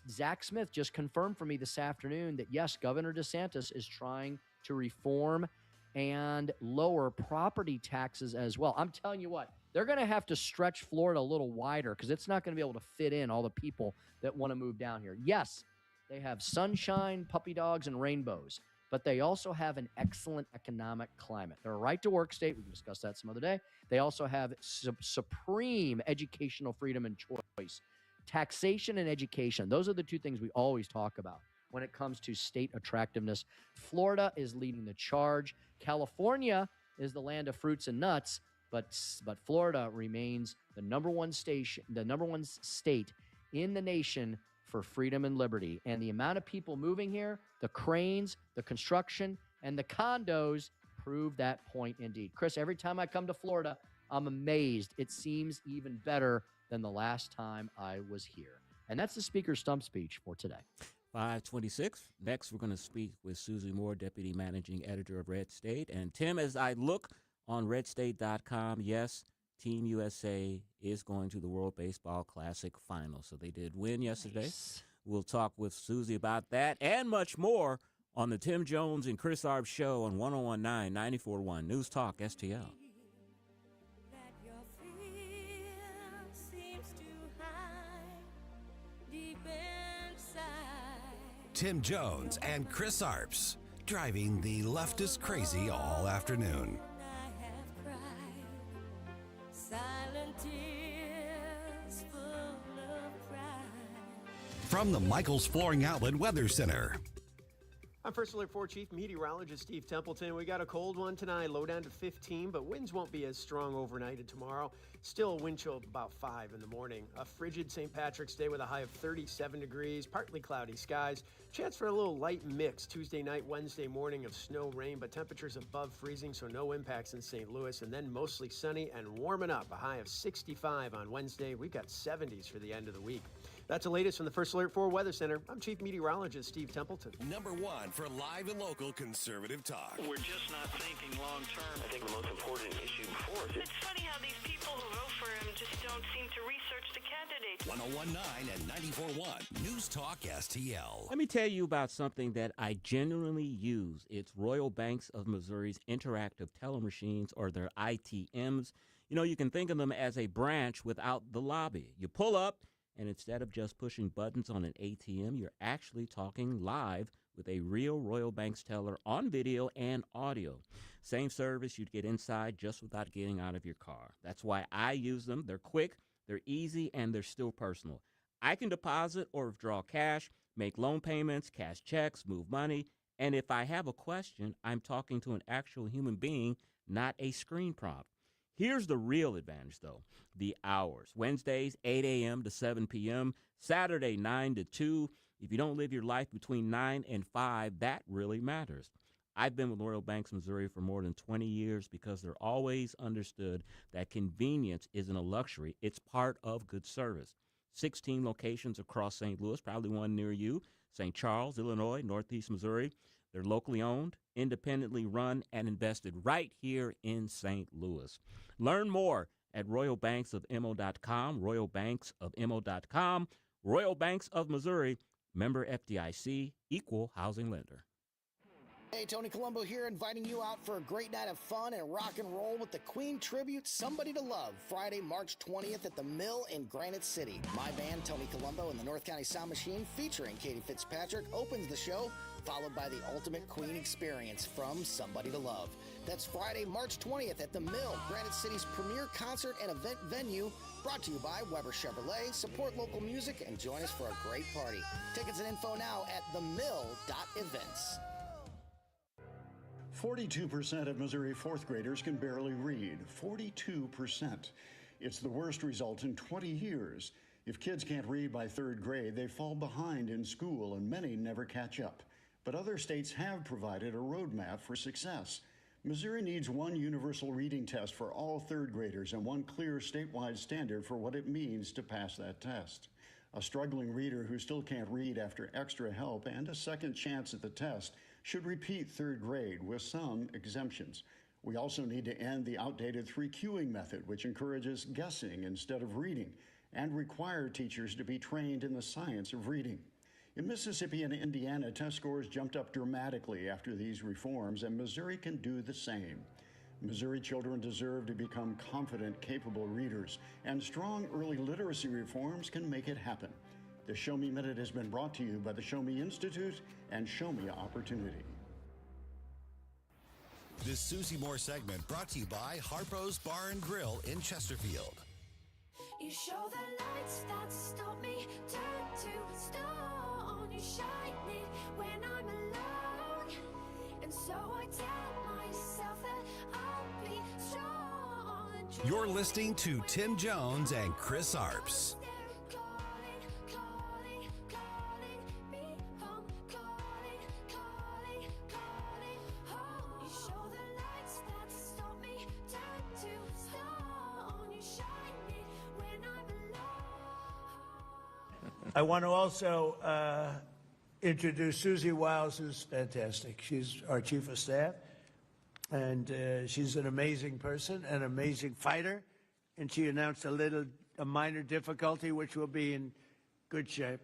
Zach Smith just confirmed for me this afternoon that, yes, Governor DeSantis is trying to reform and lower property taxes as well. I'm telling you what, they're going to have to stretch Florida a little wider because it's not going to be able to fit in all the people that want to move down here. Yes, they have sunshine, puppy dogs, and rainbows, but they also have an excellent economic climate. They're a right-to-work state. We can discuss that some other day. They also have supreme educational freedom and choice. Taxation and education, those are the two things we always talk about when it comes to state attractiveness. Florida is leading the charge. California is the land of fruits and nuts, but Florida remains the number one state in the nation for freedom and liberty. And the amount of people moving here, the cranes, the construction, and the condos prove that point indeed. Chris, every time I come to Florida, I'm amazed. It seems even better than the last time I was here. And that's the Speaker's Stump Speech for today. 526. Next, we're going to speak with Susie Moore, Deputy Managing Editor of Red State. And Tim, as I look on redstate.com, yes, Team USA is going to the World Baseball Classic final. So they did win yesterday. Nice. We'll talk with Susie about that and much more on the Tim Jones and Chris Arps show on 101.9, 94.1 News Talk STL. Tim Jones and Chris Arps, driving the leftist crazy all afternoon. From the Michaels Flooring Outlet Weather Center. I'm First Alert 4 Chief Meteorologist Steve Templeton. We got a cold one tonight, low down to 15, but winds won't be as strong overnight and tomorrow. Still a wind chill of about 5 in the morning. A frigid St. Patrick's Day with a high of 37 degrees, partly cloudy skies. Chance for a little light mix Tuesday night, Wednesday morning of snow, rain, but temperatures above freezing, so no impacts in St. Louis. And then mostly sunny and warming up, a high of 65 on Wednesday. We've got 70s for the end of the week. That's the latest from the First Alert 4 Weather Center. I'm Chief Meteorologist Steve Templeton. Number one for live and local conservative talk. We're just not thinking long term. I think the most important issue before us. It's funny how these people who vote for him just don't seem to research the candidates. 101.9 and 94.1 News Talk STL. Let me tell you about something that I genuinely use. It's Royal Banks of Missouri's interactive teller machines, or their ITMs. You know, you can think of them as a branch without the lobby. You pull up, and instead of just pushing buttons on an ATM, you're actually talking live with a real Royal Banks teller on video and audio. Same service you'd get inside just without getting out of your car. That's why I use them. They're quick, they're easy, and they're still personal. I can deposit or withdraw cash, make loan payments, cash checks, move money, and if I have a question, I'm talking to an actual human being, not a screen prompt. Here's the real advantage, though, the hours. Wednesdays, 8 a.m. to 7 p.m., Saturday, 9 to 2. If you don't live your life between 9 and 5, that really matters. I've been with Royal Banks, Missouri for more than 20 years because they're always understood that convenience isn't a luxury. It's part of good service. 16 locations across St. Louis, probably one near you, St. Charles, Illinois, Northeast Missouri. They're locally owned, independently run, and invested right here in St. Louis. Learn more at royalbanksofmo.com, royalbanksofmo.com, Royal Banks of Missouri, member FDIC, equal housing lender. Hey, Tony Colombo here, inviting you out for a great night of fun and rock and roll with the Queen Tribute Somebody to Love, Friday, March 20th at the Mill in Granite City. My band, Tony Colombo and the North County Sound Machine, featuring Katie Fitzpatrick, opens the show, followed by the ultimate Queen experience from Somebody to Love. That's Friday, March 20th at the Mill, Granite City's premier concert and event venue, brought to you by Weber Chevrolet. Support local music and join us for a great party. Tickets and info now at themill.events. 42% of Missouri fourth graders can barely read. 42%. It's the worst result in 20 years. If kids can't read by third grade, they fall behind in school, and many never catch up. But other states have provided a roadmap for success. Missouri needs one universal reading test for all third graders and one clear statewide standard for what it means to pass that test. A struggling reader who still can't read after extra help and a second chance at the test should repeat third grade with some exemptions. We also need to end the outdated 3Qing method, which encourages guessing instead of reading, and require teachers to be trained in the science of reading. In Mississippi and Indiana, test scores jumped up dramatically after these reforms, and Missouri can do the same. Missouri children deserve to become confident, capable readers, and strong early literacy reforms can make it happen. The Show Me Minute has been brought to you by the Show Me Institute and Show Me Opportunity. This Susie Moore segment brought to you by Harpo's Bar and Grill in Chesterfield. You show the lights that stop me, turn to stone. You shine it when I'm alone, and so I tell myself that I'll be strong. You're listening to Tim Jones and Chris Arps. I want to also introduce Susie Wiles, who's fantastic. She's our chief of staff, and she's an amazing person, an amazing fighter, and she announced a minor difficulty, which will be in good shape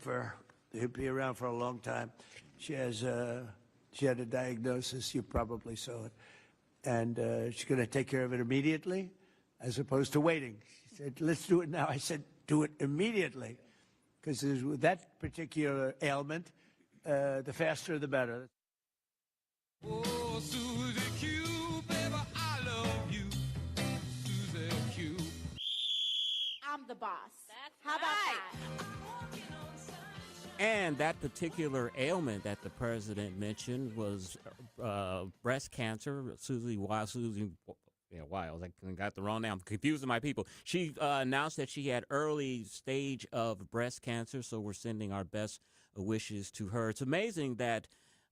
for, he'll be around for a long time. She had a diagnosis. You probably saw it. And she's going to take care of it immediately as opposed to waiting. She said, let's do it now. I said, do it immediately. Because with that particular ailment, the faster the better. Oh, Susie Q, baby, I love you. Susie Q. I'm the boss. How about that? And that particular ailment that the president mentioned was breast cancer. Susie Wiles, I got the wrong name. I'm confusing my people. She announced that she had early stage of breast cancer, so we're sending our best wishes to her. It's amazing that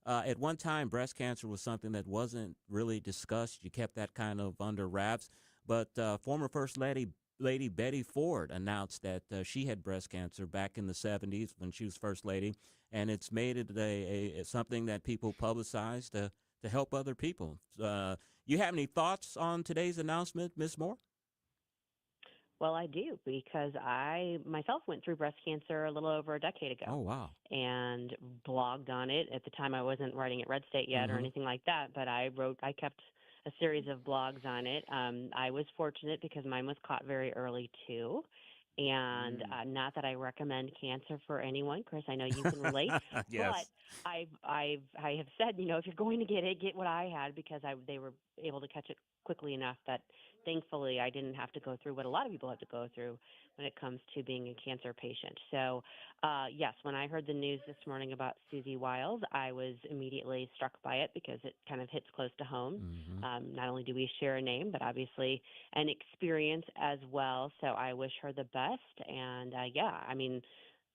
at one time breast cancer was something that wasn't really discussed. You kept that kind of under wraps. But former First Lady Betty Ford announced that she had breast cancer back in the 70s when she was First Lady, and it's made it something that people publicize to help other people. You have any thoughts on today's announcement, Ms. Moore? Well, I do, because I myself went through breast cancer a little over a decade ago. Oh, wow. And blogged on it. At the time, I wasn't writing at Red State yet or anything like that, but I kept a series of blogs on it. I was fortunate because mine was caught very early too. And not that I recommend cancer for anyone, Chris. I know you can relate. Yes. But I have said, if you're going to get it, get what I had, because they were able to catch it quickly enough that thankfully I didn't have to go through what a lot of people have to go through when it comes to being a cancer patient. So, yes, when I heard the news this morning about Susie Wiles, I was immediately struck by it because it kind of hits close to home. Not only do we share a name, but obviously an experience as well. So I wish her the best. And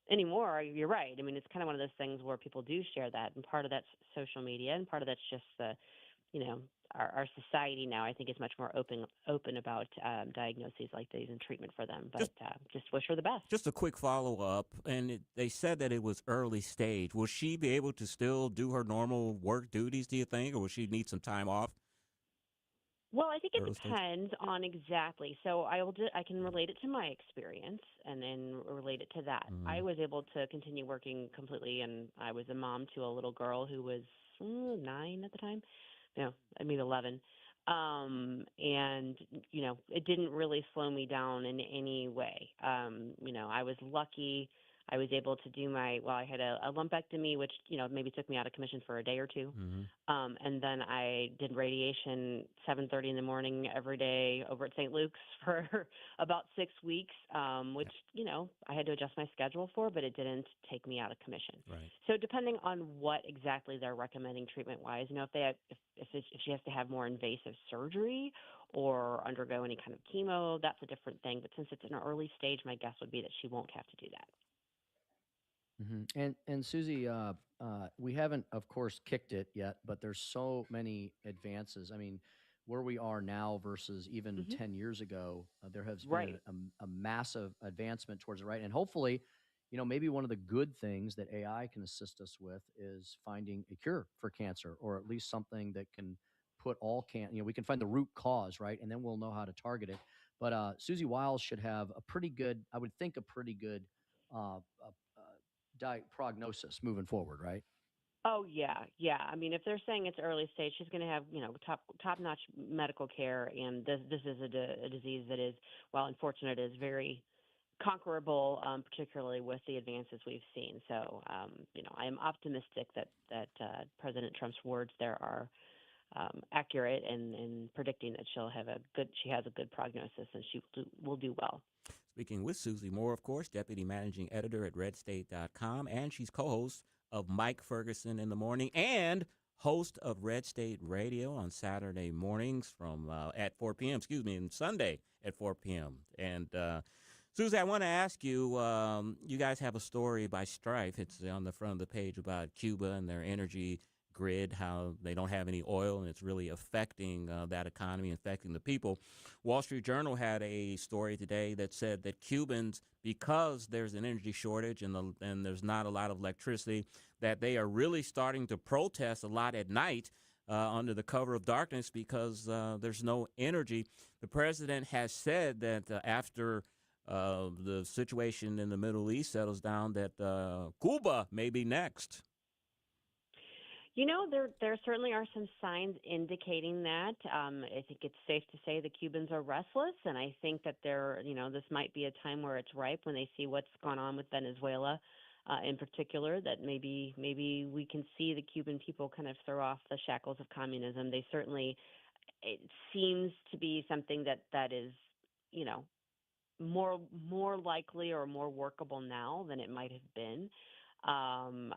anymore, you're right. I mean, it's kind of one of those things where people do share that, and part of that's social media, and part of that's just our society now, I think, is much more open about diagnoses like these and treatment for them. But just wish her the best. Just a quick follow-up, and they said that it was early stage. Will she be able to still do her normal work duties, do you think, or will she need some time off? Well, I think it depends on exactly. So I can relate it to my experience and then relate it to that. I was able to continue working completely, and I was a mom to a little girl who was 9 at the time. No, maybe 11. And, it didn't really slow me down in any way. I was lucky. I was able to do I had a lumpectomy, which, maybe took me out of commission for a day or two. And then I did radiation 7:30 in the morning every day over at St. Luke's for about 6 weeks, which, I had to adjust my schedule for, but it didn't take me out of commission. Right. So depending on what exactly they're recommending treatment-wise, if she has to have more invasive surgery or undergo any kind of chemo, that's a different thing. But since it's in an early stage, my guess would be that she won't have to do that. And Susie, we haven't, of course, kicked it yet, but there's so many advances. I mean, where we are now versus even 10 years ago, there has been a massive advancement towards it, right? And hopefully, maybe one of the good things that AI can assist us with is finding a cure for cancer, or at least something that can put we can find the root cause, right? And then we'll know how to target it. But Susie Wiles should have a pretty good prognosis moving forward, right? Oh, yeah. I mean, if they're saying it's early stage, she's going to have, top-notch medical care. And this is a disease that is, while unfortunate, is very conquerable, particularly with the advances we've seen. So, I am optimistic that President Trump's words there are accurate in predicting that she has a good prognosis, and she will do well. Speaking with Susie Moore, of course, Deputy Managing Editor at RedState.com, and she's co-host of Mike Ferguson in the Morning and host of Red State Radio on Saturday mornings at 4 p.m., and Sunday at 4 p.m. And Susie, I want to ask you, you guys have a story by Strife. It's on the front of the page about Cuba and their energy grid, how they don't have any oil, and it's really affecting that economy, affecting the people. Wall Street Journal had a story today that said that Cubans, because there's an energy shortage and there's not a lot of electricity, that they are really starting to protest a lot at night under the cover of darkness because there's no energy. The president has said that after the situation in the Middle East settles down, that Cuba may be next. There certainly are some signs indicating that. I think it's safe to say the Cubans are restless, and I think that this might be a time where it's ripe when they see what's gone on with Venezuela, in particular. That maybe we can see the Cuban people kind of throw off the shackles of communism. It seems to be something that is, more likely or more workable now than it might have been. I'm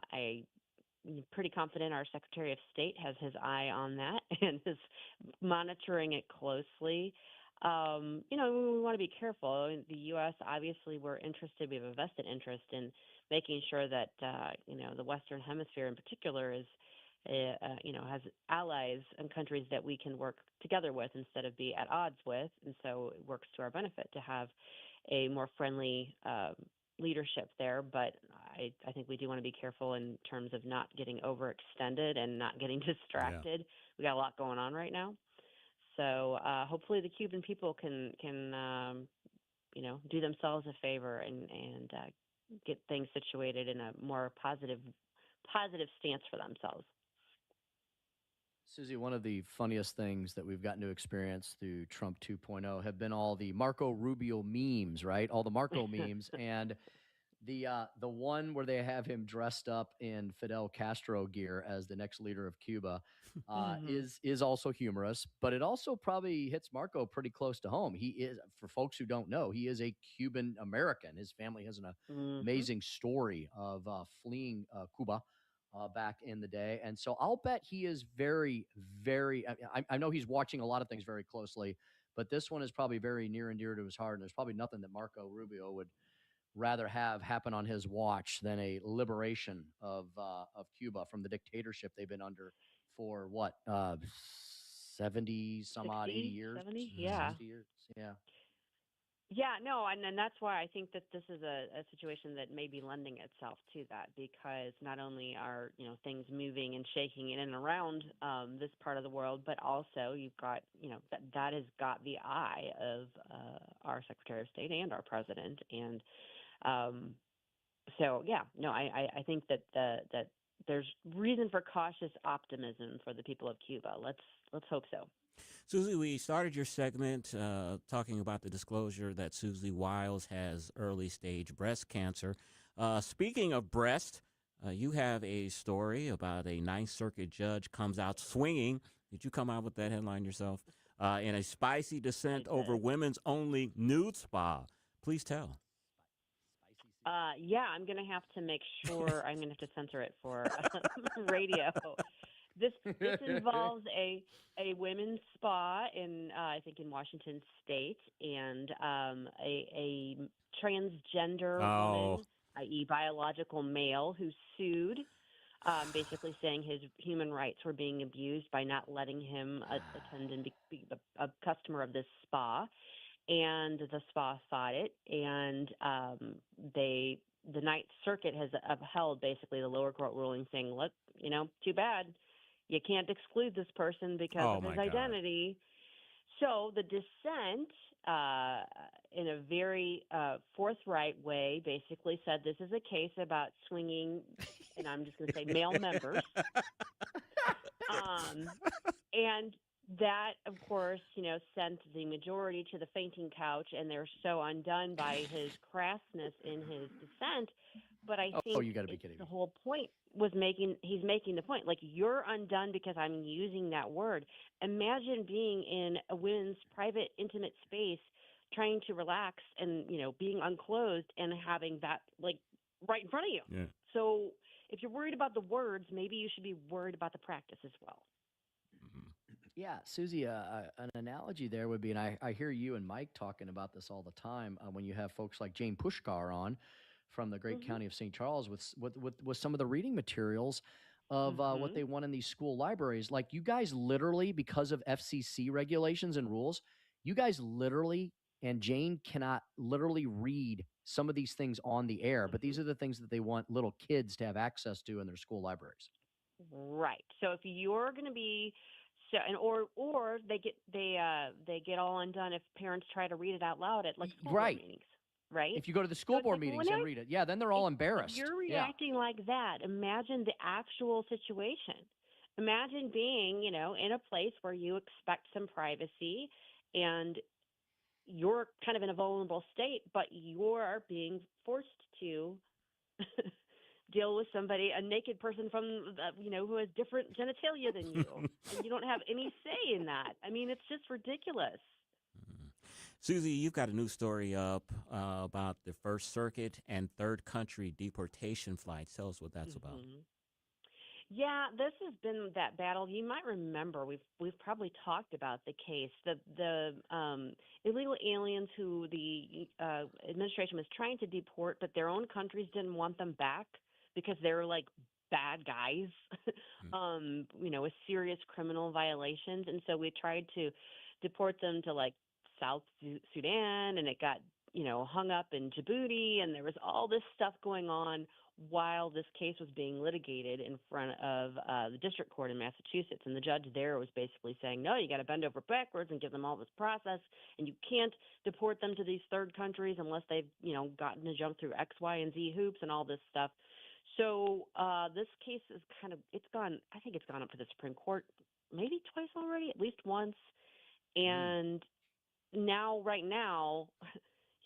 pretty confident our Secretary of State has his eye on that and is monitoring it closely. We want to be careful. In the U.S., obviously, we're interested. We have a vested interest in making sure that the Western Hemisphere, in particular, has allies and countries that we can work together with instead of be at odds with, and so it works to our benefit to have a more friendly leadership there. But I think we do want to be careful in terms of not getting overextended and not getting distracted. Yeah. We got a lot going on right now. So hopefully the Cuban people can do themselves a favor and get things situated in a more positive stance for themselves. Susie, one of the funniest things that we've gotten to experience through Trump 2.0 have been all the Marco Rubio memes, right? All the Marco memes. And the one where they have him dressed up in Fidel Castro gear as the next leader of Cuba is also humorous, but it also probably hits Marco pretty close to home. He is, for folks who don't know, he is a Cuban American. His family has an amazing story of fleeing Cuba back in the day. And so I'll bet he is very, very, I know he's watching a lot of things very closely, but this one is probably very near and dear to his heart. And there's probably nothing that Marco Rubio would rather have happen on his watch than a liberation of Cuba from the dictatorship they've been under for 70 some 60, odd 80 years, 70? Yeah. 60 years. Yeah. Yeah, no, and that's why I think that this is a situation that may be lending itself to that, because not only are things moving and shaking in and around this part of the world, but also you've got that has got the eye of our Secretary of State and our president, and so yeah, no, I think that that there's reason for cautious optimism for the people of Cuba. Let's hope so. Susie, we started your segment talking about the disclosure that Susie Wiles has early-stage breast cancer. Speaking of breast, you have a story about a Ninth Circuit judge comes out swinging. Did you come out with that headline yourself? In a spicy dissent over women's-only nude spa. Please tell. Yeah, I'm going to have to make sure I'm going to have to censor it for radio. This involves a women's spa in I think in Washington State, and a transgender woman, i.e. biological male, who sued, basically saying his human rights were being abused by not letting him attend and be a customer of this spa. And the spa fought it, and the Ninth Circuit has upheld basically the lower court ruling, saying, look, too bad. You can't exclude this person because of his identity. So the dissent, in a very forthright way, basically said this is a case about swinging, and I'm just going to say male members. And that, of course, sent the majority to the fainting couch, and they're so undone by his crassness in his dissent. But I think you gotta be kidding the me. whole point was he's making the point, like, you're undone because I'm using that word. Imagine being in a women's private, intimate space, trying to relax and, being unclothed and having that, like, right in front of you. Yeah. So if you're worried about the words, maybe you should be worried about the practice as well. Yeah, Susie, an analogy there would be, and I hear you and Mike talking about this all the time, when you have folks like Jane Pushkar on from the great county of St. Charles with some of the reading materials of what they want in these school libraries. Like, you guys literally, because of FCC regulations and rules, you guys literally, and Jane cannot literally read some of these things on the air, but these are the things that they want little kids to have access to in their school libraries. Right. So if you're going to be or they get all undone if parents try to read it out loud at, like, school board meetings, right? If you go to the school board meetings and read it, then they're all embarrassed. If you're reacting like that, imagine the actual situation. imagine being, in a place where you expect some privacy and you're kind of in a vulnerable state, but you're being forced to deal with somebody, a naked person from, who has different genitalia than you, and you don't have any say in that. I mean, it's just ridiculous. Susie, you've got a new story up about the First Circuit and third country deportation flights. Tell us what that's about. Yeah, this has been that battle. You might remember we've probably talked about the case. The illegal aliens who the administration was trying to deport, but their own countries didn't want them back because they were like bad guys, with serious criminal violations, and so we tried to deport them to like South Sudan, and it got hung up in Djibouti, and there was all this stuff going on while this case was being litigated in front of the district court in Massachusetts. And the judge there was basically saying, no, you got to bend over backwards and give them all this process, and you can't deport them to these third countries unless they've, gotten to jump through X, Y, and Z hoops and all this stuff. So this case is I think it's gone up to the Supreme Court maybe twice already, at least once. And right now,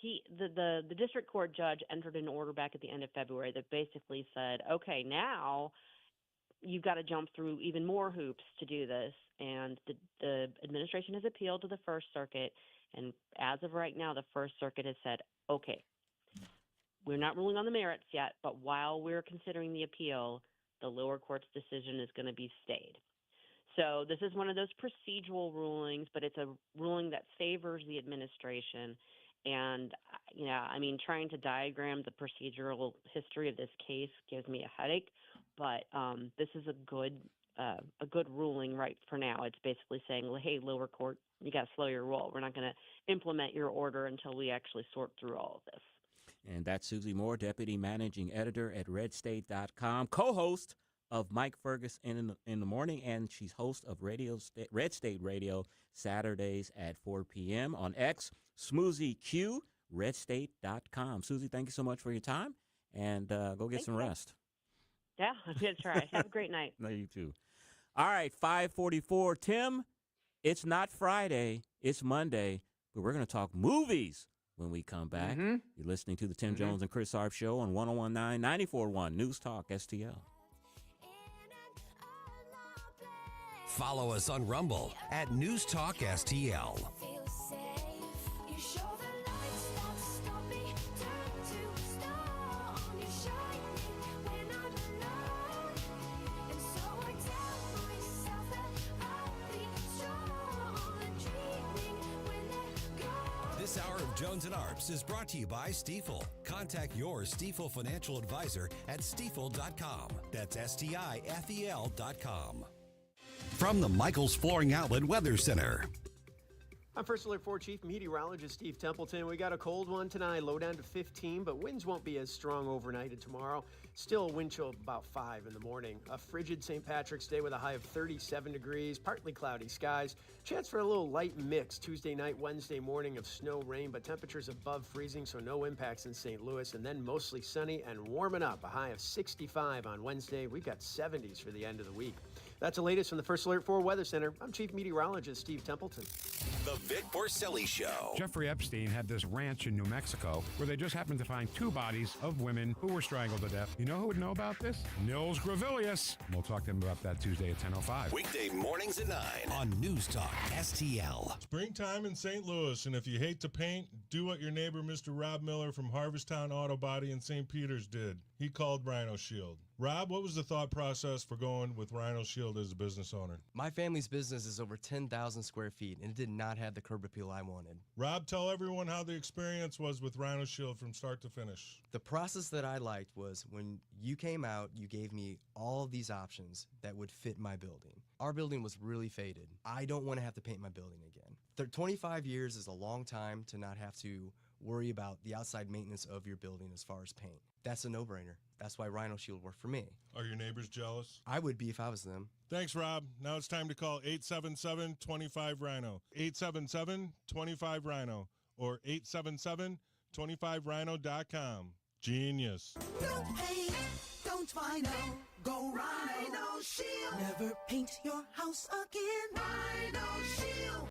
the district court judge entered an order back at the end of February that basically said, okay, now you've got to jump through even more hoops to do this. And the administration has appealed to the First Circuit. And as of right now, the First Circuit has said, okay, we're not ruling on the merits yet, but while we're considering the appeal, the lower court's decision is going to be stayed. So this is one of those procedural rulings, but it's a ruling that favors the administration. And, trying to diagram the procedural history of this case gives me a headache, but this is a good ruling right for now. It's basically saying, well, hey, lower court, you got to slow your roll. We're not going to implement your order until we actually sort through all of this. And that's Susie Moore, Deputy Managing Editor at RedState.com, co-host of Mike Fergus in the morning, and she's host of Red State Radio Saturdays at 4 p.m. on X, Smoozy Q, RedState.com. Susie, thank you so much for your time, and go get some rest. Yeah, I'm going to try. Have a great night. No, you too. All right, 5:44. Tim, it's not Friday, it's Monday, but we're going to talk movies when we come back. You're listening to the Tim Jones and Chris Arps Show on 101.9, 94.1 News Talk STL. Follow us on Rumble at News Talk STL. This hour of Jones and Arps is brought to you by Stifel. Contact your Stifel financial advisor at stifel.com. That's STIFEL.com. From the Michaels Flooring Outlet Weather Center. I'm First Alert 4 Chief Meteorologist Steve Templeton. We got a cold one tonight, low down to 15, but winds won't be as strong overnight and tomorrow. Still wind chill about 5 in the morning. A frigid St. Patrick's Day with a high of 37 degrees, partly cloudy skies. Chance for a little light mix Tuesday night, Wednesday morning of snow, rain, but temperatures above freezing, so no impacts in St. Louis. And then mostly sunny and warming up, a high of 65 on Wednesday. We've got 70s for the end of the week. That's the latest from the First Alert 4 Weather Center. I'm Chief Meteorologist Steve Templeton. The Vic Porcelli Show. Jeffrey Epstein had this ranch in New Mexico where they just happened to find 2 bodies of women who were strangled to death. You know who would know about this? Nils Gravilius. We'll talk to him about that Tuesday at 10:05. Weekday mornings at 9 on News Talk STL. Springtime in St. Louis, and if you hate to paint, do what your neighbor Mr. Rob Miller from Harvesttown Auto Body in St. Peters did. He called Rhino Shield. Rob, what was the thought process for going with Rhino Shield as a business owner? My family's business is over 10,000 square feet, and it did not have the curb appeal I wanted. Rob, tell everyone how the experience was with Rhino Shield from start to finish. The process that I liked was when you came out, you gave me all of these options that would fit my building. Our building was really faded. I don't want to have to paint my building again. 25 years is a long time to not have to worry about the outside maintenance of your building as far as paint. That's a no-brainer. That's why Rhino Shield worked for me. Are your neighbors jealous? I would be if I was them. Thanks, Rob. Now it's time to call 877-25-RHINO. 877-25-RHINO or 877-25rhino.com. Genius. Don't hate, don't paint vinyl. Go Rhino Shield. Never paint your house again. Rhino Shield.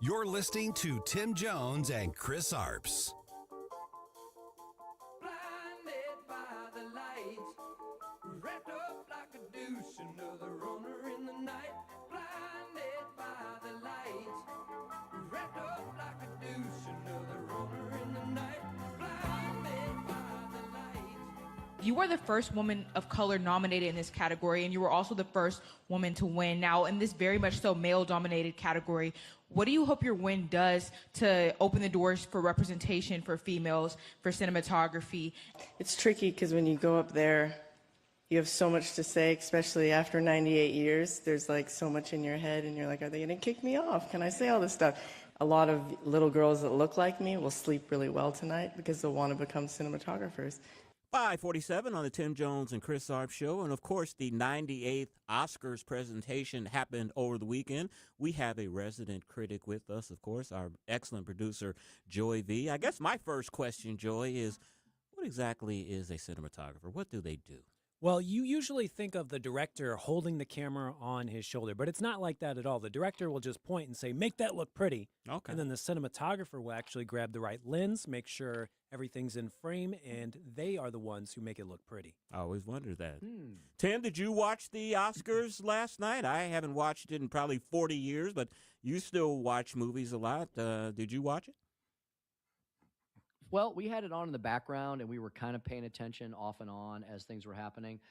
You're listening to Tim Jones and Chris Arps. Blinded by the light, wrapped up like a douche, another runner in the night. Blinded by the light, wrapped up like a douche, another runner in the night. Blinded by the light. You were the first woman of color nominated in this category, and you were also the first woman to win. Now, in this very much so male-dominated category, what do you hope your win does to open the doors for representation for females, for cinematography? It's tricky because when you go up there, you have so much to say, especially after 98 years. There's like so much in your head, and you're like, are they going to kick me off? Can I say all this stuff? A lot of little girls that look like me will sleep really well tonight because they'll want to become cinematographers. 547 on the Tim Jones and Chris Arp Show. And, of course, the 98th Oscars presentation happened over the weekend. We have a resident critic with us, of course, our excellent producer, Joy V. I guess my first question, Joy, is what exactly is a cinematographer? What do they do? Well, you usually think of the director holding the camera on his shoulder, but it's not like that at all. The director will just point and say, make that look pretty. Okay. And then the cinematographer will actually grab the right lens, make sure everything's in frame, and they are the ones who make it look pretty. I always wondered that. Tim, did you watch the Oscars last night? I haven't watched it in probably 40 years, but you still watch movies a lot. Did you watch it? Well, we had it on in the background, and we were kind of paying attention off and on as things were happening.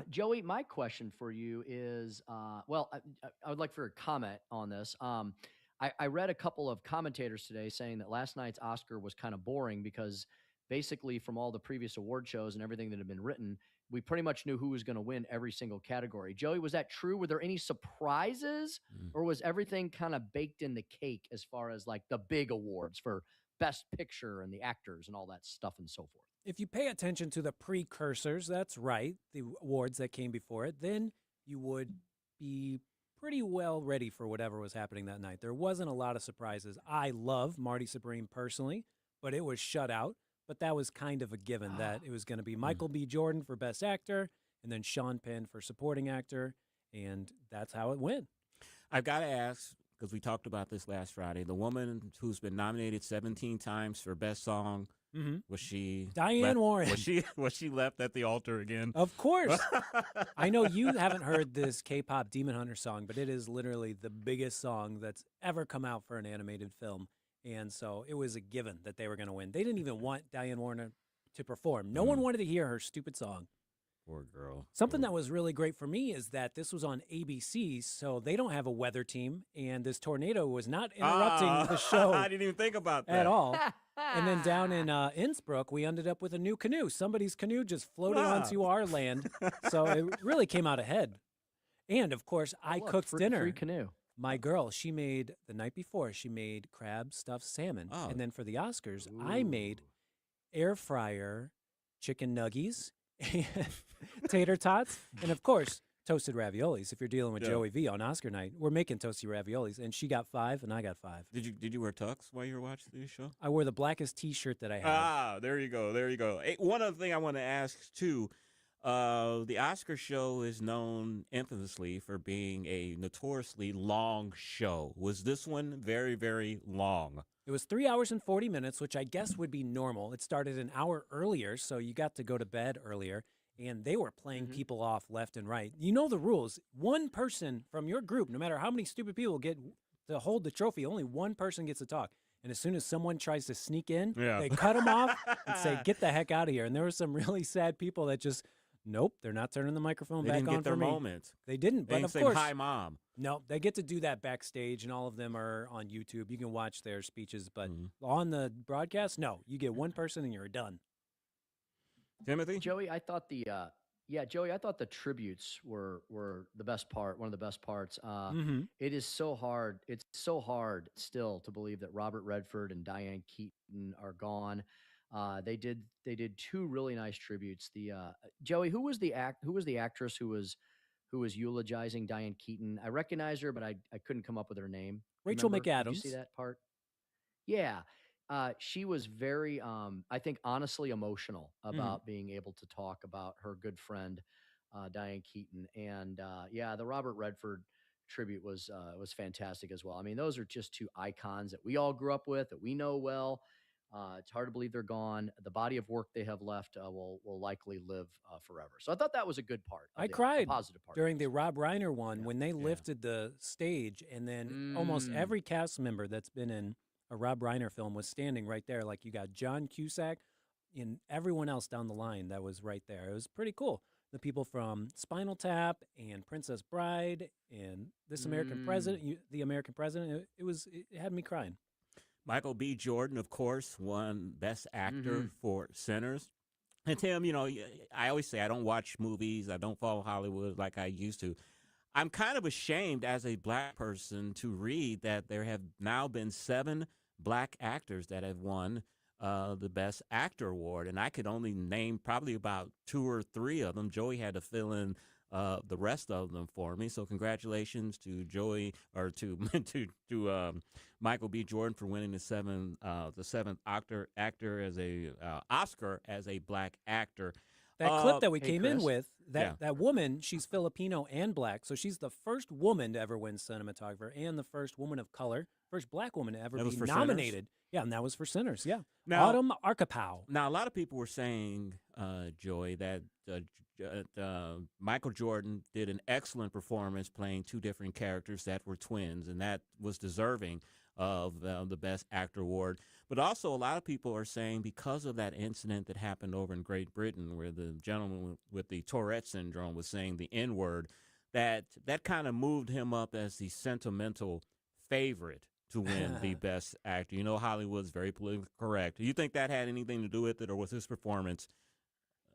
Joey, my question for you is, I would like for a comment on this. I read a couple of commentators today saying that last night's Oscar was kind of boring because basically from all the previous award shows and everything that had been written, we pretty much knew who was going to win every single category. Joey, was that true? Were there any surprises, or was everything kind of baked in the cake as far as like the big awards for Best Picture and the actors and all that stuff and so forth? If you pay attention to the precursors, that's right, the awards that came before it, then you would be pretty well ready for whatever was happening that night. There wasn't a lot of surprises. I love Marty Supreme personally, but it was shut out. But that was kind of a given that it was going to be Michael B. Jordan for Best Actor and then Sean Penn for Supporting Actor, and that's how it went. I've got to ask, because we talked about this last Friday, the woman who's been nominated 17 times for Best Song, was she Diane Warren? Was she left at the altar again? Of course. I know you haven't heard this K-pop Demon Hunter song, but it is literally the biggest song that's ever come out for an animated film. And so it was a given that they were going to win. They didn't even want Diane Warren to perform. No one wanted to hear her stupid song. Poor girl. Something that was really great for me is that this was on ABC, so they don't have a weather team, and this tornado was not interrupting the show. I didn't even think about that at all. And then down in Innsbruck, we ended up with a new canoe. Somebody's canoe just floated onto our land, so it really came out ahead. And, of course, I cooked dinner. Free canoe. My girl, she made, the night before, she made crab stuffed salmon. Oh. And then for the Oscars, I made air fryer chicken nuggies, tater tots, and of course, toasted raviolis. If you're dealing with Joey V on Oscar night, we're making toasted raviolis, and she got 5 and I got 5. Did you wear tux while you were watching the show? I wore the blackest T-shirt that I had. Ah, there you go. There you go. Hey, one other thing I want to ask too. The Oscar show is known infamously for being a notoriously long show. Was this one very, very long? It was 3 hours and 40 minutes, which I guess would be normal. It started an hour earlier, so you got to go to bed earlier, and they were playing people off left and right. You know the rules. One person from your group, no matter how many stupid people get to hold the trophy, only one person gets to talk. And as soon as someone tries to sneak in, they cut them off and say, get the heck out of here. And there were some really sad people that just, nope, they're not turning the microphone back on for me. They didn't get their moment. They didn't, but of say, course. hi, Mom. No, they get to do that backstage, and all of them are on YouTube. You can watch their speeches, but on the broadcast, no. You get one person and you're done. Timothy? Joey, I thought the tributes were the best part, one of the best parts. It is so hard. It's so hard still to believe that Robert Redford and Diane Keaton are gone. They did 2 really nice tributes. Joey, who was the actress who was eulogizing Diane Keaton? I recognized her, but I couldn't come up with her name. Rachel Remember? McAdams. Did you see that part? Yeah. She was very, I think, honestly emotional about being able to talk about her good friend, Diane Keaton. And yeah, the Robert Redford tribute was fantastic as well. I mean, those are just two icons that we all grew up with, that we know well. It's hard to believe they're gone. The body of work they have left will likely live forever. So I thought that was a good part. I The cried positive part. during the Rob Reiner one when they lifted the stage, and then almost every cast member that's been in a Rob Reiner film was standing right there. Like you got John Cusack and everyone else down the line that was right there. It was pretty cool. The people from Spinal Tap and Princess Bride and This American President, The American President. It had me crying. Michael B. Jordan, of course, won Best Actor for Sinners. And Tim, I always say I don't watch movies. I don't follow Hollywood like I used to. I'm kind of ashamed as a black person to read that there have now been 7 black actors that have won the Best Actor award. And I could only name probably about 2 or 3 of them. Joey had to fill in the rest of them for me. So congratulations to Joey, or to Michael B. Jordan for winning the seventh actor as a Oscar as a black actor. That clip that we came in with, that woman, she's Filipino and black, so she's the first woman to ever win cinematographer and the first woman of color, first black woman to ever be nominated. Sinners? Yeah, and that was for Sinners, yeah. Now, Autumn Arkapow. Now, a lot of people were saying, Joey, that Michael Jordan did an excellent performance playing 2 different characters that were twins, and that was deserving of the Best Actor award. But also a lot of people are saying because of that incident that happened over in Great Britain where the gentleman with the Tourette syndrome was saying the N-word, that kind of moved him up as the sentimental favorite to win the Best Actor. You know, Hollywood's very politically correct. Do you think that had anything to do with it, or was his performance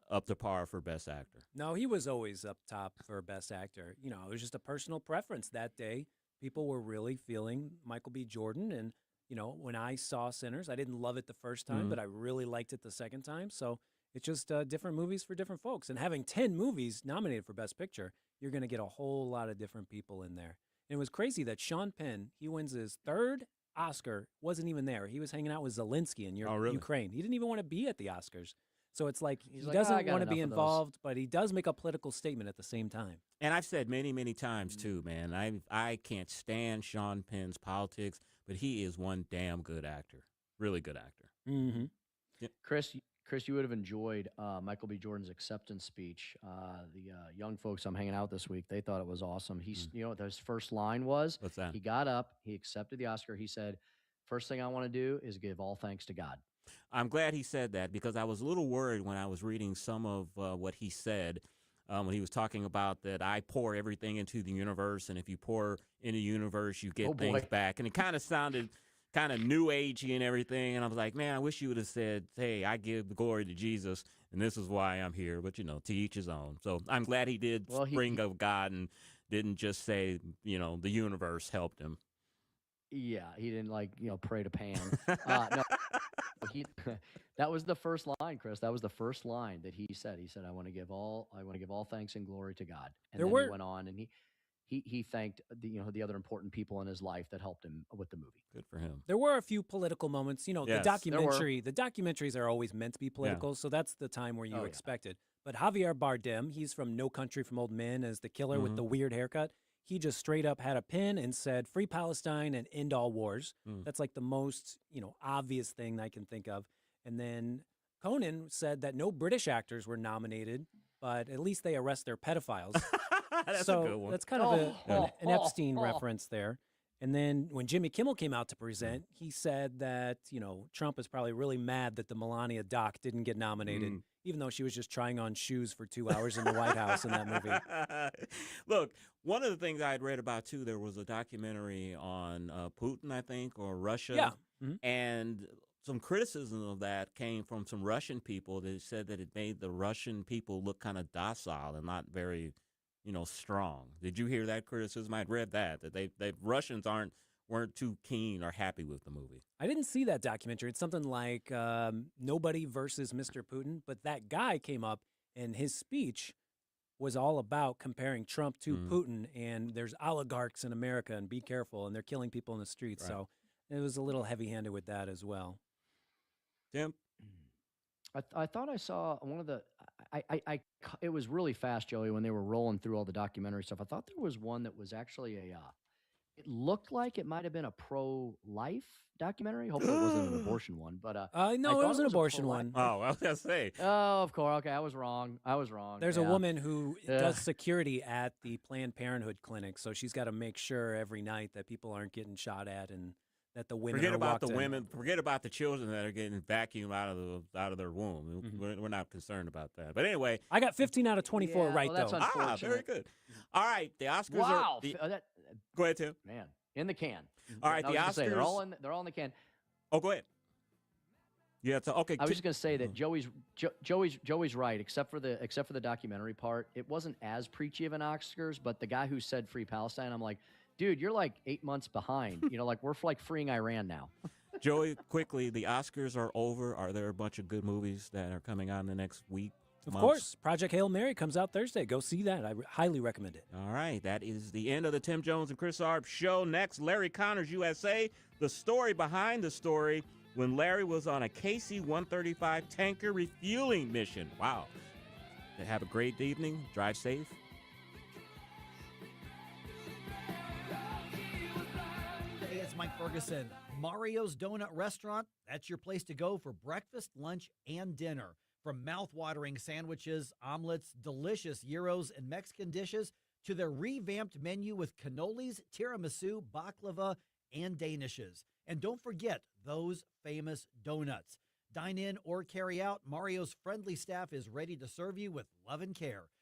up to par for Best Actor? No, he was always up top for Best Actor. You know, it was just a personal preference that day. People were really feeling Michael B. Jordan. And, you know, when I saw Sinners, I didn't love it the first time, but I really liked it the second time. So it's just different movies for different folks. And having 10 movies nominated for Best Picture, you're going to get a whole lot of different people in there. And it was crazy that Sean Penn, he wins his 3rd Oscar, wasn't even there. He was hanging out with Zelensky in Ukraine. He didn't even want to be at the Oscars. So it's like he doesn't want to be involved, but he does make a political statement at the same time. And I've said many, many times, too, man, I can't stand Sean Penn's politics, but he is one damn good actor. Really good actor. Mm-hmm. Yeah. Chris, you would have enjoyed Michael B. Jordan's acceptance speech. The young folks I'm hanging out this week, they thought it was awesome. You know what his first line was? What's that? He got up, he accepted the Oscar. He said, "First thing I want to do is give all thanks to God." I'm glad he said that because I was a little worried when I was reading some of what he said when he was talking about that I pour everything into the universe, and if you pour in the universe, you get things back. And it kind of sounded kind of new agey and everything. And I was like, man, I wish you would have said, hey, I give the glory to Jesus, and this is why I'm here. But, you know, to each his own. So I'm glad he did spring of God and didn't just say, you know, the universe helped him. Yeah, he didn't pray to Pan. No, that was the first line, Chris. That was the first line that he said. He said, I want to give all thanks and glory to God. And then he went on and he thanked the other important people in his life that helped him with the movie. Good for him. There were a few political moments. You know, yes, the documentaries are always meant to be political, so that's the time where you expect it. But Javier Bardem, he's from No Country for Old Men as the killer with the weird haircut. He just straight up had a pen and said, "Free Palestine and end all wars." That's like the most, obvious thing I can think of. And then Conan said that no British actors were nominated, but at least they arrest their pedophiles. That's so a good one. That's kind of an Epstein reference there. And then when Jimmy Kimmel came out to present, he said that, Trump is probably really mad that the Melania doc didn't get nominated, even though she was just trying on shoes for 2 hours in the White House in that movie. Look, one of the things I had read about, too, there was a documentary on Putin, I think, or Russia. Yeah. Mm-hmm. And some criticism of that came from some Russian people that said that it made the Russian people look kind of docile and not very strong. Did you hear that criticism? I'd read that they Russians weren't too keen or happy with the movie. I didn't see that documentary. It's something like Nobody versus Mr. Putin, but that guy came up and his speech was all about comparing Trump to Putin, and there's oligarchs in America and be careful, and they're killing people in the streets. Right. So It was a little heavy-handed with that as well. Tim? I thought I saw one of the. It was really fast, Joey, when they were rolling through all the documentary stuff. I thought there was one that was actually a. It looked like it might have been a pro-life documentary. Hopefully, it wasn't an abortion one, but no, it was an abortion one. Oh, I was gonna say. Oh, of course. Okay, I was wrong. There's a woman who does security at the Planned Parenthood clinic, so she's got to make sure every night that people aren't getting shot at and that the women forget are about the walked in. women. Forget about the children that are getting vacuumed out of their womb. We're not concerned about that. But anyway, I got 15 out of 24 right well, that's though. unfortunate. Very good. All right, the Oscars Wow. are. Go ahead, Tim. Man, in the can. All right, I the was gonna say, Oscars. they're all in the can. Oh, go ahead. Yeah. So okay. I was just going to say that Joey's right, except for the documentary part. It wasn't as preachy of an Oscars, but the guy who said "Free Palestine," I'm like, dude, you're like 8 months behind. Like we're like freeing Iran now. Joey, quickly, the Oscars are over. Are there a bunch of good movies that are coming out in the next week? Of course, Project Hail Mary comes out Thursday. Go see that. I highly recommend it. All right, that is the end of the Tim Jones and Chris Arps show. Next, Larry Connors USA, the story behind the story when Larry was on a KC-135 tanker refueling mission. Wow. Have a great evening. Drive safe. Hey, it's Mike Ferguson. Mario's Donut Restaurant, that's your place to go for breakfast, lunch, and dinner. From mouth-watering sandwiches, omelets, delicious gyros, and Mexican dishes, to their revamped menu with cannolis, tiramisu, baklava, and danishes. And don't forget those famous donuts. Dine in or carry out, Mario's friendly staff is ready to serve you with love and care.